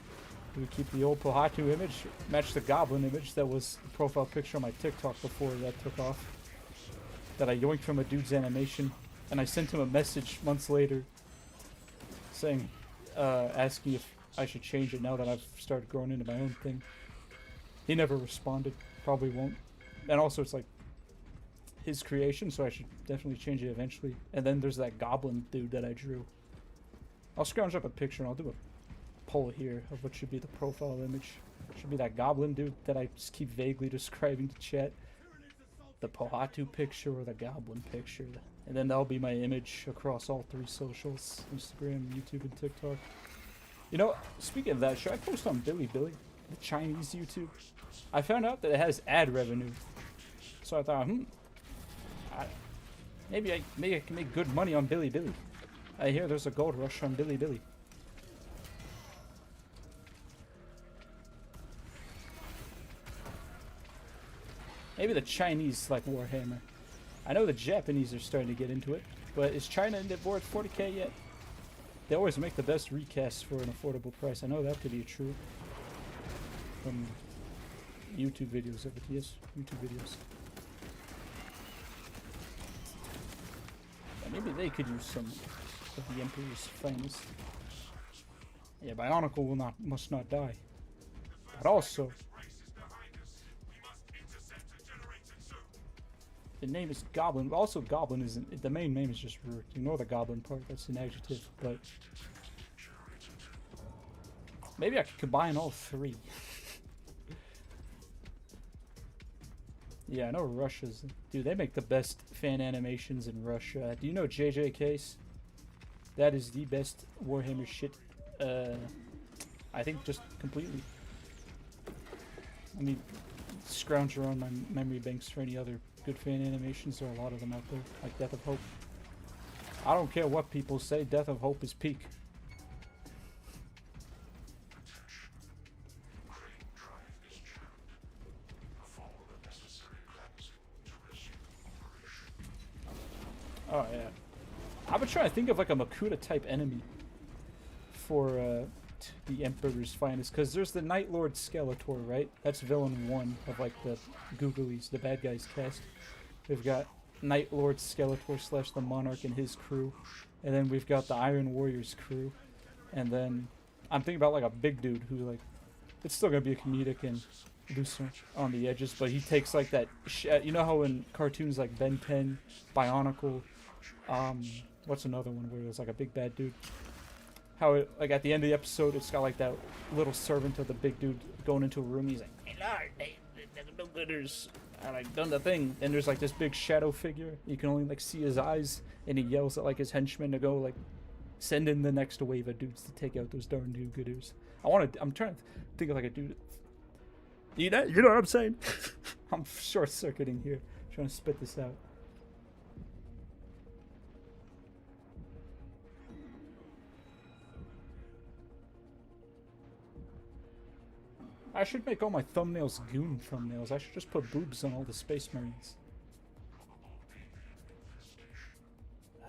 do we keep the old Pohatu image, match the goblin image that was the profile picture on my TikTok before that took off, that I yoinked from a dude's animation, and I sent him a message months later saying, asking if I should change it now that I've started growing into my own thing. He never responded, probably won't. And also it's like his creation, so I should definitely change it eventually. And then there's that goblin dude that I drew. I'll scrounge up a picture and I'll do a poll here of what should be the profile image. Should be that goblin dude that I just keep vaguely describing to chat. The Pohatu picture or the goblin picture. And then that'll be my image across all 3 socials. Instagram, YouTube, and TikTok. You know, speaking of that, should I post on Bilibili? The Chinese YouTube? I found out that it has ad revenue. So I thought, maybe I can make good money on Bilibili. I hear there's a gold rush on Bilibili. Maybe the Chinese like Warhammer. I know the Japanese are starting to get into it, but is China in divorce 40k yet? They always make the best recasts for an affordable price. I know that to be true. From YouTube videos of it, yes, YouTube videos. Yeah, maybe they could use some of the Emperor's finest. Yeah, Bionicle must not die. But also, the name is Goblin, but also Goblin isn't, the main name is just Rook. Ignore the Goblin part, that's an adjective, but maybe I could combine all 3. Yeah, I know Russia's, dude, they make the best fan animations in Russia. Do you know JJ Case? That is the best Warhammer shit, I think just completely. Let me scrounge around my memory banks for any other good fan animations. There are a lot of them out there, like Death of Hope. I don't care what people say, Death of Hope is peak. Oh yeah. I've been trying to think of like a Makuta type enemy for the Emperor's finest, because there's the Night Lord Skeletor, right? That's villain 1 of like the Googlies, the bad guys cast. We've got Night Lord Skeletor slash the Monarch and his crew, and then we've got the Iron Warriors crew, and I'm thinking about like a big dude who like, it's still gonna be a comedic and looser on the edges, but he takes like that you know how in cartoons like Ben 10, Bionicle, what's another one where there's like a big bad dude? How it, like at the end of the episode, it's got like that little servant of the big dude going into a room. He's like, "Hey Lord, the no-gooders are like done the thing." And there's like this big shadow figure. You can only like see his eyes, and he yells at like his henchmen to go like send in the next wave of dudes to take out those darn do-gooders. I'm trying to think of like a dude. You know what I'm saying? I'm short-circuiting here, trying to spit this out. I should make all my thumbnails goon thumbnails. I should just put boobs on all the Space Marines.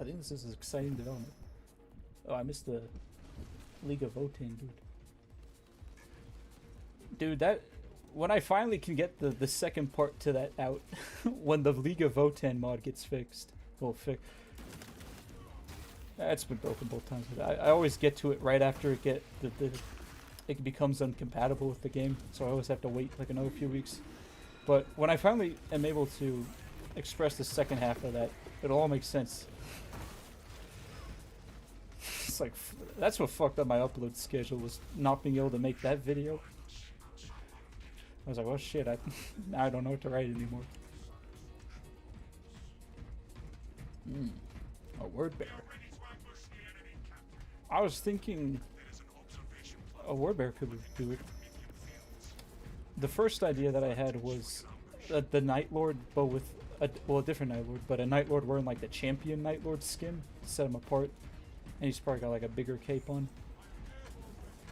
I think this is an exciting development. Oh, I missed the League of Votan, dude. Dude, that... When I finally can get the second part to that out, when the League of Votan mod gets fixed. Well, That's been broken both times. I always get to it right after it becomes incompatible with the game, so I always have to wait like another few weeks. But when I finally am able to express the second half of that, it'll all make sense. It's like, that's what fucked up my upload schedule, was not being able to make that video. I was like, well shit, now I don't know what to write anymore. A word bearer. I was thinking a word bearer could do it. The first idea that I had was the Night Lord, but with a different Night Lord, but a Night Lord wearing like the champion Night Lord skin to set him apart, and he's probably got like a bigger cape on.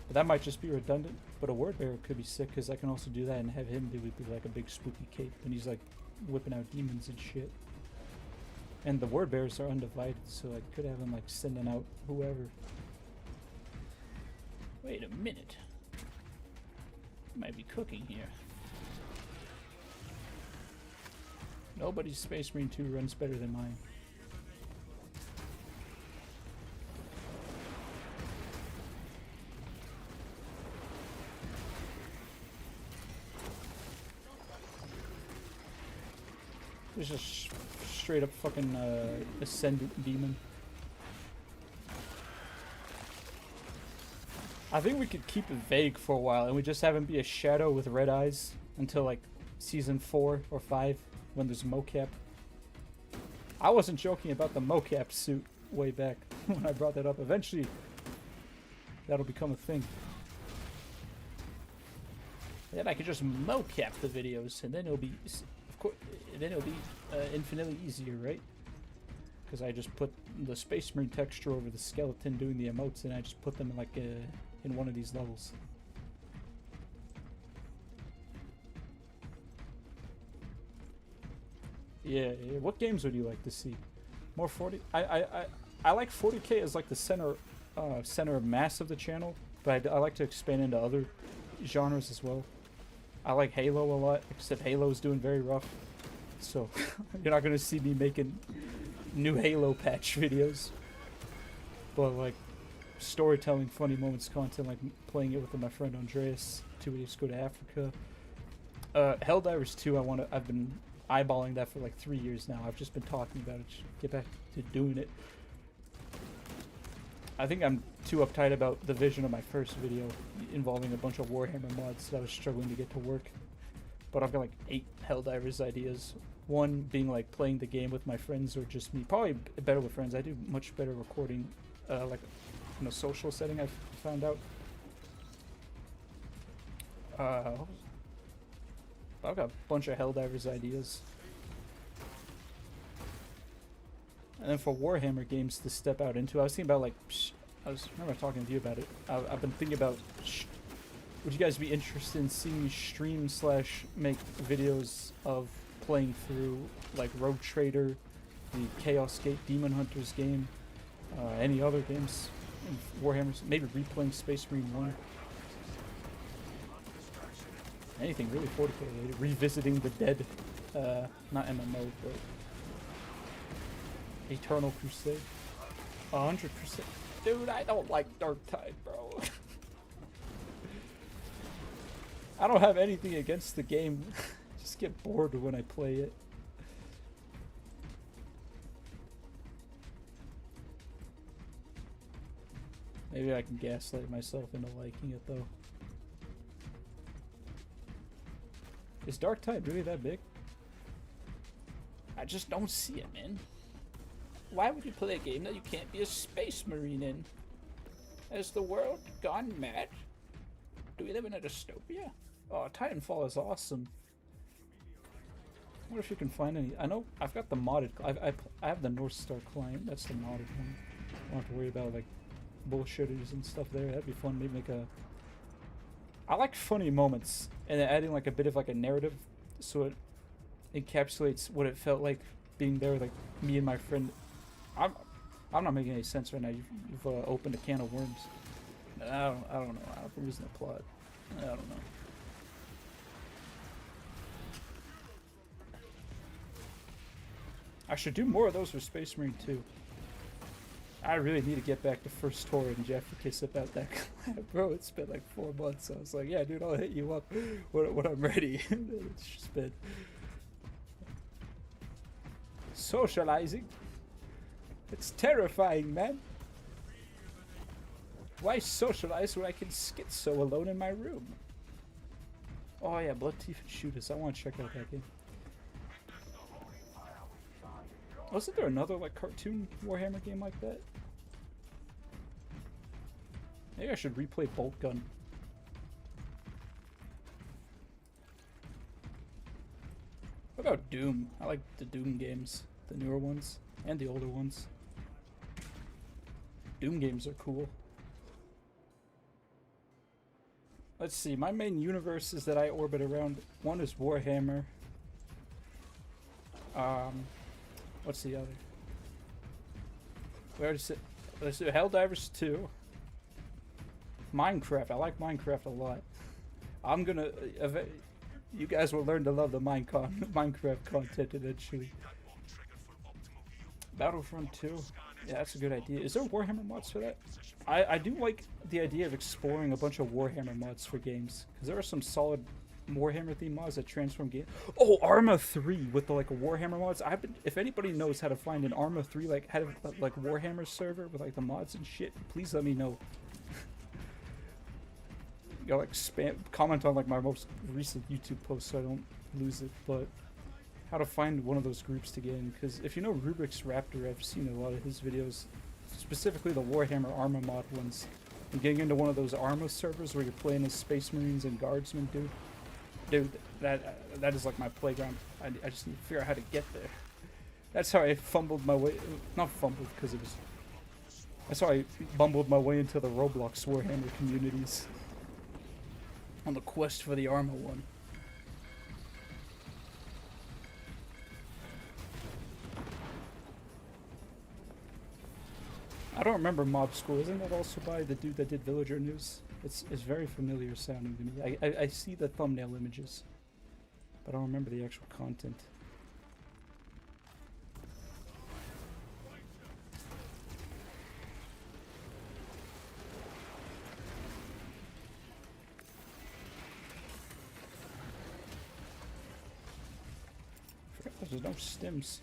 But that might just be redundant. But a word bearer could be sick, because I can also do that and have him do it be like a big spooky cape, and he's like whipping out demons and shit. And the word bearers are undivided, so I could have him like sending out whoever. Wait a minute. Might be cooking here. Nobody's Space Marine 2 runs better than mine. There's just straight up fucking Ascendant Demon. I think we could keep it vague for a while and we just have him be a shadow with red eyes until like season 4 or 5 when there's mocap. I wasn't joking about the mocap suit way back when I brought that up. Eventually that'll become a thing. Then I could just mocap the videos and then it'll be... Then it'll be infinitely easier, right? Because I just put the Space Marine texture over the skeleton doing the emotes, and I just put them in like in one of these levels. Yeah. What games would you like to see? More 40? I like 40K as like the center of mass of the channel, but I like to expand into other genres as well. I like Halo a lot, except Halo's doing very rough. So, you're not going to see me making new Halo patch videos. But, like, storytelling, funny moments content, like playing it with my friend Andreas, 2 weeks go to Africa. Helldivers 2, I've been eyeballing that for like 3 years now. I've just been talking about it, get back to doing it. I think I'm too uptight about the vision of my first video involving a bunch of Warhammer mods that I was struggling to get to work. But I've got like 8 Helldivers ideas. One being like playing the game with my friends or just me. Probably better with friends. I do much better recording like in a social setting, I've found out. I've got a bunch of Helldivers ideas. And then for Warhammer games to step out into, I was thinking about like, I remember talking to you about it. I've been thinking about, would you guys be interested in seeing me stream / make videos of playing through like Rogue Trader, the Chaos Gate Demon Hunters game, any other games in Warhammer, maybe replaying Space Marine 1. Anything really 40K related. Revisiting the dead, not MMO, but Eternal Crusade. 100%. Dude, I don't like Dark Tide, bro. I don't have anything against the game. Just get bored when I play it. Maybe I can gaslight myself into liking it, though. Is Dark Tide really that big? I just don't see it, man. Why would you play a game that you can't be a Space Marine in? Has the world gone mad? Do we live in a dystopia? Oh, Titanfall is awesome. I wonder if you can find any. I know I've got the modded. I have the North Star client. That's the modded one. I don't have to worry about like bullshitters and stuff there. That'd be fun. Maybe make a. I like funny moments and then adding like a bit of like a narrative, so it encapsulates what it felt like being there, like me and my friend. I'm not making any sense right now. You've opened a can of worms. I don't know. I don't think there's no plot. I don't know. I should do more of those for Space Marine 2. I really need to get back to First Tour and Jeffrey about that collab, bro. It's been like 4 months. I was like, yeah, dude, I'll hit you up when I'm ready. It's just been socializing. It's terrifying, man. Why socialize when I can schizo alone in my room? Oh yeah, Blood Teeth and Shooters. I want to check out that game. Wasn't there another like cartoon Warhammer game like that? Maybe I should replay Bolt Gun. What about Doom? I like the Doom games, the newer ones and the older ones. Doom games are cool. Let's see, my main universes that I orbit around, one is Warhammer. What's the other? We already said, let's do Helldivers 2. Minecraft, I like Minecraft a lot. I'm gonna, you guys will learn to love the Minecraft content eventually. Battlefront 2, yeah, that's a good idea. Is there Warhammer mods for that? I do like the idea of exploring a bunch of Warhammer mods for games, because there are some solid Warhammer themed mods that transform game. Oh, Arma 3 with the like Warhammer mods. If anybody knows how to find an Arma 3 like Warhammer server with like the mods and shit, please let me know. You know, like comment on like my most recent YouTube post so I don't lose it, but how to find one of those groups to get in, because if you know Rubik's Raptor, I've seen a lot of his videos, specifically the Warhammer Arma mod ones, and getting into one of those Arma servers where you're playing as Space Marines and Guardsmen, dude, that is like my playground. I just need to figure out how to get there. That's how I fumbled my way, not fumbled because it was, that's how I bumbled my way into the Roblox Warhammer communities on the quest for the Arma one. I don't remember Mob School. Isn't that also by the dude that did Villager News? It's very familiar sounding to me. I see the thumbnail images, but I don't remember the actual content. I forgot there's no stims.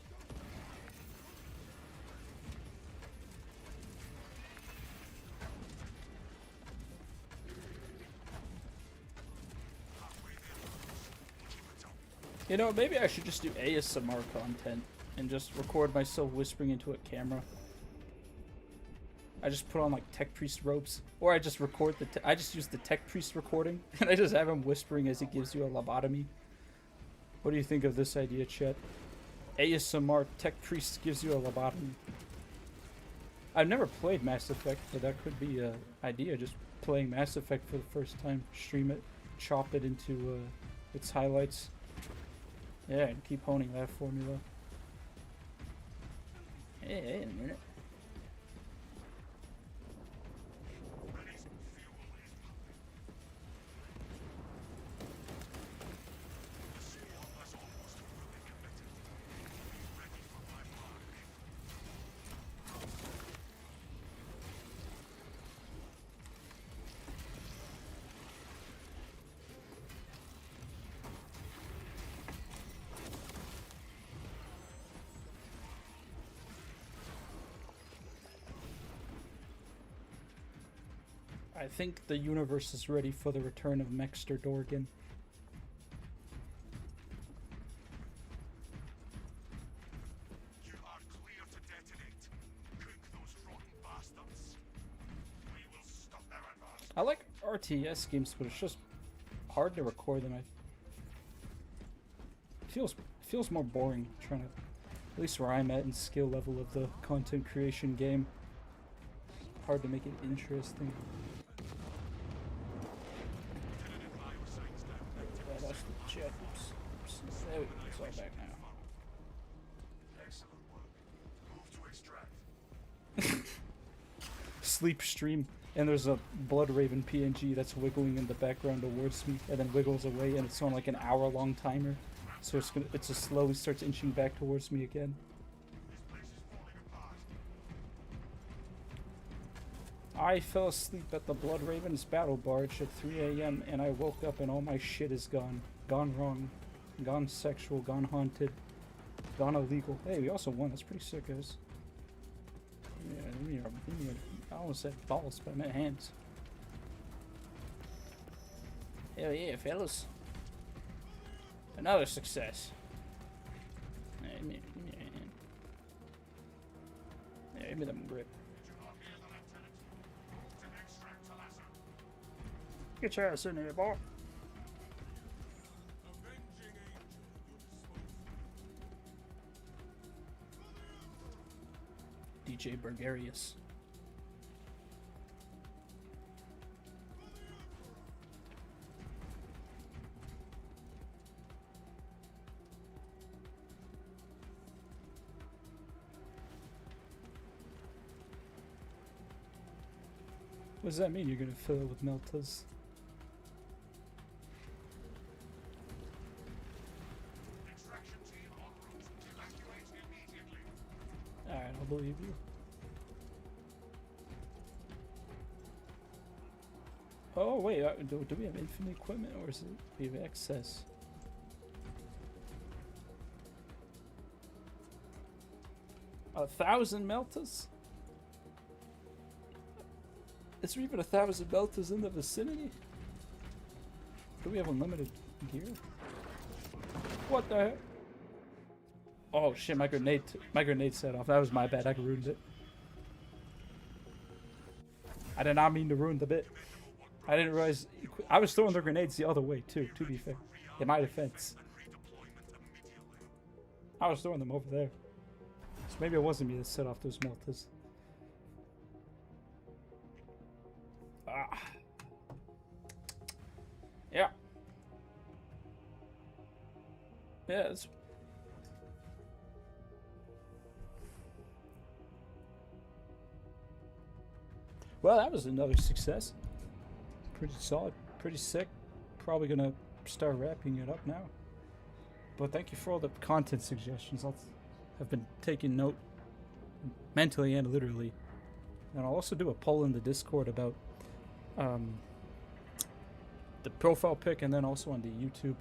You know, maybe I should just do ASMR content and just record myself whispering into a camera. I just put on like Tech Priest ropes, or I just record I just use the Tech Priest recording and I just have him whispering as he gives you a lobotomy. What do you think of this idea, chat? ASMR Tech Priest gives you a lobotomy. I've never played Mass Effect, but that could be an idea. Just playing Mass Effect for the first time, stream it, chop it into its highlights. Yeah, and keep honing that formula. Hey, wait a minute. I think the universe is ready for the return of Mexter Dorgan. You are clear to detonate. Cook those rotten bastards. We will stop their advance. I like RTS games, but it's just hard to record than I. Feels more boring trying to, at least where I'm at in skill level of the content creation game. Hard to make it interesting. Yeah, that's the jet. Oops. There we go. It's all back now. Excellent work. Move to extract. Sleep stream, and there's a Blood Raven PNG that's wiggling in the background towards me, and then wiggles away, and it's on like an hour-long timer. So it just slowly starts inching back towards me again. This place is falling apart. I fell asleep at the Blood Raven's battle barge at 3 a.m. and I woke up and all my shit is gone. Gone wrong. Gone sexual. Gone haunted. Gone illegal. Hey, we also won. That's pretty sick, guys. Yeah, I almost said balls, but I meant hands. Hell yeah, fellas. Another success. Hey, give me your hand. Yeah, give me them grip. Did you not hear the lieutenant? Move to extract to Lazar. Get your ass in here, boy. Avenging angel, DJ your disposal. Burgarius. What does that mean? You're gonna fill it with meltas? Extraction team en route. Evacuate immediately. Alright, I'll believe you. Oh wait, do we have infinite equipment or is it we have excess? A 1,000 meltas? Is there even 1,000 meltas in the vicinity? Do we have unlimited gear? What the heck? Oh shit, my grenade set off. That was my bad, I ruined it. I did not mean to ruin the bit. I didn't realize... I was throwing the grenades the other way too, to be fair. In my defense. I was throwing them over there. So maybe it wasn't me that set off those meltas. Ah. Yeah. Yeah, it's... Well, that was another success. Pretty solid, pretty sick. Probably gonna start wrapping it up now. But thank you for all the content suggestions. I've been taking note mentally and literally. And I'll also do a poll in the Discord about the profile pic and then also on the YouTube.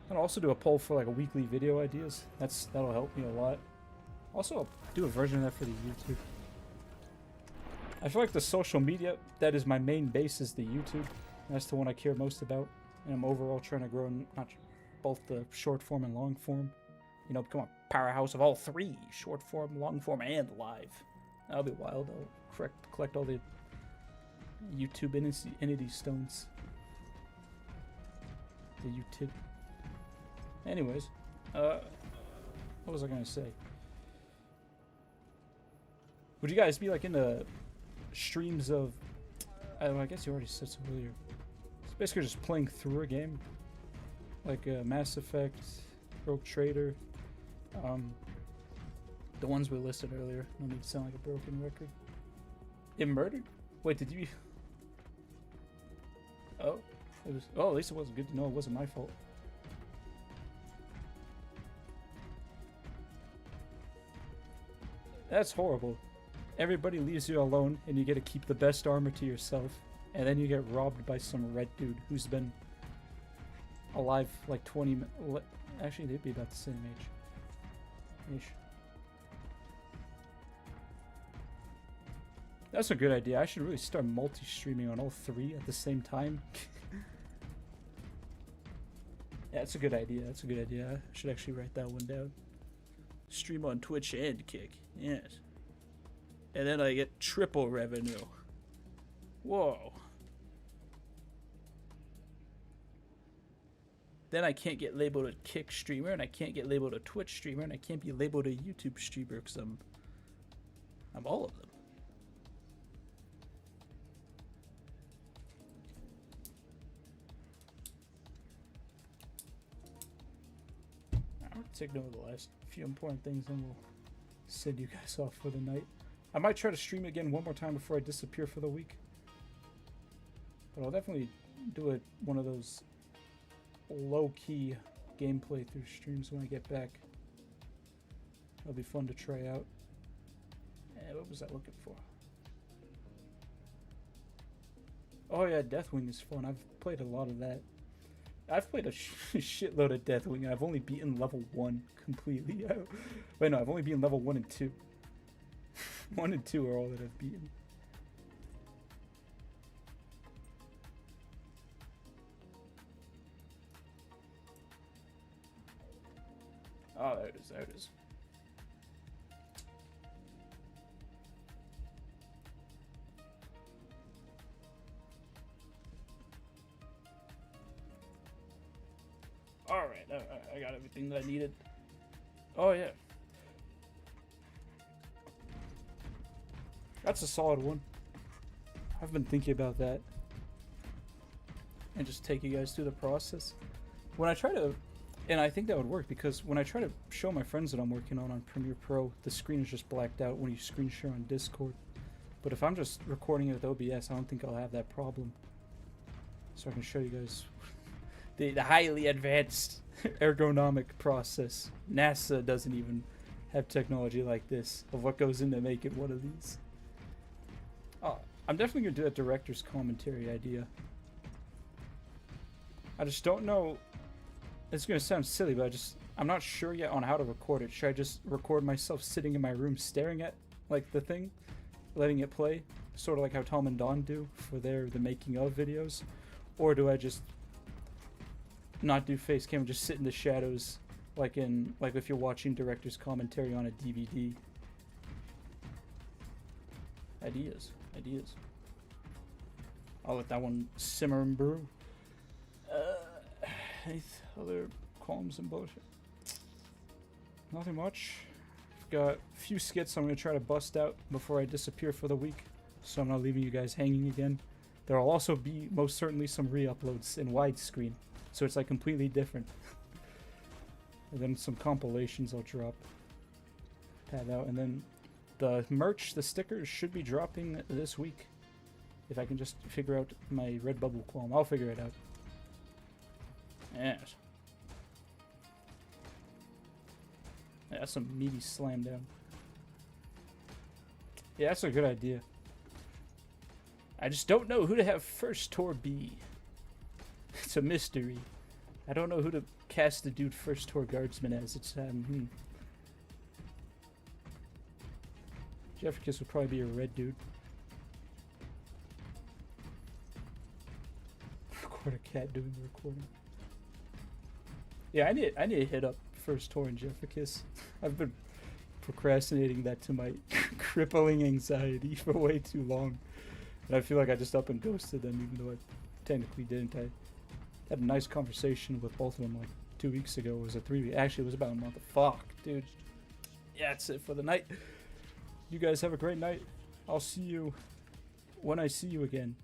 And I'll also do a poll for like a weekly video ideas. That'll help me a lot. Also, I'll do a version of that for the YouTube. I feel like the social media that is my main base is the YouTube. That's the one I care most about. And I'm overall trying to grow in both the short form and long form. You know, become a powerhouse of all three. Short form, long form, and live. That'll be wild. I'll collect all the YouTube entity stones. The YouTube. Anyways. What was I going to say? Would you guys be like into streams of... I guess you already said so earlier. It's basically just playing through a game. Like Mass Effect, Rogue Trader. The ones we listed earlier. No need to sound like a broken record. It murdered? Wait, did you... Oh. It was... Oh, at least it wasn't good to know it wasn't my fault. That's horrible. Everybody leaves you alone, and you get to keep the best armor to yourself. And then you get robbed by some red dude who's been alive like 20 minutes. Actually, they'd be about the same age. Ish. That's a good idea. I should really start multi-streaming on all three at the same time. Yeah, that's a good idea. That's a good idea. I should actually write that one down. Stream on Twitch and Kick. Yes. And then I get triple revenue. Whoa. then I can't get labeled a Kick streamer, and I can't get labeled a Twitch streamer, and I can't be labeled a YouTube streamer because I'm all of them. I'll take note of the last few important things, and we'll send you guys off for the night. I might try to stream again one more time before I disappear for the week. But I'll definitely do one of those low-key gameplay through streams when I get back. It'll be fun to try out. What was I looking for? Oh yeah, Deathwing is fun. I've played a lot of that. I've played a shitload of Deathwing, and I've only beaten level 1 completely. Wait, no, I've only beaten level 1 and 2. 1 and 2 are all that I've beaten. Oh, there it is, there it is. Alright, I got everything that I needed. Oh, yeah. That's a solid one. I've been thinking about that. And just take you guys through the process. When I try to... And I think that would work, because when I try to show my friends that I'm working on Premiere Pro, the screen is just blacked out when you screen share on Discord. But if I'm just recording it with OBS, I don't think I'll have that problem. So I can show you guys the highly advanced ergonomic process. NASA doesn't even have technology like this of what goes into making one of these. I'm definitely going to do a director's commentary idea. I just don't know. It's going to sound silly, but I'm not sure yet on how to record it. Should I just record myself sitting in my room staring at like the thing, letting it play, sort of like how Tom and Don do for the making of videos? Or do I just not do face cam, just sit in the shadows like if you're watching director's commentary on a DVD? Ideas. I'll let that one simmer and brew. Any other columns and bullshit? Nothing much. I've got a few skits I'm going to try to bust out before I disappear for the week, so I'm not leaving you guys hanging again. There will also be most certainly some re-uploads in widescreen, so it's like completely different. And then some compilations I'll drop. Pad out, and then the merch, the stickers, should be dropping this week. If I can just figure out my Redbubble qualm, I'll figure it out. Yes. Yeah, that's some meaty slam down. Yeah, that's a good idea. I just don't know who to have first tour be. It's a mystery. I don't know who to cast the dude first tour guardsman as. It's Jefferkiss would probably be a red dude. Record a cat doing the recording. Yeah, I need to hit up first tour in Jefferkiss. I've been procrastinating that to my crippling anxiety for way too long. And I feel like I just up and ghosted them, even though I technically didn't. I had a nice conversation with both of them like 2 weeks ago. It was a 3 week. Actually, it was about a month. Fuck, dude. Yeah, that's it for the night. You guys have a great night. I'll see you when I see you again.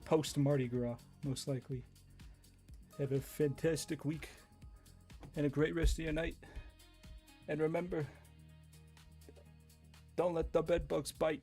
Post Mardi Gras, most likely. Have a fantastic week and a great rest of your night. And remember, don't let the bed bugs bite.